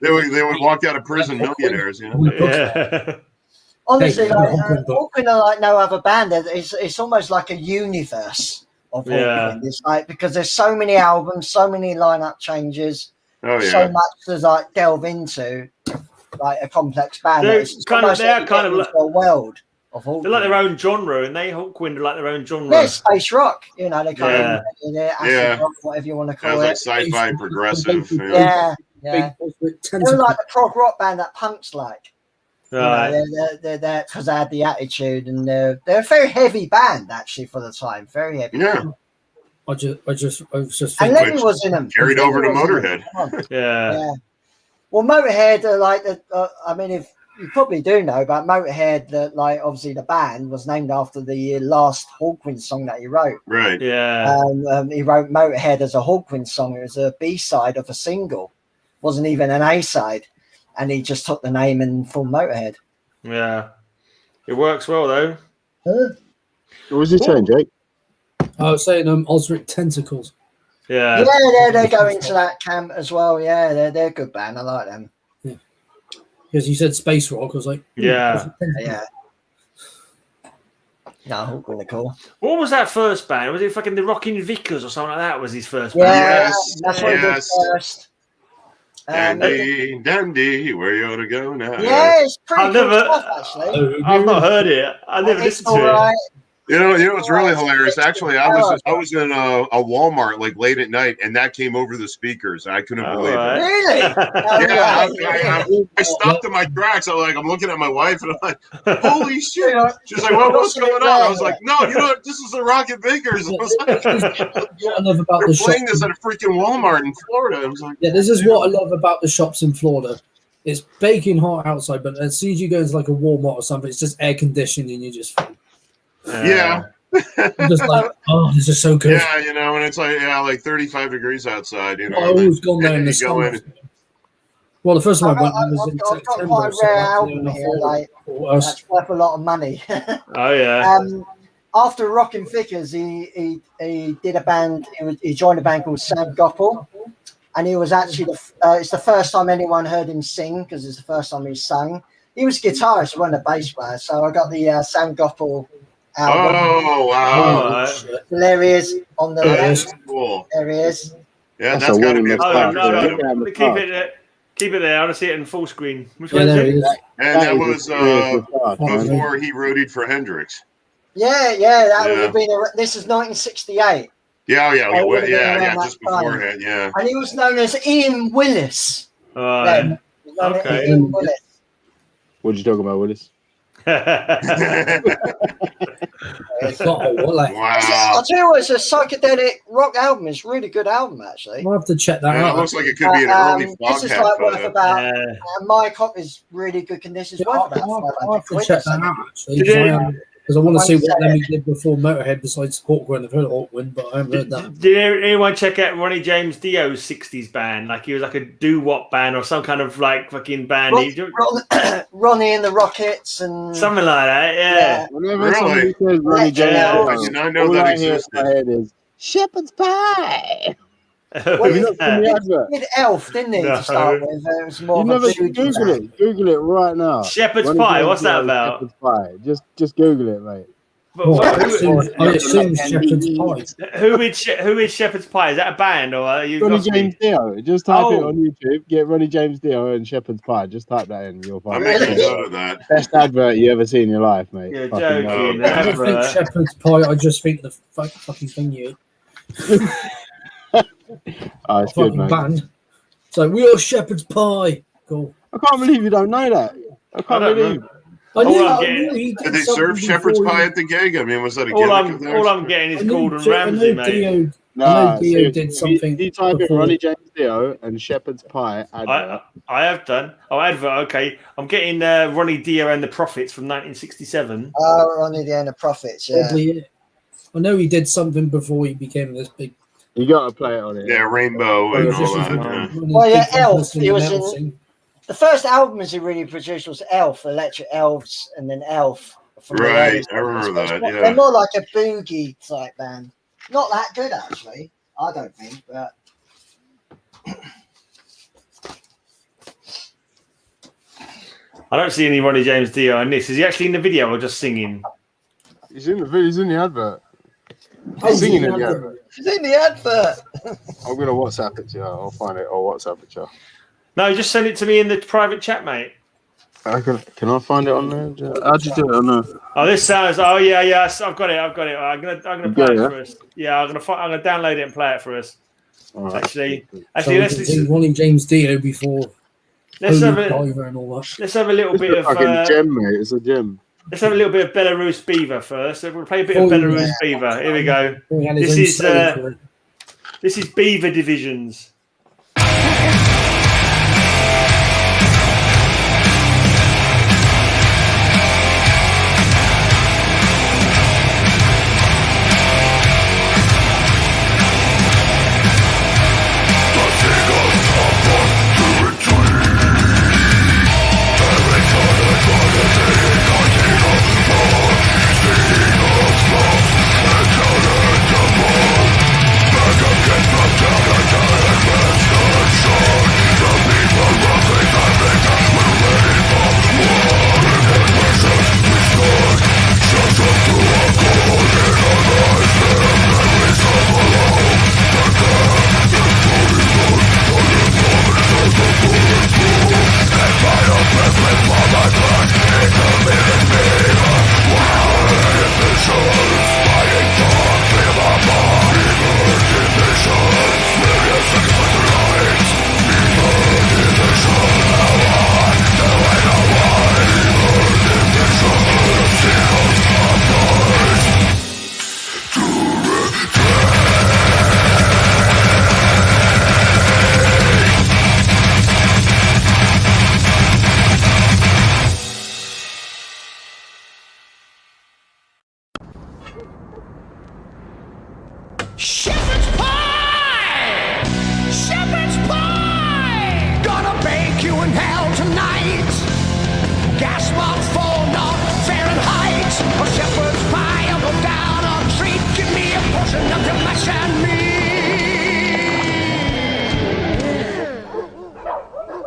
They would walk out of prison millionaires, you know. Yeah. Honestly, Hawkwind are like no other band. It's almost like a universe of Hawkwind. It's like because there's so many albums, so many lineup changes, so much to delve into, like a complex band. They're kind of like a world. They're like their own genre, and Hawkwind are like their own genre. Yeah, space rock, they kind of acid rock, whatever you want to call it. Like sci-fi progressive. Yeah. They're like the prog rock band that Punk's like. Right. They're there because they had the attitude, and they're a very heavy band actually for the time. Very heavy. Yeah. Band. I was just and Lenny was in them. Carried over to Motorhead. Yeah. Well, Motorhead are like if you probably do know about Motorhead, that obviously the band was named after the last Hawkwind song that he wrote. Right. Yeah. He wrote Motorhead as a Hawkwind song. It was a B-side of a single. Wasn't even an A-side. And he just took the name and formed Motorhead. Yeah. It works well though. What was he saying, Jake? I was saying Osric Tentacles. Yeah. Yeah, they go into that camp as well. Yeah, they're a good band. I like them. Because you said space rock, I was like, yeah. No, Hawkwind are cool. What was that first band? Was it fucking the Rockin' Vickers or something like that? Was his first band? Yes, that's what he did first. Dandy, where you ought to go now? Yeah, it's pretty cool stuff, actually. I've not heard it. I never listened to it. You know what's really hilarious? Actually, I was in a Walmart like late at night, and that came over the speakers. I couldn't believe it. Really? I stopped in my tracks. I'm looking at my wife, and I'm like, "Holy shit!" She's like, "Well, what's going on?" I was like, "No, this is the Rocket Bakers." I was like, I love about they're playing this at a freaking Walmart in Florida. I was like, this is what I love about the shops in Florida. It's baking hot outside, but as soon as you go into like a Walmart or something, it's just air conditioning, and you just. Yeah. Just like, this is so good. Yeah, and it's like 35 degrees outside. I always gone there in the summer. Well, the first time I went was in September. I've got quite a rare album here, that's worth a lot of money. Oh yeah. After Rockin' Vickers, he did a band. He joined a band called Sam Goppel, and he was actually it's the first time anyone heard him sing because it's the first time he sung. He was a guitarist, he wasn't a bass player, so I got the Sam Goppel. Album. Oh wow! There he is on the left. Cool. There he is. Yeah, that's got to be. No. Keep it there. I want to see it in full screen. Which Yeah, one is there it? it is. And that was before he roadied for Hendrix. Yeah, that would have been. This is 1968. Yeah, just beforehand, yeah. And he was known as Ian Willis. Okay. Ian Willis. What did you talk about, Willis? Wow. I'll tell you what, it's a psychedelic rock album. It's a really good album, actually. I'll have to check that out. It looks like it could be an early This is like worth about. My copy is really good condition. I'll have to check that out, actually. Because I want to see what Lemmy did before Motorhead besides Hawkwind. I've heard Hawkwind, but I haven't heard that. Did anyone check out Ronnie James Dio's 60s band? Like he was like a doo-wop band or some kind of like fucking band. Ronnie and the Rockets and something like that, yeah. Whenever somebody says Ronnie James, I did not know that existed. Shepherd's Pie. Well, he did Elf, didn't he, to start with? It was more Google it right now. Shepherd's Pie, what's that about? Shepherd's Pie. Just Google it, mate. I assume Shepherd's Pie. Who is Shepherd's Pie? Is that a band or Ronnie James Dio? Just type it on YouTube. Get Ronnie James Dio and Shepherd's Pie. Just type that in. You'll find it. Best advert you ever seen in your life, mate. You're joking. I don't think Shepherd's Pie. I just think the fucking thing you eat. It's good, mate. Band. So we are Shepherd's Pie. Cool. I can't believe you don't know that. I can't believe. I knew he did they serve shepherd's pie at the gig? I mean, was that a all I'm getting is Gordon Ramsay, mate. Dio did something. You type in Ronnie James Dio and Shepherd's Pie advert. I have done. Oh, advert. Okay, I'm getting Ronnie Dio and the Prophets from 1967. Oh, Ronnie Dio and the Prophets. Yeah. Probably, I know he did something before he became this big. You got to play it on it. Yeah, Rainbow and all that. Well, yeah, Elf. He was in. The first albums he really produced was Elf, Electric Elves, and then Elf. Right, I remember that. Yeah, they're more like a boogie type band. Not that good, actually. I don't think, but. I don't see any Ronnie James Dio in this. Is he actually in the video or just singing? He's in the video. He's in the advert. He's singing in the advert. He's in the advert. I'm gonna WhatsApp it to you. I'll find it. I'll WhatsApp it to you. No, just send it to me in the private chat, mate. Can I find it on there? How'd you do it on there? Oh, this sounds. Oh, yeah. I've got it. I'm gonna play it for us. Yeah, I'm gonna download it and play it for us. Right. Actually, so let's listen. Ronnie James Dio before. Let's have and all that. Let's have a little bit of. Gem, mate. It's a gem. Let's have a little bit of Belarus Beaver first. So we'll play a bit of Belarus Beaver. Here we go. This is Beaver Divisions.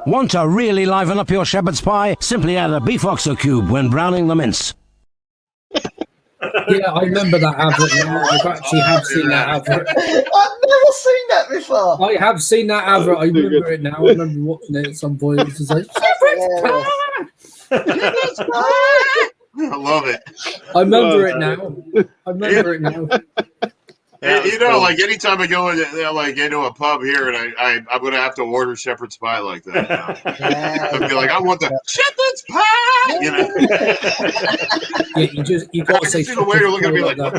Want to really liven up your shepherd's pie? Simply add a beef oxo cube when browning the mince. Yeah, I remember that advert now. I actually have seen that advert. I've never seen that before. I have seen that advert. I remember it now. I remember watching it at some point. It was just like, I love it. I remember it now. I remember it now. You know, like anytime I go into a pub here, and I'm gonna have to order shepherd's pie like that. I'd be like, I want the shepherd's pie. You know, you got to say the waiter looking at me like that.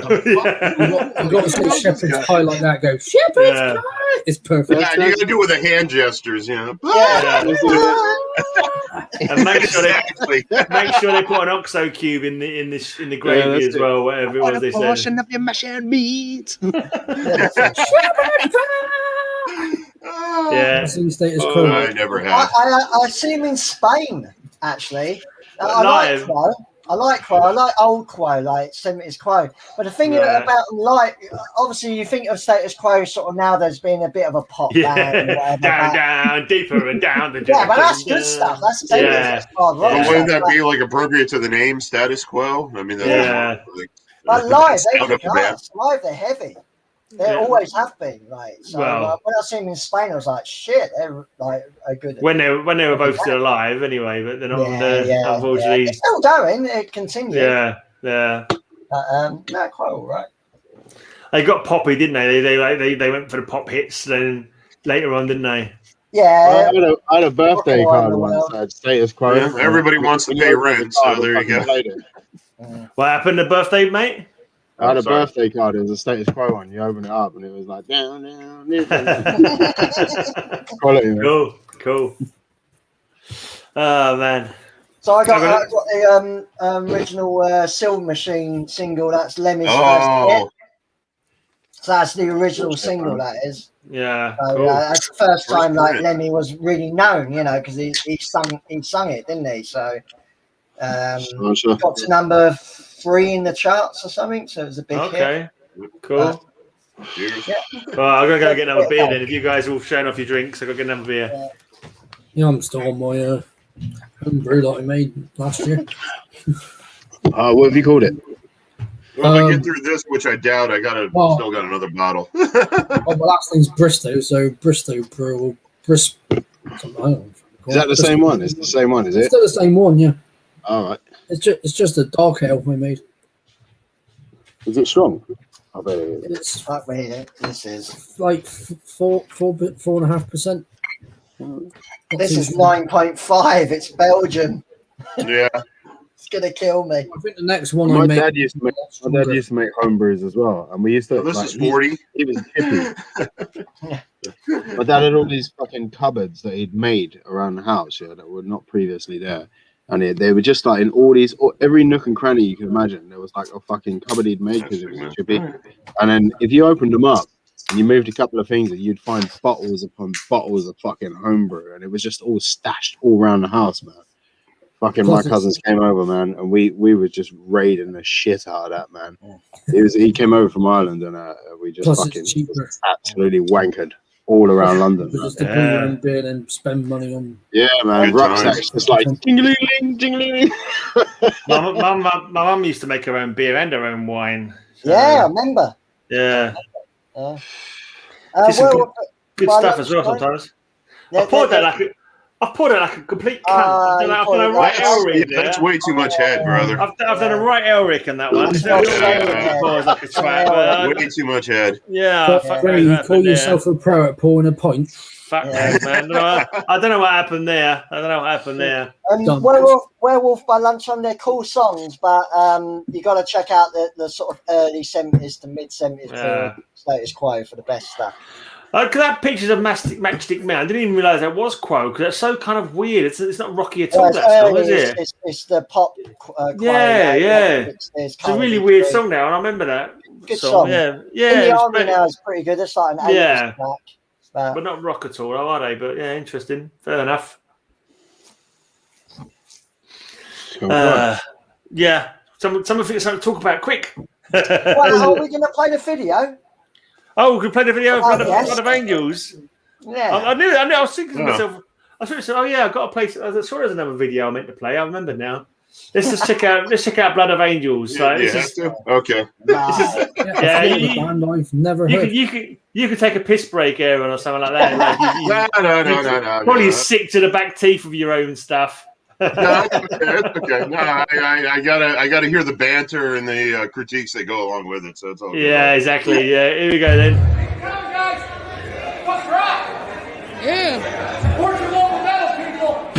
You got to say shepherd's pie like that. Go shepherd's pie. It's perfect. Yeah, you got to do it with the hand gestures, you know. And make sure they put an OXO cube in the gravy as well, whatever it was they said. Portion of your mashed meat. Yeah. I never have. I see him in Spain, actually. I like Quo. I like old Quo, like 70s Quo. But the thing about like, obviously, you think of Status Quo sort of now. There's been a bit of a pop band, or whatever, down, deeper and down. But that's good stuff. That's hard rock. But wouldn't that be like appropriate to the name Status Quo? I mean, but live, they're heavy. They always have been, right? So when I see them in Spain, I was like, shit, they're like a good. When they were both still alive, anyway, but they're not. Unfortunately, it's still going. It continues. Yeah. No, quite all right. They got poppy, didn't they? They went for the pop hits then later on, didn't they? Yeah. I had a birthday card once. I had Status Quo. Yeah, everybody wants to pay rent, so there you go. What happened to birthday, mate? I had a birthday card. It was a Status Quo one. You open it up, and it was like down. Quality, Cool. Oh man. So I got the original Silver Machine single. That's Lemmy's first hit. So that's the original single. That is. Yeah. So, that's the first time like Lemmy was really known, you know, because he sung it, didn't he? So got to number 3 in the charts or something. So it was a big hit. Cool. Yeah. Well, I'm gonna go get another beer then. If you guys all showing off your drinks, I gotta get another beer. Yeah, I'm still on my homebrew that I made last year. What have you called it? Well, if I get through this, which I doubt, still got another bottle. My last name's Bristow, so Bristow Brew. Is that the same one? It's the same one, is it? It's still the same one, yeah. All right. It's just a dark ale I made. Is it strong? I bet it is. It's this is like 4.5%. This is 9.5. It's Belgium. Yeah. It's gonna kill me. I think the next one my dad used to make home brews as well, and we used to. This is 40. He was hippie. My dad had all these fucking cupboards that he'd made around the house, that were not previously there, and they were just like in all these, every nook and cranny you could imagine. There was like a fucking cupboard he'd made because it was chippy. And then if you opened them up and you moved a couple of things, you'd find bottles upon bottles of fucking homebrew, and it was just all stashed all around the house, man. Fucking my cousins came over, man, and we were just raiding the shit out of that, man. He came over from Ireland, and we just fucking absolutely wankered all around London. Just to bring your own beer and spend money on. Yeah, man. Rucksacks just like ding-a-ling, ding-a-ling. My mum used to make her own beer and her own wine. So. Yeah, I remember. Yeah. Good well, stuff as well sometimes. I poured it like a complete cunt. I've done a right Elric. That's way too much head, brother. I've done a right Elric in that one. Way too much head. Yeah. You call yourself a pro at pouring a pint. Fuck man. I don't know what happened there. Werewolf by Lunchtime, they're cool songs, but you got to check out the sort of early 70s to mid 70s Status Quo for the best stuff. Because that pictures of Matchstick Man, I didn't even realise that was Quo, because it's so kind of weird. It's not rocky at all, that song, is it? It's the pop Quo. It's a really weird song now, and I remember that. Good song. Yeah. In the Army now is pretty good. It's like an 80s track. But not rock at all, are they? But yeah, interesting. Fair enough. Yeah. Something to talk about quick. Well, are we going to play the video? Oh, we can play the video of Blood of Angels. Yeah. I was thinking to myself, I've got to play. I saw there's another video I meant to play. I remember now. Let's just check out Blood of Angels. So okay. I've never heard. You could take a piss break, Aaron, or something like that. No. Probably sick to the back teeth of your own stuff. No, it's okay. No, I gotta hear the banter and the critiques that go along with it. So it's all good. Yeah, exactly. Yeah, here we go then. Come on, guys. What's rock? Yeah. Support your local metal people.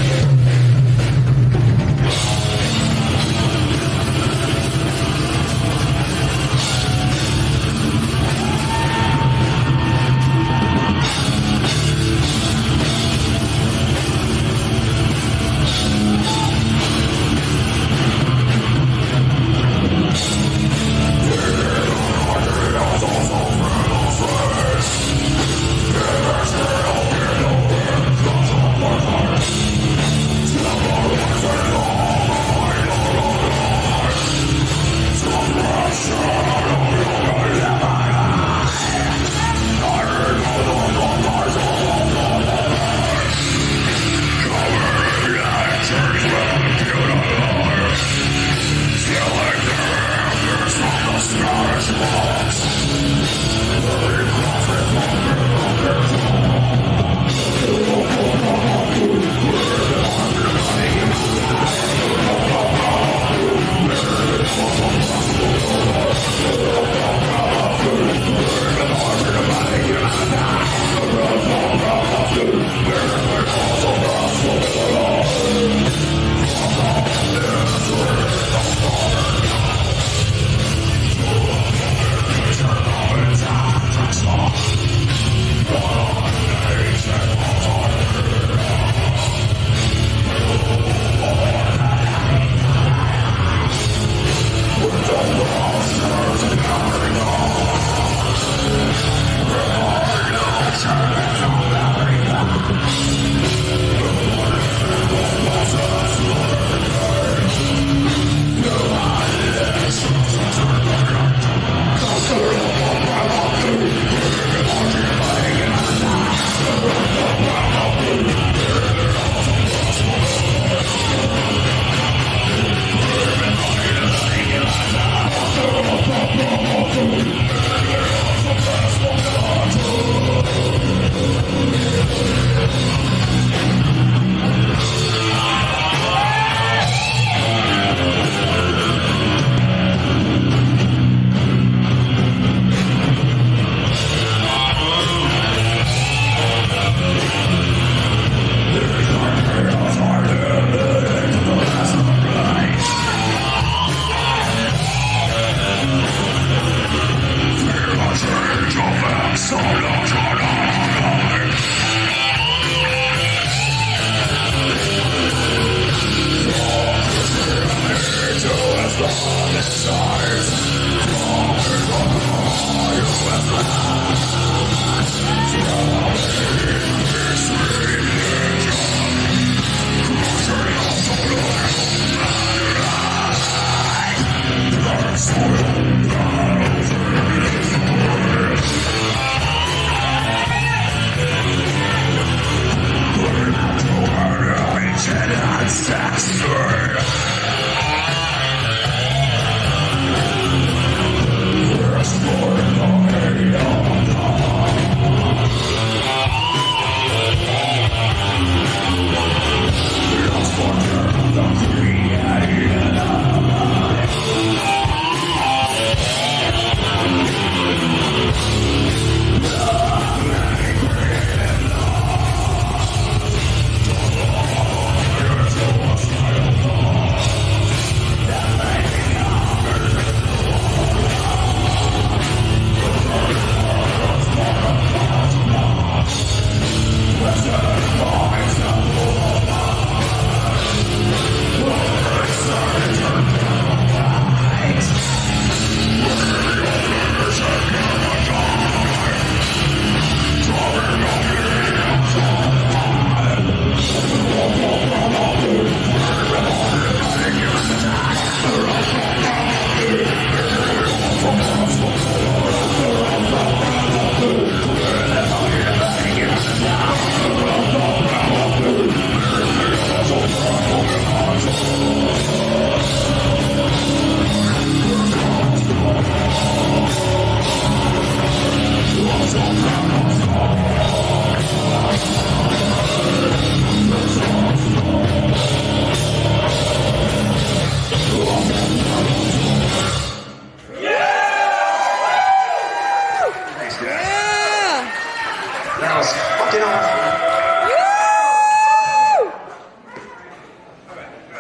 That was fucking awesome.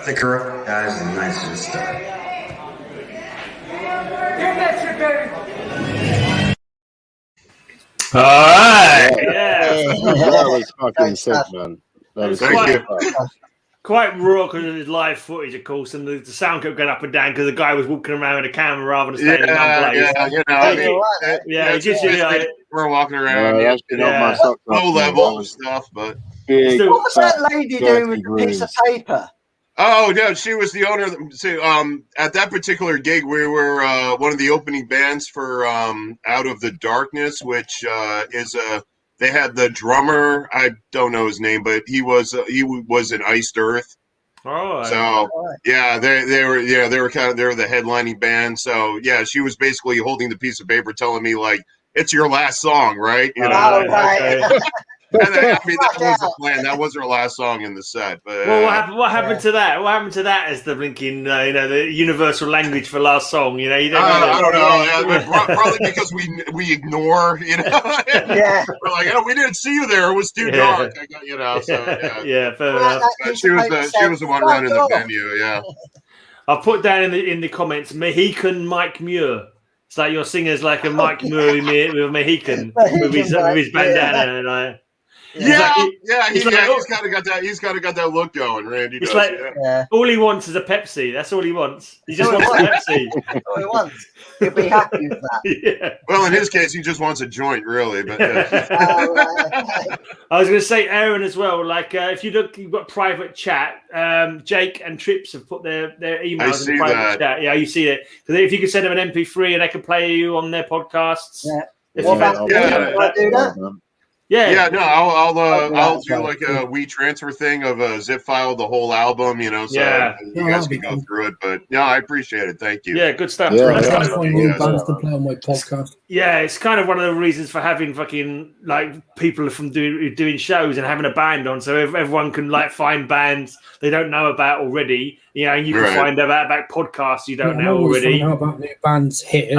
The corrupt guys are nice and stuff. You're Retched, baby. All right. That was fucking sick, man. That was quite raw because of his live footage, of course, and the sound kept going up and down because the guy was walking around with a camera rather than staying in one place. We're walking around. Low level stuff, but what was that lady doing with the piece of paper? Oh no, she was the owner. At that particular gig, we were one of the opening bands for Out of the Darkness, which is they had the drummer. I don't know his name, but he was in Iced Earth. Oh, so yeah, they were the headlining band. So yeah, she was basically holding the piece of paper, telling me like, "It's your last song, right?" You know. And that was the plan. That was her last song in the set. But, what happened to that? What happened to that as the blinking, the universal language for last song? You know, you don't. I don't know. Probably because we ignore. You know. We're like, oh, we didn't see you there. It was too dark. You know. So fair enough. She was the one running the venue. Yeah. I put down in the comments, Mohican Mike Muir. It's like your singer's like a Mike Muir with Mohican with his bandana and like. He's kind of got that. He's kind of got that look going. Randy does. All he wants is a Pepsi. That's all he wants. He just wants a Pepsi. All he wants. He'll be happy with that. Yeah. Well, in his case, he just wants a joint, really. But I was going to say, Aaron, as well. Like, if you look, you've got private chat. Jake and Trips have put their emails in private chat. Yeah, you see it. So if you could send them an MP3 and they can play you on their podcasts. I'll do like a WeTransfer thing of a zip file, the whole album, you know, so you guys can go through it. But no, I appreciate it. Thank you. Yeah, good stuff. That's new bands to play on my podcast. Yeah, it's kind of one of the reasons for having fucking like people from doing shows and having a band on, so everyone can like find bands they don't know about already. You know, and you can find out about podcasts you don't know already. How about new bands hitting?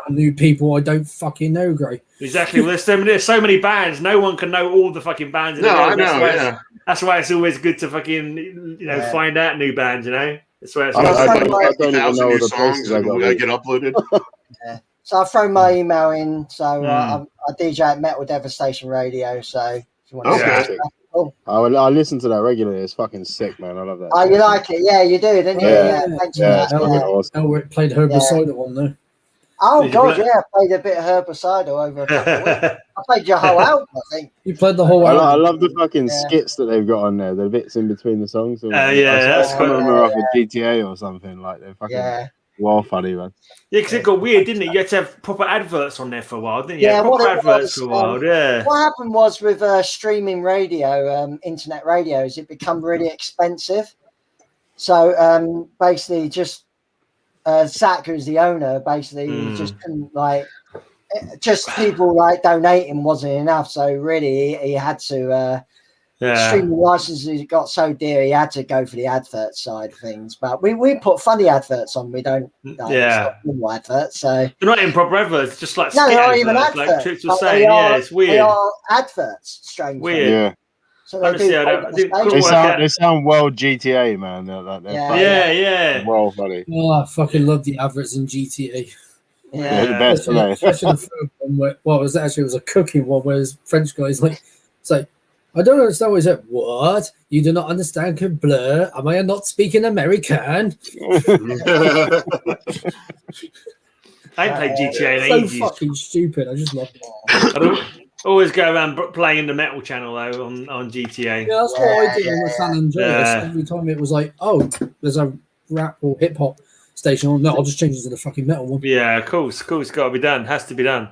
New people I don't fucking know, Gray. Exactly. Well, there's so many bands. No one can know all the fucking bands. I know. That's why it's always good to fucking find out new bands. You know, that's why it's. I don't even know the songs that get uploaded. So I've thrown my email in. So I DJ at Metal Devastation Radio. So if you want to cool. I listen to that regularly. It's fucking sick, man. I love that. Oh, you like it? Yeah, you do, don't you? Elric played Herbicide on there. Oh God, I played a bit of Herbicide over a couple of weeks. I played your whole album, I think. You played the whole album. I love the fucking skits that they've got on there. The bits in between the songs. That's quite off of GTA or something like they're fucking well funny, man. Yeah, because it got weird, didn't it? You had to have proper adverts on there for a while, didn't you? Yeah, proper adverts for a while. Yeah. What happened was with streaming radio, internet radios, it become really expensive. So basically, just Zach, who's the owner, basically he just couldn't just people donating wasn't enough. So really, he had to streaming licenses got so dear, he had to go for the advert side of things. But we put funny adverts on. We don't normal adverts. So they're not even proper adverts, just like they're not even adverts. Like Trips was saying, it's weird. They are adverts, strange. Weird. Yeah. So they sound well GTA, man. They're well funny. Oh, I fucking love the adverts in GTA. Yeah, the best. Especially the third one it was a cooking one where this French guy's like, it's like, I don't understand what he said. What? You do not understand blur? Am I not speaking American? I ain't played GTA in ages. So fucking stupid. I just love it. Always go around playing the metal channel though on GTA. Yeah, that's what I did on the San Andreas. Every time it was like, oh, there's a rap or hip hop station on. No, I'll just change it to the fucking metal one. Yeah, cool. It's got to be done. Has to be done.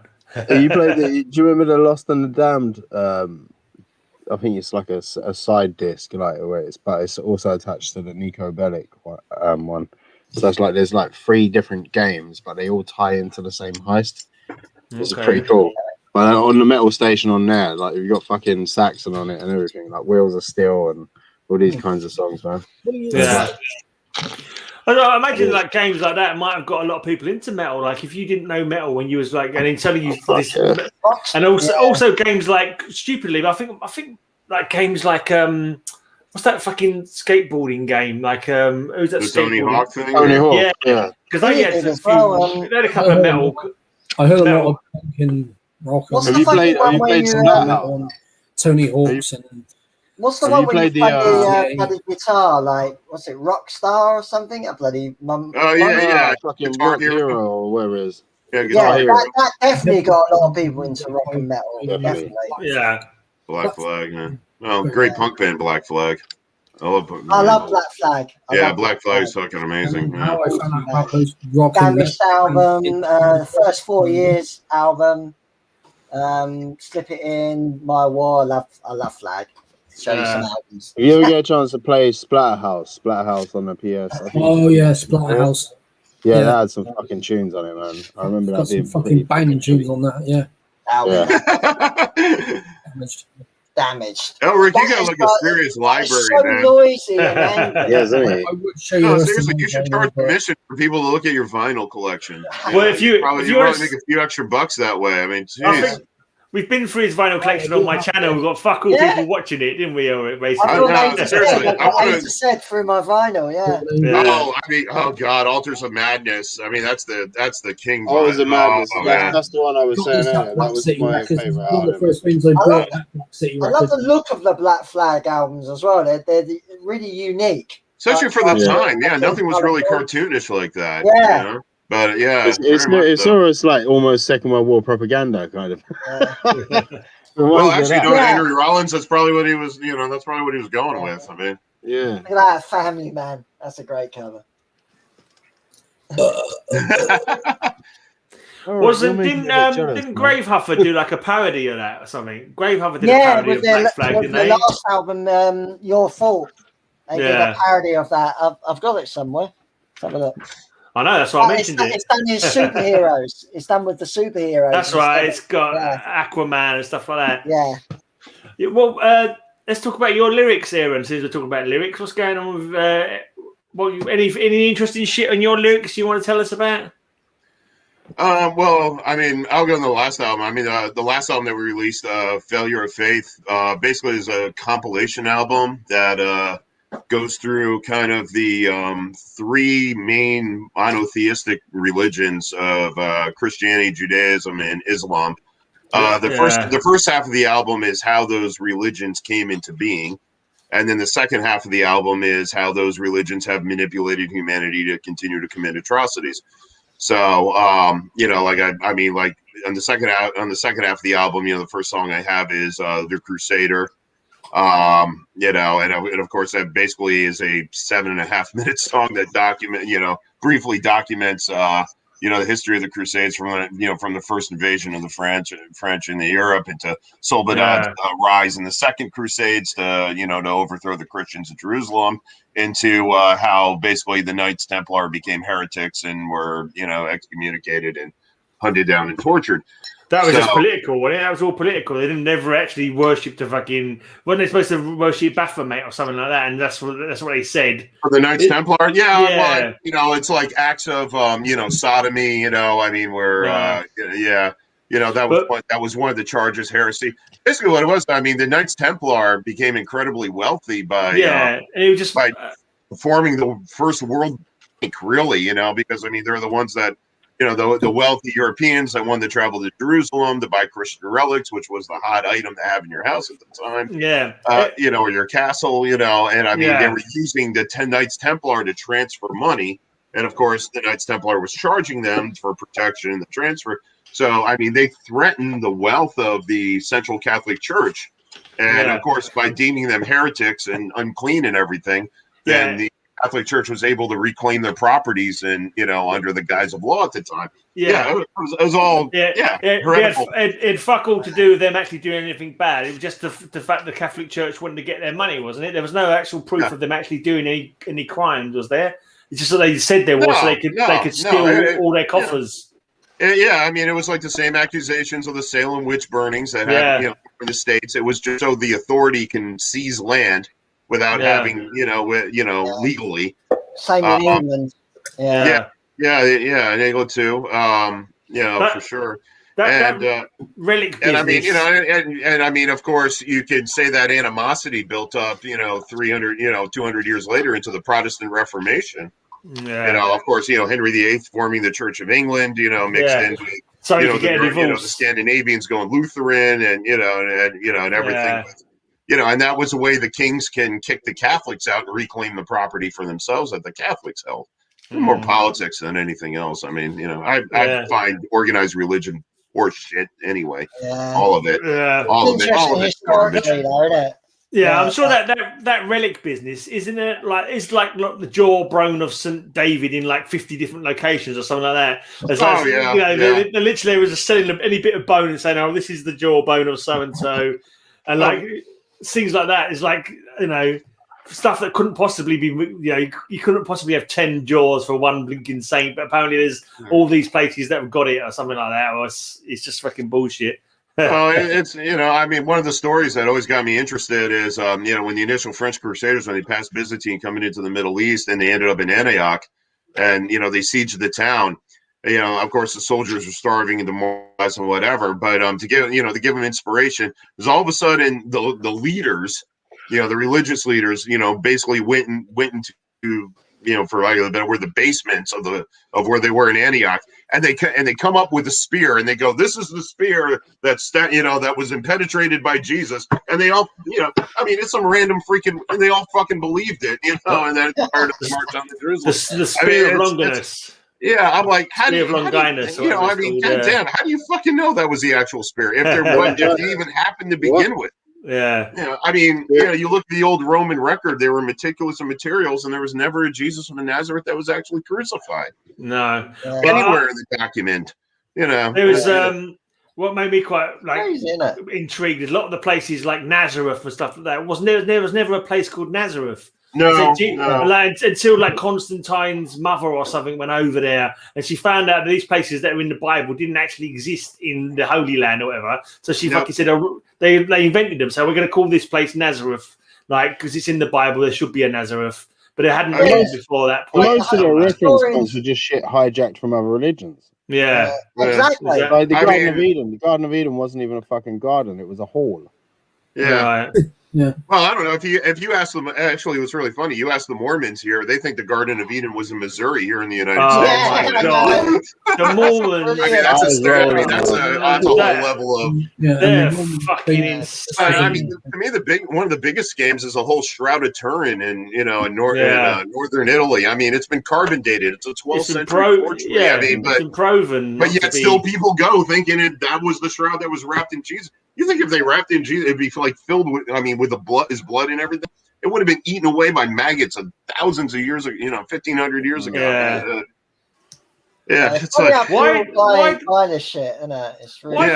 You played do you remember the Lost and the Damned? I think it's like a side disc, but it's also attached to the Nico Bellic one. So it's like there's 3 different games, but they all tie into the same heist. It's pretty cool. But on the metal station on there, you've got fucking Saxon on it and everything, like Wheels of Steel and all these kinds of songs, man. Yeah. I imagine like games like that might have got a lot of people into metal. Like if you didn't know metal when you was like, and then suddenly you this, and also games like stupidly, I think like games like what's that fucking skateboarding game? Like who's that? The Tony Hawk thing. Tony Hawk. Yeah. Because they had a couple of metal. I heard a lot of punk rock. Have you played some metal? Tony Hawk's and. What's the one where you play the bloody guitar? Like, what's it, Rockstar or something? A bloody mum. Oh yeah. Fucking Rock Hero or whatever it is. Yeah, that definitely got a lot of people into rock and metal. Definitely. Yeah. Black Flag, man. Oh, great punk band, Black Flag. I love Black Flag. Black Flag is fucking amazing. Damaged album, first 4 years album. Slip It In, My War. I love Flag. Show you some albums. If you ever get a chance to play Splatterhouse on the PS. Oh yeah, Splatterhouse. Yeah, that had some fucking tunes on it, man. I remember that being some fucking banging tunes on that. Yeah. Damaged. Elric, you got like a serious library, man. Noisy, man. Yeah, isn't it? I would show you. No, seriously, you should charge permission for people to look at your vinyl collection. Well, if you probably make a few extra bucks that way. I mean, geez. We've been through his vinyl collection on my channel. We've got fuck all people watching it, didn't we, Elric? Basically, seriously, I said through my vinyl, Oh, I mean, oh god, Altars of Madness. I mean, that's the king. Altars of Madness. That's the one I was saying earlier. That was my favorite album. I love the look of the Black Flag albums as well. They're really unique. Especially for the time, nothing was really cartoonish like that. Yeah. You know? But yeah, it's almost like almost Second World War propaganda kind of. Well, actually, Henry Rollins. That's probably what he was. That's probably what he was going with. I mean, Look at that, Family Man. That's a great cover. Didn't Gravehuffer do like a parody of that or something? Gravehuffer did a parody of Black Flag, didn't they? The last album, Your Fault. They did a parody of that. I've got it somewhere. Let's have a look. I know, that's why I mentioned it. It's done with superheroes. It's done with the superheroes. That's right. It's got Aquaman and stuff like that. Yeah. Well, let's talk about your lyrics, Aaron. Since we're talking about lyrics, what's going on with any interesting shit on your lyrics you want to tell us about? Well, I mean, I'll go on the last album. I mean, the last album that we released, Failure of Faith, basically is a compilation album that goes through kind of the three main monotheistic religions of Christianity, Judaism, and Islam. The first half of the album is how those religions came into being, and then the second half of the album is how those religions have manipulated humanity to continue to commit atrocities. So, on the second half of the album, the first song I have is "The Crusader." And of course that basically is a 7.5 minute song that briefly documents the history of the Crusades from the first invasion of the French into Europe into Soledad's rise in the Second Crusades to overthrow the Christians in Jerusalem, into how basically the Knights Templar became heretics and were excommunicated and hunted down and tortured. That was just political, wasn't it? That was all political. They didn't never actually worship the fucking. Weren't they supposed to worship Baphomet or something like that? And that's what they said. For the Knights Templar, well, it's like acts of sodomy. I mean, where that was one of the charges, heresy. Basically, what it was, I mean, the Knights Templar became incredibly wealthy by and it was just by forming the first world bank, really. Because I mean, they're the ones that. The wealthy Europeans that wanted to travel to Jerusalem to buy Christian relics, which was the hot item to have in your house at the time. Yeah. Or your castle, and I mean, they were using the Knights Templar to transfer money. And of course, the Knights Templar was charging them for protection and the transfer. So, I mean, they threatened the wealth of the Central Catholic Church. And of course, by deeming them heretics and unclean and everything, then the Catholic Church was able to reclaim their properties and under the guise of law at the time. It was all it had fuck all to do with them actually doing anything bad. It was just the fact the Catholic Church wanted to get their money, wasn't it? There was no actual proof of them actually doing any crimes, was there? It's just that they said there was, so they could steal all their coffers. I mean, it was like the same accusations of the Salem witch burnings that happened in the States. It was just so the authority can seize land without having, legally. Same in England. Yeah, in England too. For sure. That relic business. And I mean, and I mean, of course, you can say that animosity built up, 300, 200 years later into the Protestant Reformation. Yeah. Of course, Henry VIII forming the Church of England, mixed in with, the Scandinavians going Lutheran and everything. Yeah. And that was the way the kings can kick the Catholics out and reclaim the property for themselves that the Catholics held. More politics than anything else. I mean, I find organized religion horse shit anyway. Yeah. All of it. Yeah. All of it. Garbage. Yeah, I'm sure that relic business, isn't it? Like it's like the jawbone of St. David in like 50 different locations or something like that. It's like, they literally was just selling any bit of bone and saying, "Oh, this is the jawbone of so and so," and like things like that is like stuff that couldn't possibly be. You couldn't possibly have 10 jaws for one blinking saint, but apparently there's all these places that have got it or something like that. Or it's just fucking bullshit. Well, it's I mean, one of the stories that always got me interested is when the initial French Crusaders, when they passed Byzantine coming into the Middle East, and they ended up in Antioch, and they sieged the town. Of course, the soldiers were starving and demoralized and whatever. But to give them inspiration, because all of a sudden the leaders, the religious leaders, basically went into for lack of a better word, the basements of where they were in Antioch, and they come up with a spear, and they go, "This is the spear that was impenetrated by Jesus," and they all, I mean, it's some random freaking, and they all fucking believed it, and then inspired to march on to Jerusalem. The spear of Longinus. Yeah, I'm like, how do you goddamn, how do you fucking know that was the actual spear if it even happened to begin with? Yeah. I mean, you look at the old Roman record, they were meticulous in materials, and there was never a Jesus of Nazareth that was actually crucified. No. Anywhere in the document. There was what made me quite intrigued is a lot of the places like Nazareth and stuff like that. There was never a place called Nazareth. No. Until like Constantine's mother or something went over there, and she found out that these places that are in the Bible didn't actually exist in the Holy Land or whatever. So she fucking said, they invented them. So we're going to call this place Nazareth, like because it's in the Bible. There should be a Nazareth, but it hadn't been before that point. Most of the reference points were just shit hijacked from other religions. Yeah, exactly. Like the Garden of Eden. The Garden of Eden wasn't even a fucking garden; it was a hall. Yeah. Right. Yeah. Well, I don't know if you ask them. Actually, it was really funny. You ask the Mormons here; they think the Garden of Eden was in Missouri here in the United States. My God. The Mormons. I mean, that's a whole level of. They're fucking insane. I mean, to me, one of the biggest scams is the whole Shroud of Turin, and in northern Italy. I mean, it's been carbon dated. It's a 12th century forgery. Yeah, I mean, it's been proven. But yet, still, people go thinking that was the shroud that was wrapped in Jesus. You think if they wrapped in Jesus, it'd be like filled with, with his blood and everything. It would have been eaten away by maggots thousands of years ago, 1,500 years ago. It's like why this shit, isn't it? It's really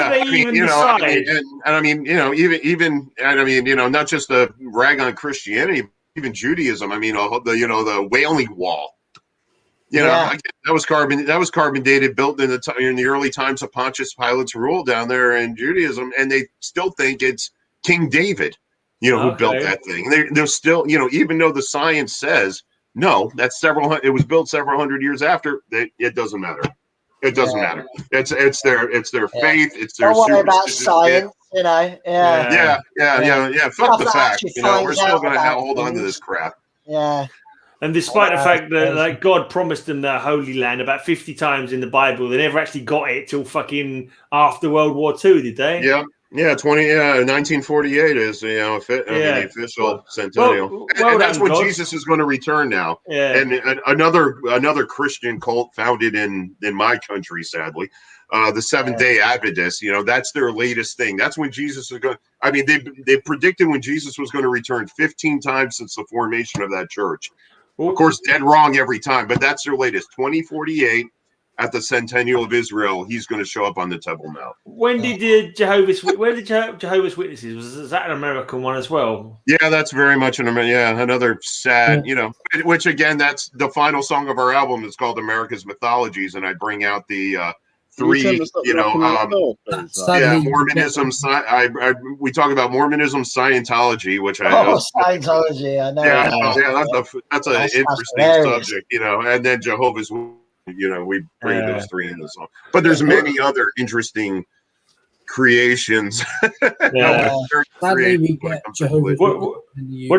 not just to rag on Christianity, even Judaism. I mean, the Wailing Wall. That was carbon dated, built in the early times of Pontius Pilate's rule down there in Judaism, and they still think it's King David, who built that thing. They're still, even though the science says no, it was built several hundred years after. It doesn't matter. It doesn't matter. It's their faith. It's their. Don't worry about science, Yeah. Fuck the facts. We're still going to hold on to this crap. Yeah. And despite the fact that God promised them the Holy Land about 50 times in the Bible, they never actually got it till fucking after World War II, did they? Yeah. 1948 is the official centennial, and that's when Jesus is going to return now. Yeah. And another Christian cult founded in my country, sadly, the Seventh-day Adventists. That's their latest thing. That's when Jesus is going. I mean, they predicted when Jesus was going to return 15 times since the formation of that church. Of course, dead wrong every time, but that's their latest. 2048 at the Centennial of Israel, he's going to show up on the Temple Mount. When did Jehovah's Witnesses? Was that an American one as well? Yeah, that's very much another sad, which again, that's the final song of our album. It's called America's Mythologies, and I bring out the three, Mormonism. We talk about Mormonism, Scientology, which Scientology. I know. That's an interesting subject, and then Jehovah's. We bring those three in the song, but there's many other interesting creations. What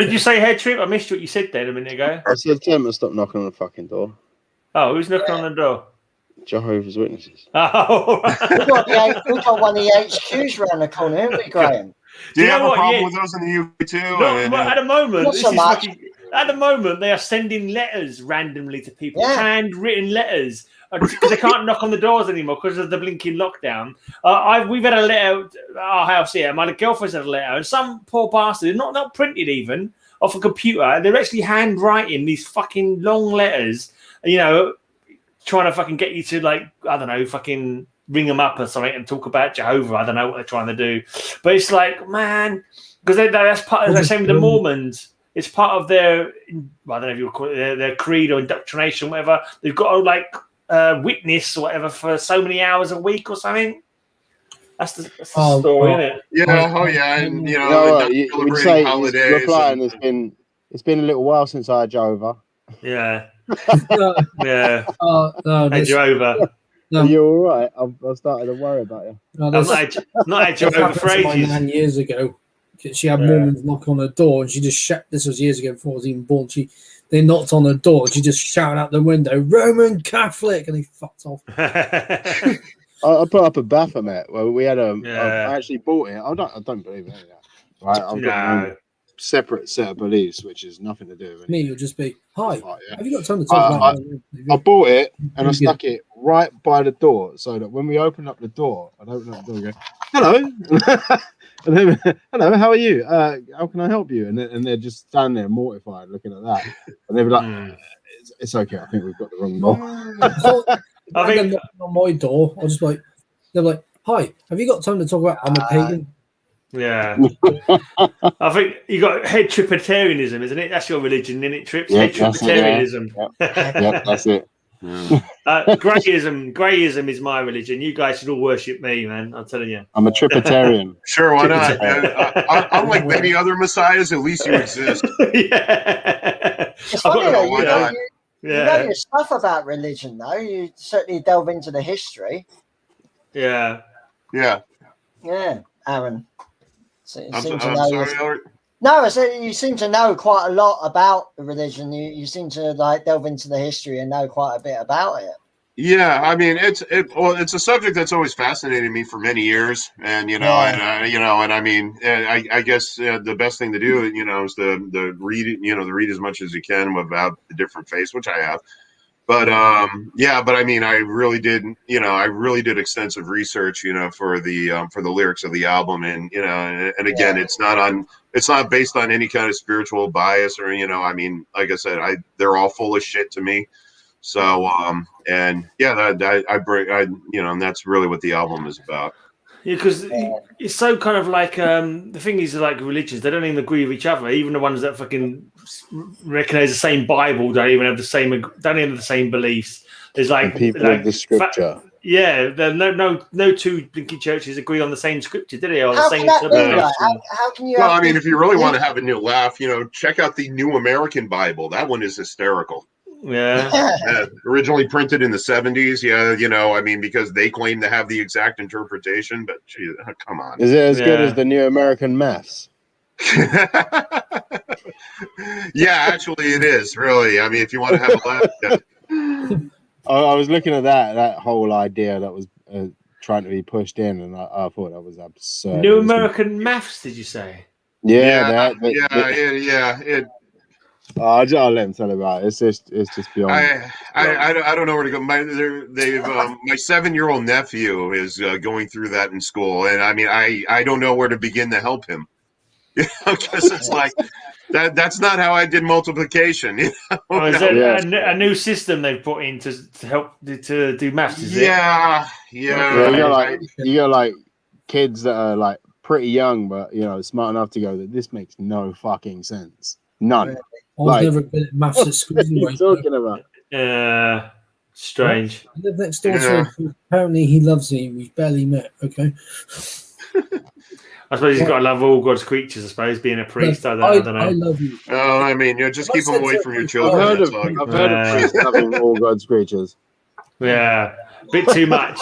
did you say, Headtrip? I missed what you said there a minute ago. I said, tell him to stop knocking on the fucking door. Oh, who's knocking on the door? Jehovah's Witnesses. Oh, we've got one of the HQs around the corner, haven't we, Graham? Do you have a problem with those in the UK too? At the moment, not so much. At the moment, they are sending letters randomly to people, handwritten letters, because they can't knock on the doors anymore because of the blinking lockdown. We've had a letter at our house here. My girlfriend's had a letter, and some poor bastard, not printed even, off a computer. They're actually handwriting these fucking long letters, trying to fucking get you to, like, I don't know, fucking ring them up or something and talk about Jehovah. I don't know what they're trying to do. But it's like, man, because that's part of the same with the Mormons. It's part of their, I don't know if you would call it their creed or indoctrination, whatever. They've got to, like, witness or whatever for so many hours a week or something. That's the story, isn't it? Yeah, and you would say holidays. Replying, it's been a little while since I had Jehovah. Yeah. No, Hey, Jehovah. No. Are you all right? I'm starting to worry about you. No, not had Jehovah for ages. 9 years ago. She had Mormons knock on her door, and she just this was years ago before I was even born. They knocked on her door, and she just shouted out the window, "Roman Catholic," and they fucked off. I put up a Baphomet. Well, we had I actually bought it. I don't believe in that. Right? I've got a separate set of beliefs, which is nothing to do with it. Me, you'll just be, "Hi, have you got time to talk about?" I bought it and I stuck it right by the door, so that when we open up the door, I'd open up the door and go, "Hello." And then, hello, how are you? How can I help you? And they're just standing there mortified looking at that. And they'll be like, it's okay, I think we've got the wrong door. I think on my door, I'll just like, they're like, "Hi, have you got time to talk about I'm a pagan?" Yeah. I think you got Headtripitarianism, isn't it? That's your religion, isn't it, Trips? Yeah, Headtripitarianism. Yeah, that's it. Greyism is my religion. You guys should all worship me, man. I'm telling you. I'm a Tripitarian. Sure, why not? Unlike many other messiahs, at least you exist. It's funny though, you know your stuff about religion, though. You certainly delve into the history. Yeah, Aaron. So I'm sorry, Elric. No, I said you seem to know quite a lot about the religion. You seem to like delve into the history and know quite a bit about it. Yeah, I mean it's a subject that's always fascinated me for many years, and I guess the best thing to do, is the read as much as you can about the different faiths, which I have. But I mean, I really did extensive research, for the lyrics of the album, and again, it's not based on any kind of spiritual bias or, I mean, like I said, they're all full of shit to me. So, and that's really what the album is about. Yeah, because it's so kind of like the thing is, like religions, they don't even agree with each other. Even the ones that fucking recognize the same Bible don't even have the same beliefs. There's like people of the scripture. No two blinking churches agree on the same scripture, did they? Or How the can same that be? How can you? Well, I mean, if you really want to have a new laugh, check out the New American Bible. That one is hysterical. Yeah. Originally printed in the 70s. Yeah, I mean, because they claim to have the exact interpretation, but gee, come on. Is it as good as the New American Maths? Yeah, actually it is, really. I mean, if you want to have a laugh. I was looking at that whole idea that was trying to be pushed in, and I thought that was absurd. New American Maths, did you say? Yeah. I'll let him tell about it. It's just beyond. I don't know where to go. My 7-year-old nephew is going through that in school, and I mean, I don't know where to begin to help him. Because it's like that's not how I did multiplication. Is that a new system they've put in to help to do maths? Is it? Yeah. You got like kids that are like pretty young, but smart enough to go that this makes no fucking sense. None. I was never good at maths at school. What are you talking about? Yeah. Strange. I live next door to him. Apparently, he loves me. We've barely met. Okay. I suppose he's got to love all God's creatures. I suppose being a priest. I don't know. I love you. Oh, I mean, just keep them away from your I've children. heard of priests loving all God's creatures. Yeah, a bit too much.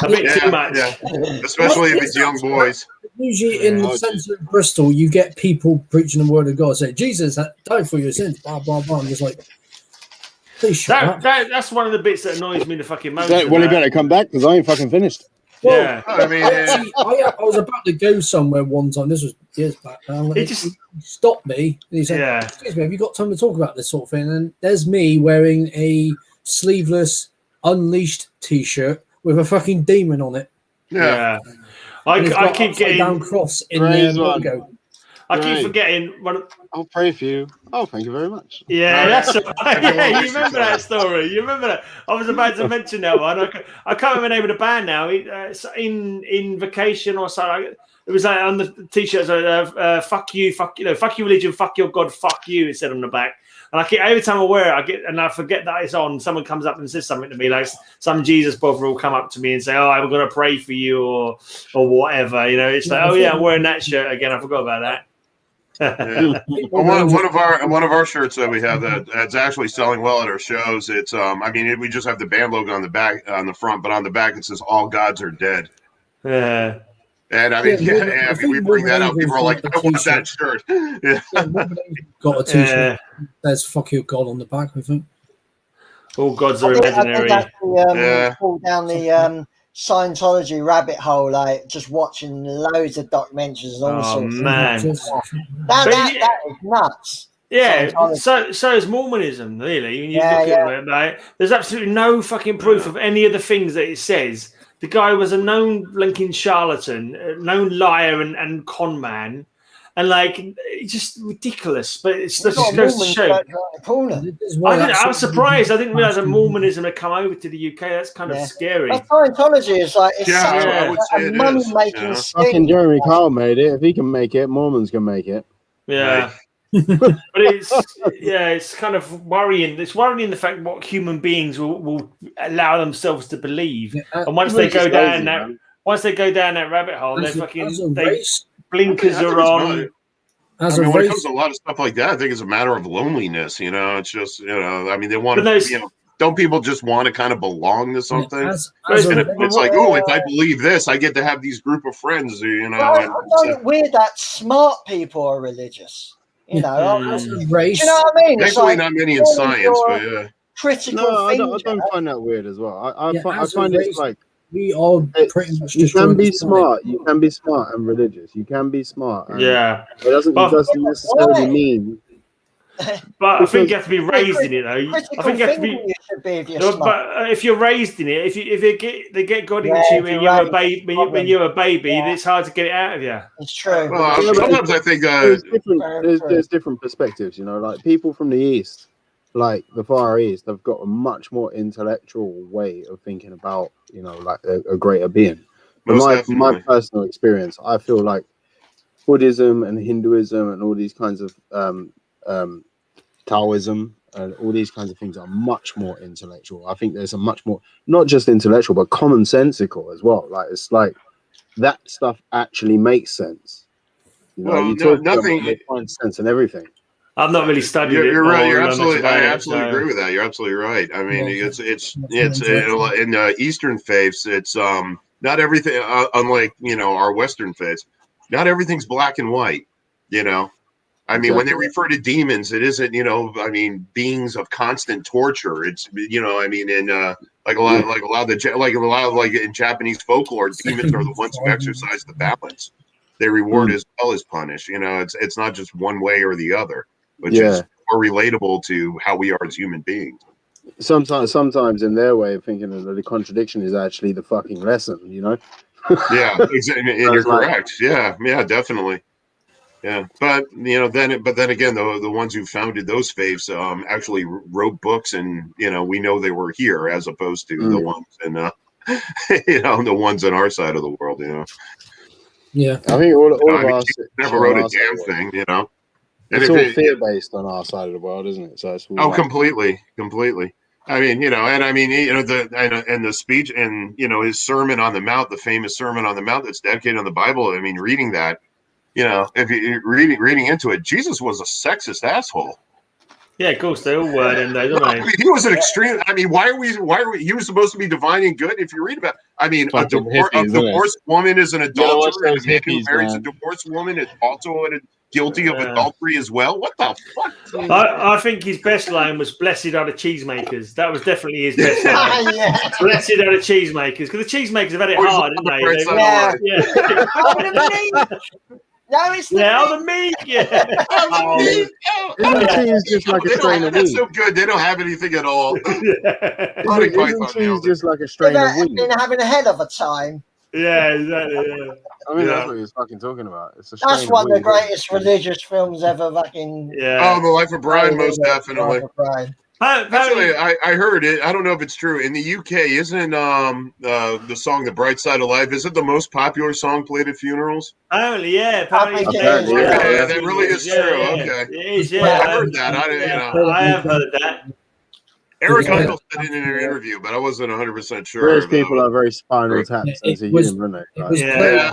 A bit too much. Yeah. Especially if it's young boys. Usually in the centre of Bristol, you get people preaching the word of God, say, Jesus died for your sins, blah, blah, blah. I'm just like, please shut up. That's one of the bits that annoys me the fucking most. Well, you better come back because I ain't fucking finished. Well, yeah. I mean, I was about to go somewhere one time. This was years back now. He stopped me. And he said, excuse me, have you got time to talk about this sort of thing? And there's me wearing a sleeveless Unleashed t-shirt with a fucking demon on it. Yeah. I keep getting down cross in the logo. I keep forgetting. I'll pray for you. Oh, thank you very much. Yeah, that's yeah. You remember that story? You remember that? I was about to mention that one. I can't remember the name of the band now. In Vacation or something. It was like on the t-shirts. Fuck you, fuck your religion, fuck your God, fuck you. It said on the back. And every time I wear it, I forget that it's on. Someone comes up and says something to me, like some Jesus brother will come up to me and say, "Oh, I'm going to pray for you," or whatever. It's like, "Oh yeah, I'm wearing that shirt again. I forgot about that." Well, one of our shirts that we have that's actually selling well at our shows. It's we just have the band logo on the back, on the front, but on the back it says "All gods are dead." Yeah. And we bring that out. People are like, "I want that shirt." Yeah. Got a t-shirt. There's "Fuck your God" on the back, I think. All gods are imaginary. I think fall down the Scientology rabbit hole, like just watching loads of documentaries and all sorts. Man. That is nuts. Yeah, so is Mormonism, really. When you look at it, like, there's absolutely no fucking proof of any of the things that it says. The guy was a known blinking charlatan, a known liar and con man, and it's just ridiculous. But it's just goes to show. I was surprised. I didn't realize that Mormonism had come over to the UK. That's kind of scary. But Scientology is I would say money-making scheme. Fucking Jeremy Kyle made it. If he can make it, Mormons can make it. Yeah. But it's kind of worrying. It's worrying the fact what human beings will allow themselves to believe, and once they go down that rabbit hole, blinkers are on. When it comes to a lot of stuff like that, I think it's a matter of loneliness. It's just they want to. Don't people just want to kind of belong to something? It's like, oh, if I believe this, I get to have these group of friends. I find it weird that smart people are religious. As a race. You know what I mean? Thankfully, not many in science, but yeah. Critical. No, I don't find that weird as well. I find it's like we all pretty much. You can be smart. You can be smart and religious. You can be smart. Yeah. It doesn't necessarily mean. But I think you have to be raised in it, though. I think you have to be. But if you're raised in it, if they get God into you when you're a baby, it's hard to get it out of you. It's true. Well, sometimes I think there's different perspectives. Like people from the East, like the Far East, have got a much more intellectual way of thinking about, like a greater being. My personal experience, I feel like Buddhism and Hinduism and all these kinds of Taoism and all these kinds of things are much more intellectual. I think there's a much more, not just intellectual, but commonsensical as well. Like it's like that stuff actually makes sense. They find sense in everything. I've not really studied it. You're right. I absolutely agree with that. You're absolutely right. I mean, it's in Eastern faiths. It's not everything. Unlike our Western faiths, not everything's black and white. I mean, when they refer to demons, it isn't, beings of constant torture. It's, in in Japanese folklore, demons are the ones who exercise the balance. They reward as well as punish. It's not just one way or the other, which is more relatable to how we are as human beings. Sometimes in their way of thinking, the contradiction is actually the fucking lesson. Yeah, exactly. And you're correct. Yeah, definitely. Yeah, but then again, the ones who founded those faiths actually wrote books, and we know they were here as opposed to the ones in the ones on our side of the world. Yeah, I think all of us never wrote a damn thing. And it's all fear based on our side of the world, isn't it? So it's completely. I mean, the speech and his Sermon on the Mount, the famous Sermon on the Mount that's dedicated on the Bible. I mean, reading that, if you reading into it, Jesus was a sexist asshole. Yeah, of course they all were in there, don't they? I mean, he was an extreme. I mean, why are we? He was supposed to be divine and good. If you read about, a divorced woman is an adulterer, and a man who marries a divorced woman is also guilty of adultery as well. What the fuck? I think his best line was "Blessed are the cheesemakers." That was definitely his best line. Blessed are the cheesemakers, because the cheesemakers have had it hard, haven't they? No, it's the now the meat. Cheese just like a strain of That's weed. so good. They don't have anything at all. Isn't cheese just like a strain of weed? Been having a hell of a time. Yeah, exactly. Yeah. I mean, that's what he was fucking talking about. It's a That's one of the greatest religious films ever. Fucking Oh, The Life of Brian, most definitely. Brian. Actually, I heard it. I don't know if it's true. In the UK, isn't the song "The Bright Side of Life" is it the most popular song played at funerals? Apparently, yeah. Apparently, that really is true. Yeah. Okay, It is. Yeah, I heard that. I have heard that. Eric Idle said it in an interview, but I wasn't 100% sure. Those people are very spinal tap sense of humour, aren't they?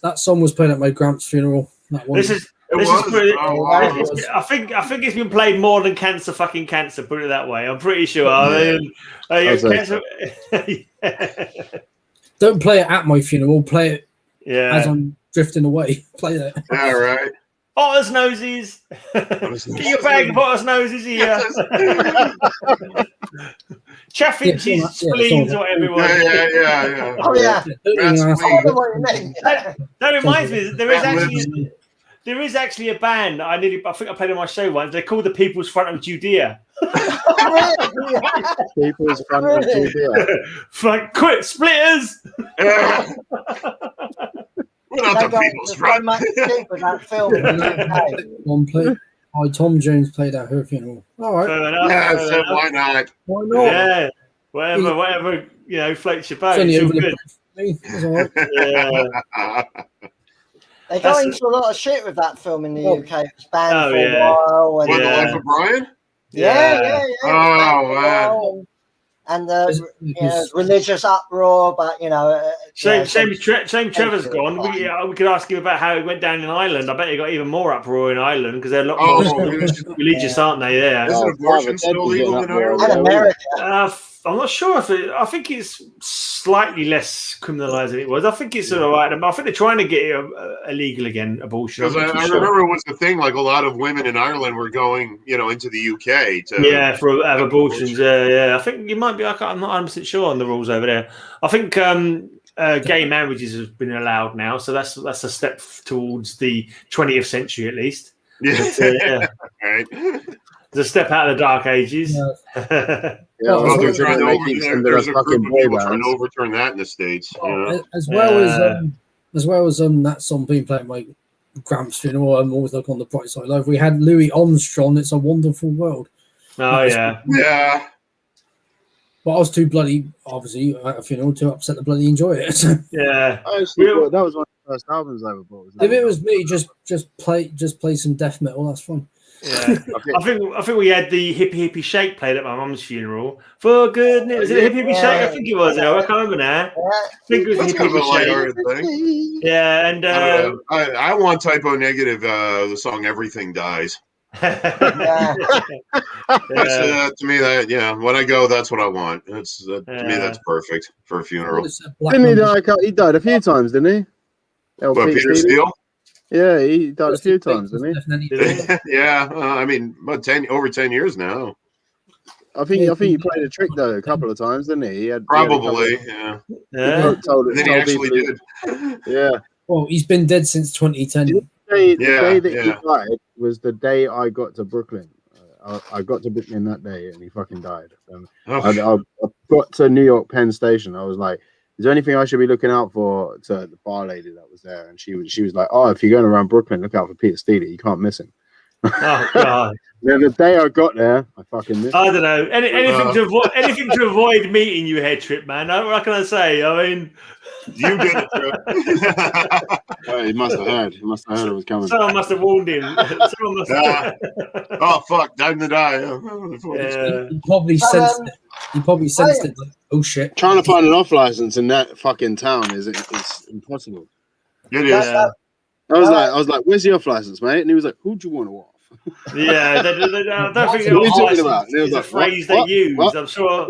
That song was played at my grand's funeral. That one. I think it's been played more than Cancer. Put it that way. I'm pretty sure. Cancer. Don't play it at my funeral. Play it as I'm drifting away. Play that. All right. Potter's noses. Get your bag of Potter's noses here. Chaffinch's spleens or whatever it was. Yeah. Oh yeah. That reminds me. There is actually a band I think I played on my show once. They're called the People's Front of Judea. People's Front of Judea. Quit splitters. We're not the People's Front. That film. One play. Tom Jones played at her funeral. All right. Fair enough. Yeah, so why not? Why not? Yeah. Whatever, floats your boat. It's all good. It's all right. They got into a lot of shit with that film in the UK. It was banned for a while. And The Life of Brian? Yeah. Oh, man. And the religious uproar, but shame Trevor's gone. We could ask him about how it went down in Ireland. I bet he got even more uproar in Ireland because they're a lot more religious, aren't they? Yeah. Isn't abortion still legal in Ireland? And America. I'm not sure I think it's slightly less criminalised than it was. I think it's all right. I think they're trying to get it illegal again, abortion. Because I remember it was the thing, like a lot of women in Ireland were going, into the UK to for have abortions. Yeah. I think you might be. I'm not 100% sure on the rules over there. I think gay marriages have been allowed now, so that's a step towards the 20th century at least. Yeah. Right. It's a step out of the dark ages. They're trying to overturn that in the States. As well as that song being played at my grand's funeral, I'm always like on the bright side of life. We had Louis Armstrong. It's a Wonderful World. Oh yeah. But I was too bloody, obviously, at a funeral, too upset to bloody enjoy it. So. Yeah. I actually thought that was one of the first albums I ever bought. If it was me, just play some death metal. That's fine. Yeah, I think we had the Hippie Hippie Shake played at my mum's funeral. For goodness, was it Hippie Hippie Shake? I think it was. I can't remember now. I think it was That's Hippie kind of a Hippie lighthearted thing. Yeah, and I want Typo Negative. The song "Everything Dies." To me, that when I go, that's what I want. That's to me, that's perfect for a funeral. Didn't he die? He died a few times, didn't he? But Peter Steele? Yeah, he died a few times, didn't he? Yeah, I mean, over 10 years now. I think he played a trick though a couple of times, didn't he? Probably. And then he actually did. Yeah. Well, he's been dead since 2010. The day that he died was the day I got to Brooklyn. I got to Brooklyn that day, and he fucking died. I got to New York Penn Station. I was like, "Is there anything I should be looking out for?" To the bar lady that was there, and she was like, "Oh, if you're going around Brooklyn, look out for Peter Steele. You can't miss him." Oh God! Yeah, the day I got there, I fucking missed. I don't know anything to avoid meeting you, Headtrip, man. What can I say? I mean, you did it, Trevor. Oh, he must have heard. He must have heard it was coming. Someone must have warned him. Someone must have... Oh fuck! Time to die. He probably sensed it. He probably sensed it. Like, oh shit! Trying to find an off license in that fucking town is impossible. It is. I was like, "Where's the off license, mate?" And he was like, "Who do you want to off?" Yeah, I don't think it's a phrase they use. I'm sure.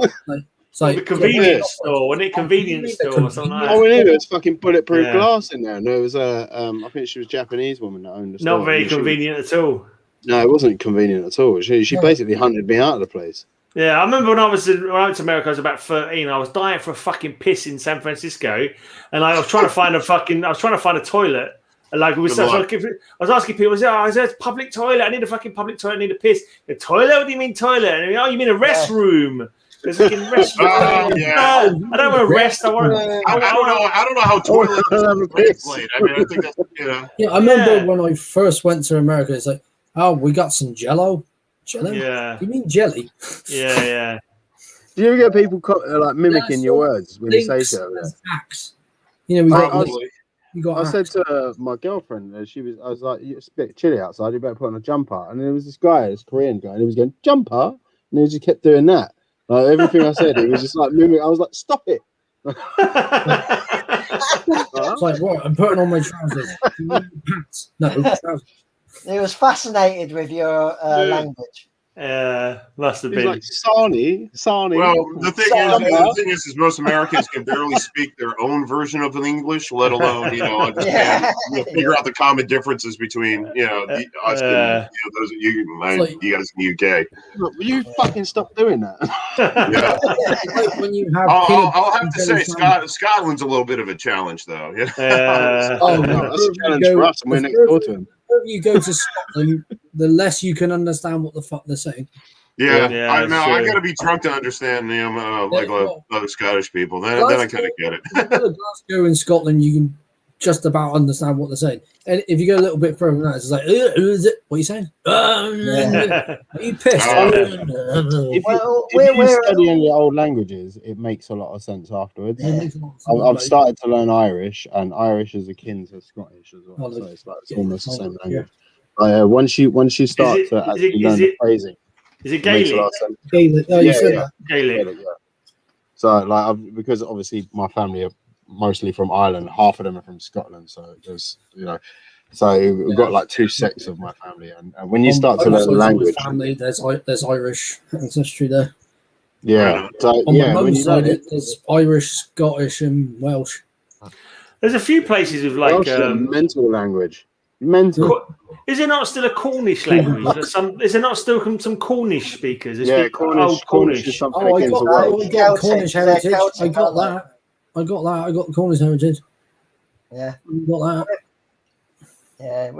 It's like the convenience store, wasn't it? Convenience store or something like that. Oh, we knew there was fucking bulletproof glass in there. And there was I think she was a Japanese woman that owned the store. Not very convenient at all. No, it wasn't convenient at all. She basically hunted me out of the place. Yeah, I remember when I went to America, I was about 13. I was dying for a fucking piss in San Francisco, and I was trying to find a toilet. And like I was asking people, is there a public toilet? I need a fucking public toilet. I need a piss. The toilet? What do you mean toilet? And you mean a restroom? There's a restroom. I don't want to rest. I don't know how toilets translate. I mean, I think that's Yeah, I remember when I first went to America. It's like, oh, we got some Jello. Jello? Yeah. You mean jelly? Yeah. Do you ever get people like mimicking your words when you say so? Axe. You know, I said to my girlfriend, I was like, it's a bit chilly outside, you better put on a jumper. And there was this Korean guy, and he was going, jumper? And he just kept doing that. Like, everything I said, it was just like mimicking. I was like, stop it. It's like, what? I'm putting on my trousers. Pants. No, trousers. He was fascinated with your language. Must have He's been like Sani. Well, the thing is, most Americans can barely speak their own version of English, let alone understand, figure out the common differences between us and those of you guys in the UK. Will you fucking stop doing that? When you have I'll have to say, Scotland's a little bit of a challenge, though. Oh no, that's a challenge for us, and we're next door to him. If you go to Scotland, the less you can understand what the fuck they're saying. I got to be drunk to understand them, other Scottish people. Then I kind of get it. Glasgow in Scotland, you can just about understand what they're saying. And if you go a little bit further than that, it's like, who is it? What are you saying? Are you pissed? If you're studying your old languages, it makes a lot of sense afterwards. I've started to learn Irish, and Irish is akin to Scottish as well. So it's almost the same language. Once you start to actually learn the phrasing. Is it Gaelic? Gaelic. Oh, you said that. Gaelic. So, because obviously my family are mostly from Ireland, half of them are from Scotland. So there's, so we've got like two sects of my family, and when you start to learn the language, family, there's Irish ancestry there. Yeah. So on my mum's side, there's Irish, Scottish, and Welsh. There's a few places with like mental language. Mental. Is there not still a Cornish language? Is there not still some Cornish speakers? Cornish is something against the world. I got Cornish heritage. I got that. I got the Cornish heritage. Yeah. I got that. Yeah,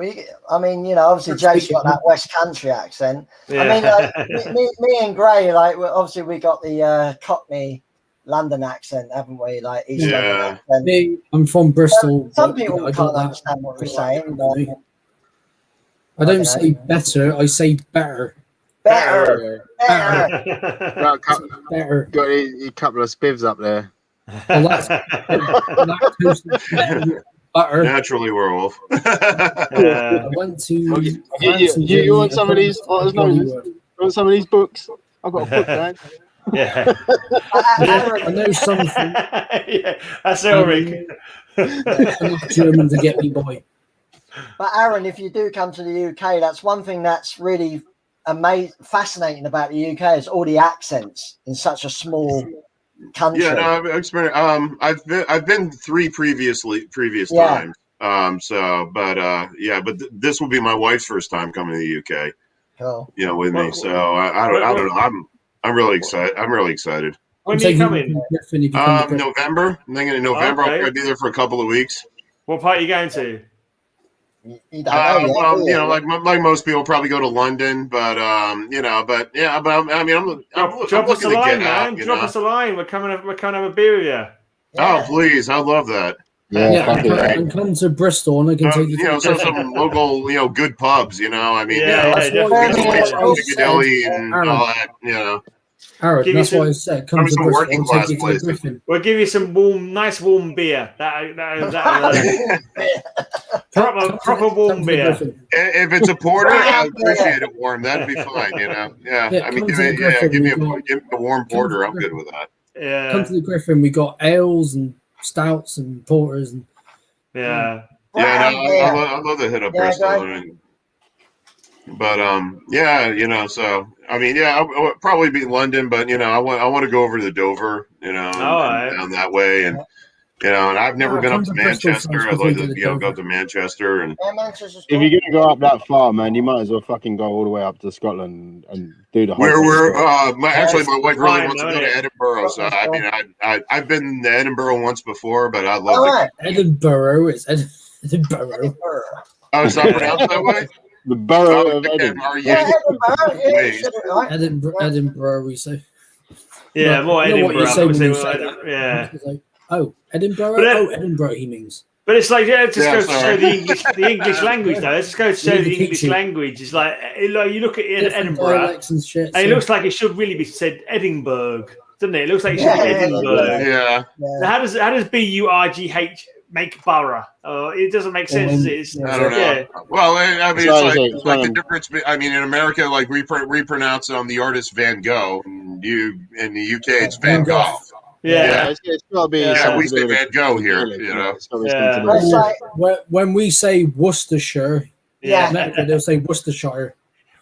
obviously Jake's got that West Country accent. Yeah. I mean, me and Gray, obviously we got the Cockney London accent, haven't we? Like East London accent. I'm from Bristol. Some people can't understand what we're saying. But I don't say better. I say better. Better. Got a couple of spivs up there. Well, that's butter. Naturally, we're off. I went to. You want some of these? You want some of these books? I've got a book, man. Yeah. I know something. Yeah, that's Elric. Enough German to get me by. But Aaron, if you do come to the UK, that's one thing that's really fascinating about the UK is all the accents in such a small country. Yeah, no, I've experienced. I've been three previous times. But this will be my wife's first time coming to the UK. Cool. With me. So I don't know. I'm really excited. When are you coming? November. I'm thinking in November. Okay. I'll probably be there for a couple of weeks. What part are you going to? You don't know like most people, probably go to London, but I'm looking Drop us a to line, get man. out. Drop us a line. We're coming to have a beer with you. Oh, please! I love that. And come to Bristol and I can take you to some local, good pubs, I mean, Piccadilly and all that, Aaron, that's why I said come to Bristol and take you to the Griffin. We'll give you some nice warm beer. Proper warm beer. If it's a porter, I appreciate it warm. That'd be fine, Yeah, I mean, give me a warm porter. I'm good with that. Yeah. Come to the Griffin. We got ales and stouts and porters and I love to hit up Bristol. But so I mean, I would probably be in London, but I want to go over to Dover, and down that way, and and I've never been up to Manchester. I'd like to go to Manchester, and if you're gonna go up that far, man, you might as well fucking go all the way up to Scotland and do the whole. Actually, my wife really wants to go to Edinburgh, so I mean, I've been to Edinburgh once before, but I'd love to. Edinburgh is Edinburgh. Oh, it's not pronounced that way. The borough of Edinburgh. Edinburgh, we say. Yeah, more Edinburgh. Edinburgh. Edinburgh. He means. But it's like just goes to show the English language though. It just goes to show the English language. It's like you look at Edinburgh, and it looks like it should really be said Edinburgh, doesn't it? It looks like it should be Edinburgh. Yeah. So how does BURGH make borough? It doesn't make sense. I don't know. Yeah. Well, I mean, it's like the difference. I mean, in America, like we pronounce the artist Van Gogh, and in the UK, it's Van Gogh. Yeah. It's got to be. We say Van Gogh here. When we say Worcestershire, they'll say Worcestershire.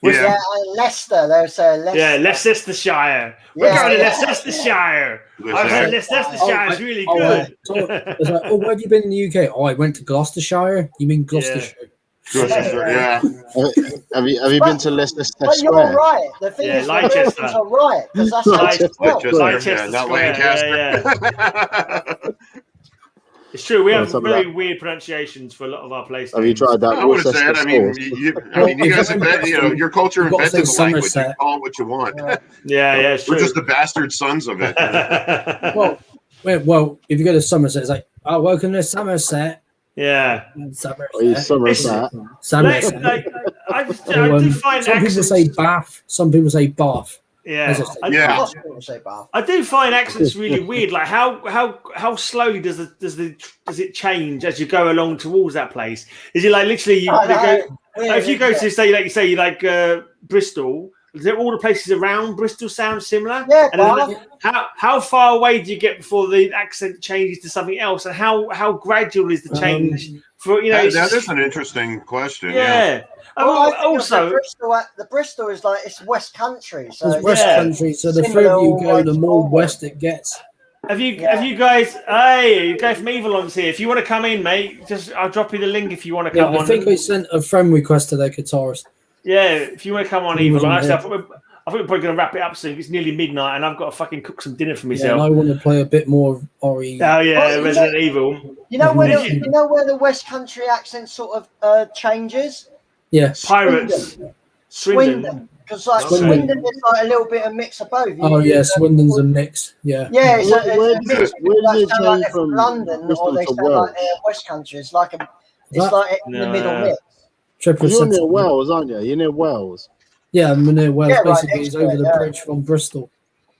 Leicester, they'll say Leicester. Yeah, Leicestershire. We're going to Leicestershire. I've heard Leicestershire is really good. It's like, where have you been in the UK? I went to Gloucestershire. You mean Gloucestershire? Yeah. Have you been to Leicester Square? But you're right. The thing is, Leicester are right because that's Leicester not Lancaster. It's true. We have very weird pronunciations for a lot of our places. Have you tried that? I would have said. I mean, you guys invent. Your culture invented the language. You call it what you want. Yeah, it's true. We're just the bastard sons of it. Well, if you go to Somerset, it's like, welcome to Somerset. Yeah. Somerset. I do find some people say Bath. Some people say Bath. Yeah. I do find accents really weird. Like how slowly does it change as you go along towards that place? Is it like literally if you go to say like you say like Bristol? Is it all the places around Bristol sound similar? Yeah. And how far away do you get before the accent changes to something else? And how gradual is the change? That is an interesting question. Yeah. Also, the Bristol is like it's West Country, so it's West Country. So the further you go, the more west it gets. Have you guys? Hey, you guys from Vio-lence here. If you want to come in, mate, I'll drop you the link if you want to come on. I think I sent a friend request to their guitarist. Yeah, if you want to come on Vio-lence, I think we're probably going to wrap it up soon. It's nearly midnight, and I've got to fucking cook some dinner for myself. Yeah, and I want to play a bit more of RE. Oh yeah, Resident Evil. You know where the West Country accent sort of changes? Yeah, Pirates. Swindon. Because Swindon is like a little bit of mix of both. Swindon's a mix. Yeah. Yeah, it's a mix. Where does it change from London or they sound like West Country? It's like in the middle mix. You're near Wales, aren't you? You're near Wales. Yeah, I'm near Wales. Basically, it's over the bridge from Bristol.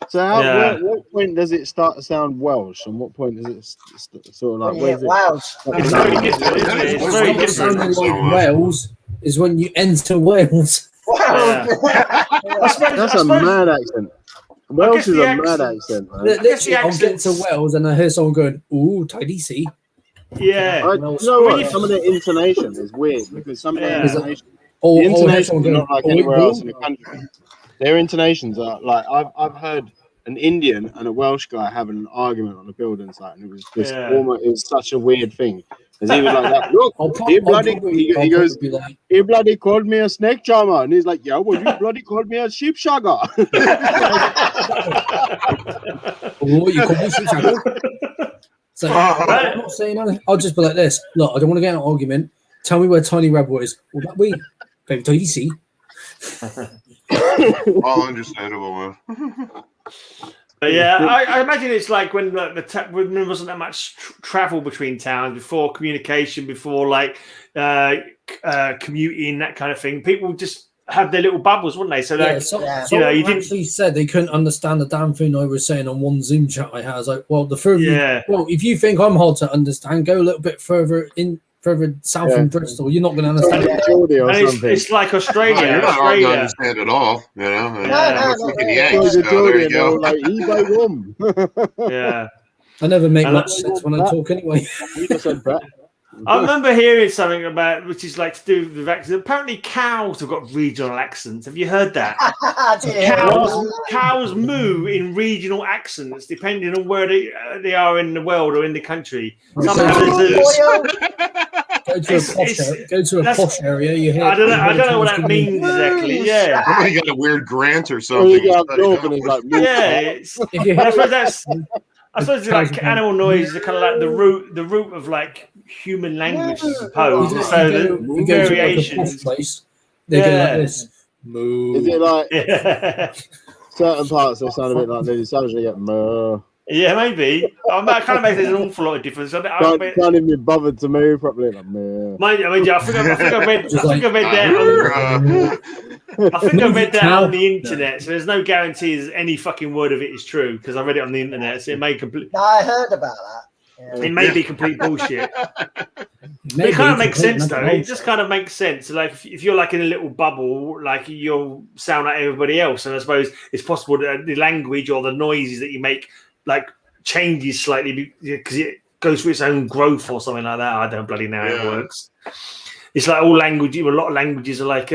So, what point does it start to sound Welsh, and what point does it sort of like? Wales. It's very different. It's very different. Sounding like Wales is when you enter Wales. That's a mad accent. Welsh is a mad accent, man. Literally, I'm getting to Wales and I hear someone going, "Ooh, tidy C." Yeah. You know what? Some of the intonation is weird because some of the intonation, the intonations are not like anywhere else in the country. Their intonations are like I've heard an Indian and a Welsh guy having an argument on a building site, and it was just almost it was such a weird thing. Because he was like that. Look, he goes, he bloody called me a snake charmer, and he's like, yeah, well, you bloody called me a sheep shagger. Oh, you called me sheep shagger? So I'm not saying anything. I'll just be like this. Look, I don't want to get in an argument. Tell me where Tiny Rebel is. Will that be? Baby, do you see? All understandable, man. But yeah, I imagine it's like when when there wasn't that much travel between towns, before communication, before like commuting, that kind of thing. People just had their little bubbles, wouldn't they? So like, you actually said they couldn't understand the damn thing I was saying on one Zoom chat I had. I was like, well, if you think I'm hard to understand, go a little bit further south in Bristol. You're not going to understand it. It's like Australia. You're not hard to understand at all. You know, we're freaking Yanks. So there you go. Yeah, I never make much sense when I talk anyway. I remember hearing something about, which is like to do with accents. Apparently, cows have got regional accents. Have you heard that? Cows moo in regional accents depending on where they are in the world or in the country. Go to a posh area. You hear? I don't know what that means exactly. Yeah, somebody got a weird grant or something. I suppose it's like animal noises are kind of like the root of like human language, I suppose. So the variations. They go like this. Moo. Is it like certain parts that sound a bit like this? Sounds like moo. Yeah, maybe. I kind of make there's an awful lot of difference. Can't even be bothered to move properly. Like, moo. I think I read that on the internet, so there's no guarantee there's any fucking word of it is true because I read it on the internet, so it may complete. No, I heard about that. Yeah. It may be complete bullshit. It kind of makes sense though. It just kind of makes sense. Like if you're like in a little bubble, like you'll sound like everybody else, and I suppose it's possible that the language or the noises that you make like changes slightly because it goes through its own growth or something like that. I don't bloody know how it works. It's like all language. A lot of languages are like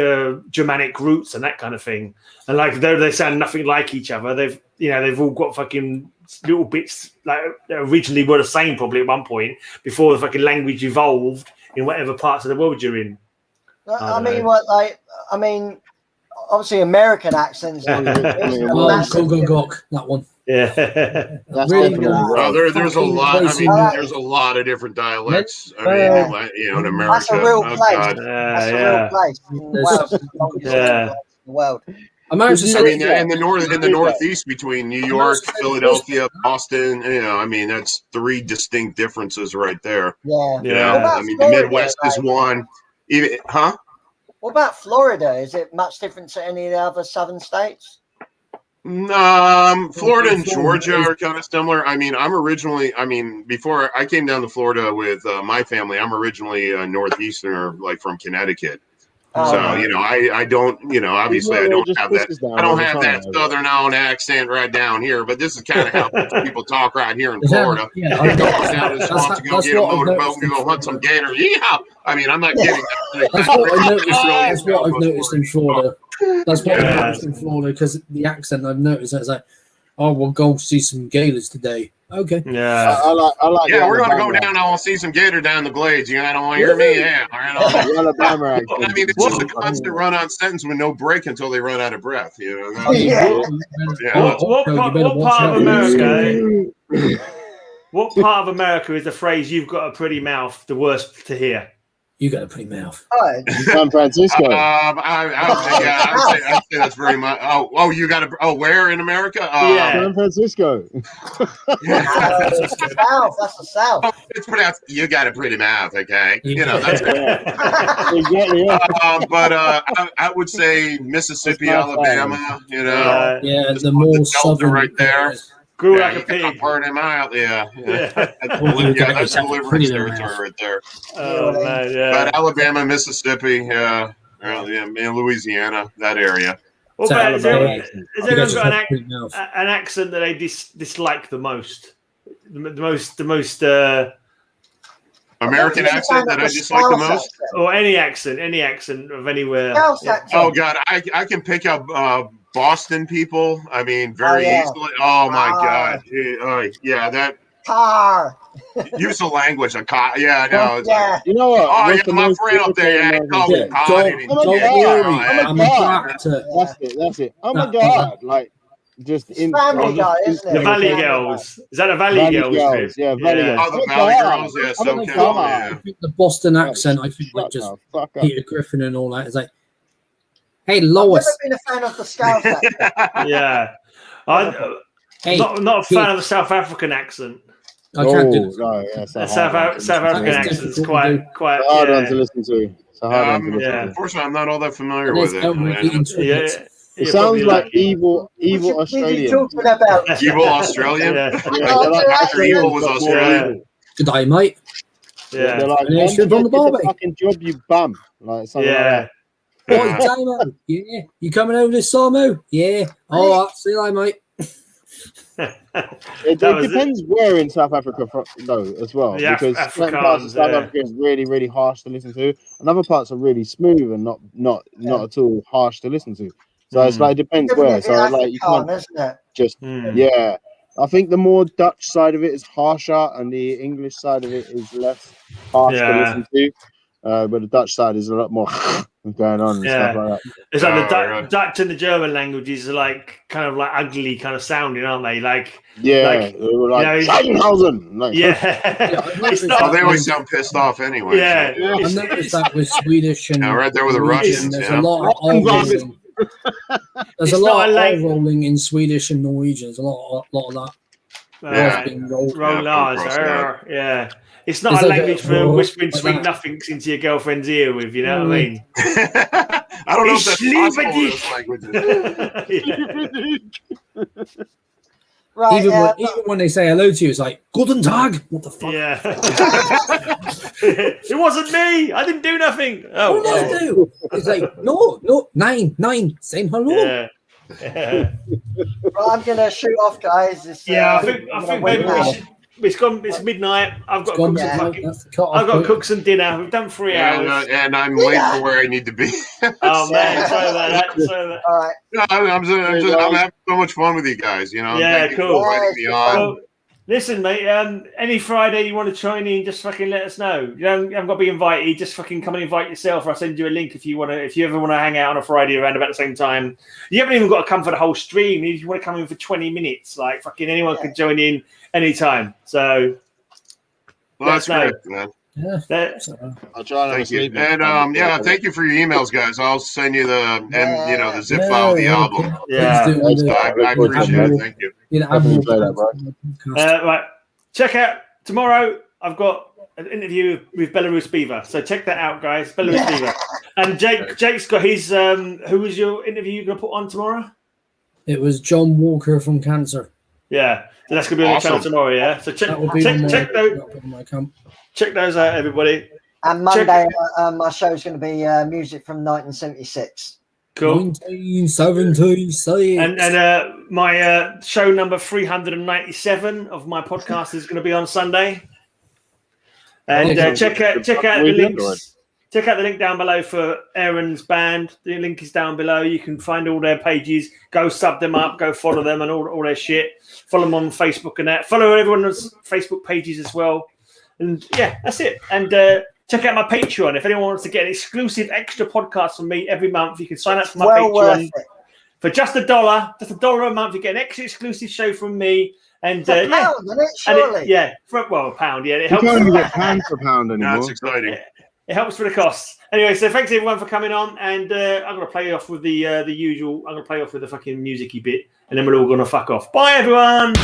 Germanic roots and that kind of thing. And like though they sound nothing like each other, they've all got fucking little bits like originally were the same probably at one point before the fucking language evolved in whatever parts of the world you're in. I mean, obviously American accents. That one. Yeah, really there's a lot. I mean, there's a lot of different dialects. I mean, in America. That's a real place. That's a real place. The world. in the Northeast between New York, Philadelphia, Boston. I mean, that's three distinct differences right there. Yeah. I mean, the Midwest is one. What about Florida? Is it much different to any of the other southern states? Florida and Georgia are kind of similar. I mean, before I came down to Florida with my family, I'm originally a Northeasterner, like from Connecticut. So, I don't, obviously I don't have that Southern accent right down here, but this is kind of how people talk right here in Florida. Yeah, I go down this month to go get a motorboat and go hunt some gators. Yeah. I mean, I'm not kidding. That's what I've noticed in Florida. That's what I've noticed in Florida because the accent I've noticed is like, oh, we'll go see some gators today. Okay. Yeah. I like. Yeah, we're gonna go down. I want to see some gator down the glades. You don't want to hear me? Yeah. All right. Alabama I mean, it's just a constant run-on sentence with no break until they run out of breath. What part of America? What part of America is the phrase "You've got a pretty mouth" the worst to hear? You got a pretty mouth. San Francisco. I'd say that's very much. You got a. Where in America? San Francisco. That's the South. That's the South. It's pronounced. You got a pretty mouth. Okay. That's exactly. But I would say Mississippi, Alabama. The more southern right there. Grew like a pig. Part him out. That's deliverance territory right there. Oh man, But Alabama, Mississippi, Louisiana, that area. What about has everyone got an accent that they dislike the most? The most American accent that I dislike the most, or any accent of anywhere. Oh God, I can pick up Boston people. I mean, very easily. Oh my God, that car. Use the language. A car. Yeah, I know. It's like, you know what? My friend up there called me I'm a doctor. That's it. Oh my God, like. Just in Family Guy, isn't it? The Valley Girls. Is that a Valley Girls? Yeah, Valley Girls. Oh, the Valley Girls. Yeah, so I think the Boston accent. I think like just Peter Griffin and all that is like, hey Lois. I've never been a fan of the Scouse accent. Yeah, Hey, not a fan of the South African accent. I can't do South African accent is quite hard one to listen to. It's a hard one to listen to. Unfortunately, I'm not all that familiar with it. It sounds like evil Australian. Evil Australian? After evil was Australian. Good day, mate. Yeah, they're like, on the fucking job, you bum. Like something like that. What, Damo? Yeah. You coming over this Samo? Yeah. All right. See you later, mate. It depends where in South Africa, though, as well. Yeah, because certain parts of South Africa is really, really harsh to listen to, and other parts are really smooth and not at all harsh to listen to. So it's like it depends where. So like you can't just yeah. I think the more Dutch side of it is harsher, and the English side of it is less harsh to listen to. But the Dutch side is a lot more going on and stuff like that. It's like the Dutch and the German languages are like kind of like ugly kind of sounding, aren't they? Like they were like Sachsenhausen. Like, they always sound pissed off anyway. Yeah, I noticed that with Swedish and right there with the Russians. There's a lot of rolling. There's a lot of rolling in Swedish and Norwegian. There's a lot of that. Roll R's. Yeah. It's not a language for whispering sweet nothings into your girlfriend's ear with, you know what I mean? I don't know if that's possible. Right, even when they say hello to you, it's like, Guten Tag. What the fuck? Yeah. It wasn't me. I didn't do nothing. Oh, what did I do? It's like, no, nine, same hello. Yeah. Well, I'm going to shoot off, guys. I think maybe we should. It's midnight. I've got to cook some dinner. We've done 3 hours. And I'm late for where I need to be. Oh man, sorry about that. All right. No, I'm having so much fun with you guys. You know. Yeah, cool. For inviting me on. Well, listen, mate. Any Friday you want to join in, just fucking let us know. You haven't got to be invited. Just fucking come and invite yourself. I'll send you a link if you ever want to hang out on a Friday around about the same time. You haven't even got to come for the whole stream. If you want to come in for 20 minutes, like fucking anyone can join in anytime. So that's great, man. Yeah. I'll try. Thank you. And thank you for your emails, guys. I'll send you the zip file of the album. Yeah. I appreciate it. Thank you. Right. Check out tomorrow. I've got an interview with Belarus Beaver. So check that out, guys. Belarus Beaver. And Jake's got his who was your interview you're gonna put on tomorrow? It was John Walker from Cancer. Yeah. So that's gonna be on the channel tomorrow, yeah. So check those out, everybody. And Monday, my show is going to be music from 1976. Cool. 1976. And my show number 397 of my podcast is going to be on Sunday. And check out the links. Check out the link down below for Aaron's band. The link is down below. You can find all their pages. Go sub them up. Go follow them and all their shit. Follow them on Facebook and that. Follow everyone's Facebook pages as well. And yeah, that's it. And check out my Patreon. If anyone wants to get an exclusive extra podcast from me every month, you can sign up for my Patreon for just $1 a month. You get an extra exclusive show from me. And £1, isn't it? Surely. £1. Yeah, it helps. You can't even get pound for pound anymore. That's exciting. It helps for the costs. Anyway, so thanks everyone for coming on, and I'm gonna play off with the usual. I'm gonna play off with the fucking music-y bit, and then we're all gonna fuck off. Bye, everyone.